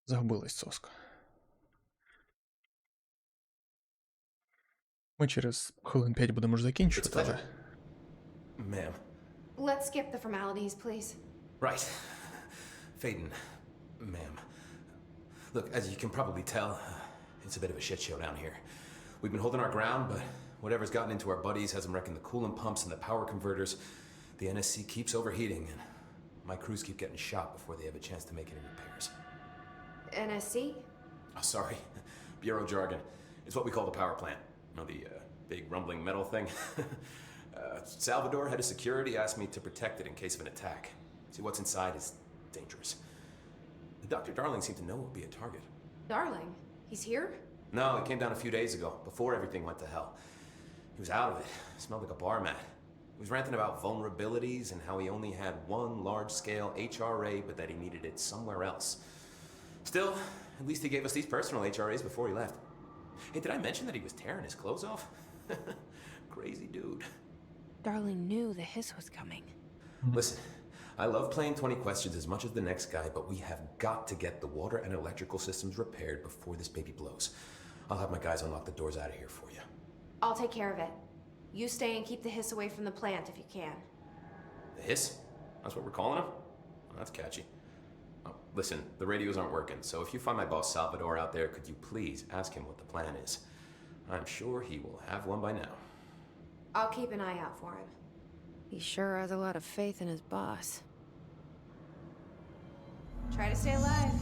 Загубилась соска. Ми через хвилин 5 будемо ж закінчувати, але... Ma'am. Let's skip the formalities, please. Right. Faden, ma'am. Look, as you can probably tell, it's a bit of a shit show down here. We've been holding our ground, but whatever's gotten into our buddies has them wrecking the coolant pumps and the power converters. The NSC keeps overheating, and my crews keep getting shot before they have a chance to make any repairs. NSC? Oh, sorry. Bureau jargon. It's what we call the power plant. You know, the big rumbling metal thing? Salvador, head of security, asked me to protect it in case of an attack. See, what's inside is dangerous. Dr. Darling seemed to know it would be a target. Darling? He's here? No, he came down a few days ago, before everything went to hell. He was out of it. Smelled like a bar mat. He was ranting about vulnerabilities and how he only had one large-scale HRA, but that he needed it somewhere else. Still, At least he gave us these personal HRAs before he left. Hey, did I mention that he was tearing his clothes off? Crazy dude. Darling knew the hiss was coming. Listen, I love playing 20 questions as much as the next guy, but we have got to get the water and electrical systems repaired before this baby blows. I'll have my guys unlock the doors out of here for you. I'll take care of it. You stay and keep the hiss away from the plant if you can. The hiss? That's what we're calling him? Oh, that's catchy. Oh, listen, the radios aren't working, so if you find my boss Salvador out there, could you please ask him what the plan is? I'm sure he will have one by now. I'll keep an eye out for him. He sure has a lot of faith in his boss. Try to stay alive.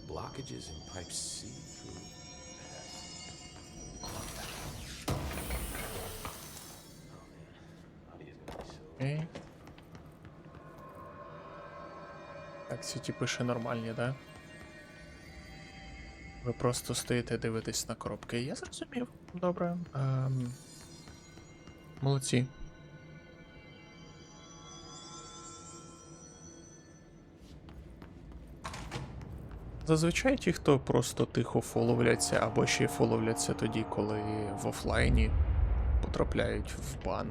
Blockages in pipe C through F. Окей. Так, ці типи ще нормальні, да? Ви просто стоїте дивитесь на коробки. Я зрозумів. Добре. Молодці. Зазвичай ті, хто просто тихо фоловляться, або ще й фоловляться тоді, коли в офлайні потрапляють в бан.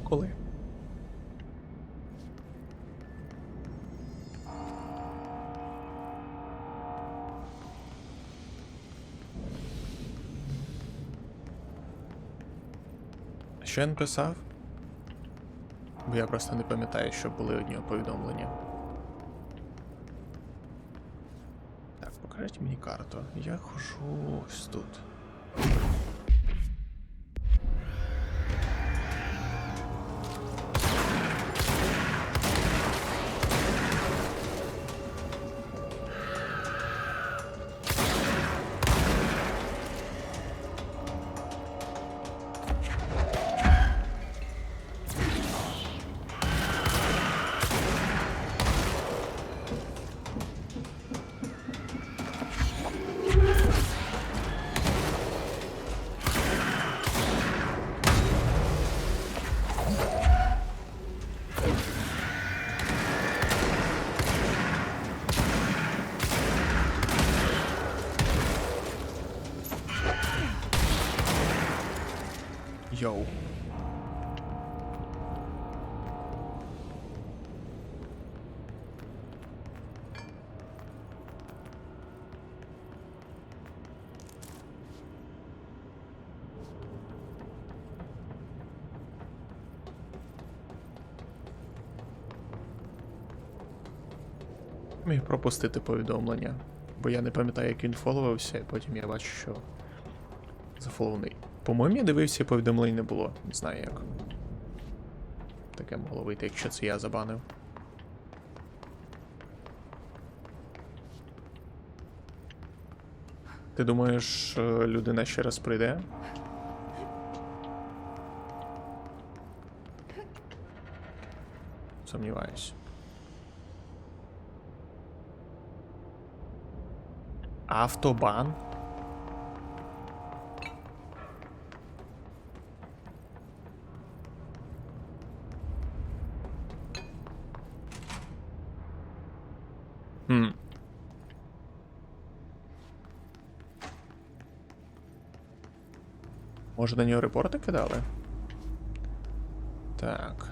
Коли? Що він писав? Бо я просто не пам'ятаю, що були одні повідомлення. Так, покажіть мені карту. Я хожу ось тут. Йоу. Міг пропустити повідомлення, бо я не пам'ятаю, як він фоловився, і потім я бачу, що зафоловний. По-моєму, я дивився, повідомлень не було. Не знаю як. Таке могло вийти, якщо це я забанив. Ти думаєш, людина ще раз прийде? Сумніваюсь. Автобан? Може на нього репорти кидали? Так.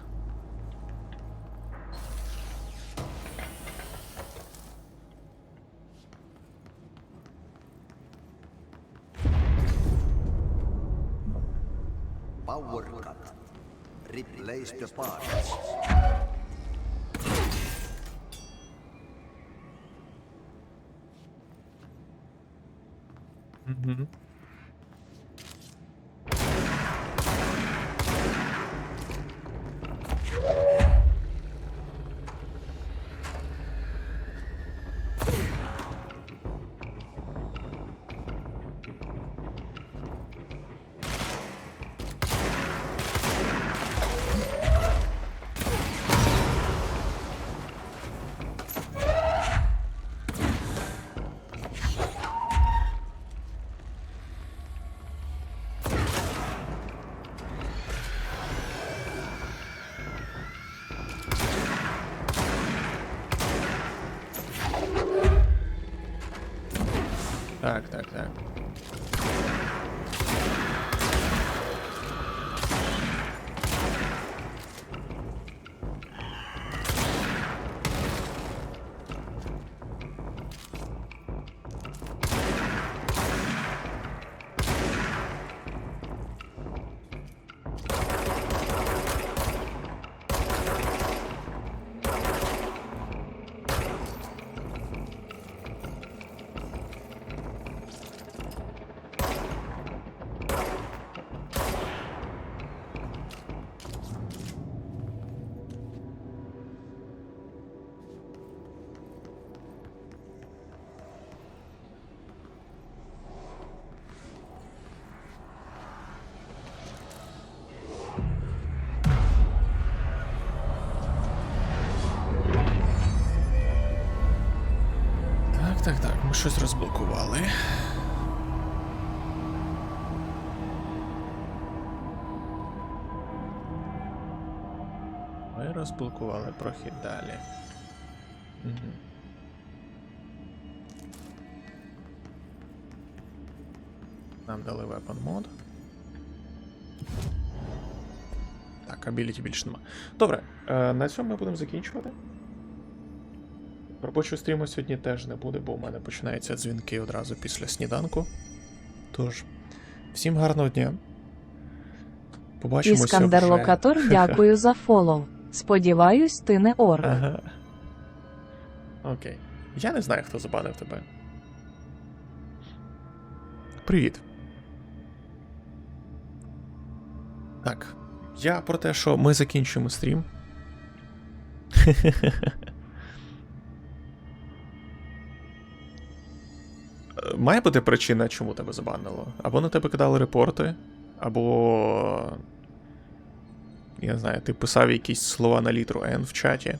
Power cut. Replace the parts. Mm-hmm. так, так. Так, ми щось розблокували. Ми розблокували прохід далі. Угу. Нам дали weapon mod. Так, ability більше нема. Добре, на цьому ми будемо закінчувати. Робочого стріму сьогодні теж не буде, бо у мене починаються дзвінки одразу після сніданку. Тож, всім гарного дня. Побачимося Іскандер вже. Локатор, дякую за фоллоу. Сподіваюсь, ти не орк. Ага. Окей. Я не знаю, хто забанив тебе. Привіт. Так. Я про те, що ми закінчуємо стрім. Має бути причина, чому тебе забанило? Або на тебе кидали репорти, або. Я не знаю, ти писав якісь слова на літеру N в чаті.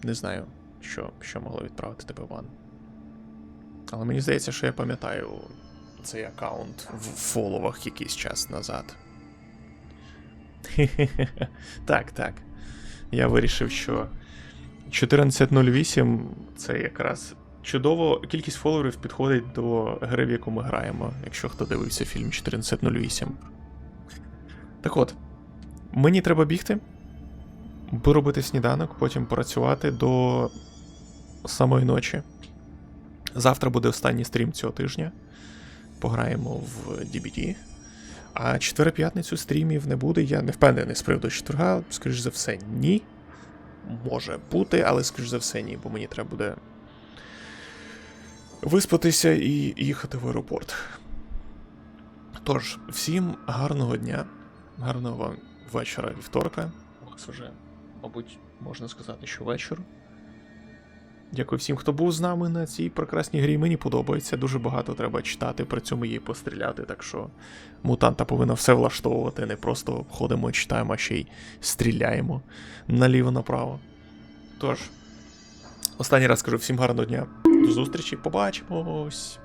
Не знаю, що могло відправити тебе в бан. Але мені здається, що я пам'ятаю цей аккаунт в фоловах якийсь час назад. Так. Я вирішив, що 14.08 це якраз чудово, кількість фоловерів підходить до гри, в яку ми граємо, якщо хто дивився фільм 14.08. Так от, мені треба бігти, робити сніданок, потім працювати до самої ночі. Завтра буде останній стрім цього тижня. Пограємо в DBD. А четвер-п'ятницю стрімів не буде, я не впевнений з приводу четверга, скоріш за все, ні. Може бути, але скоріш за все, ні, бо мені треба буде виспатися і їхати в аеропорт. Тож, всім гарного дня, гарного вам вечора вівторка. У вас вже, мабуть, можна сказати, що вечір. Дякую всім, хто був з нами на цій прекрасній грі. Мені подобається, дуже багато треба читати, при цьому її постріляти, так що мутанта повинна все влаштовувати, не просто ходимо, читаємо, а ще й стріляємо наліво-направо. Тож, останній раз скажу всім гарного дня, до зустрічі, побачимось!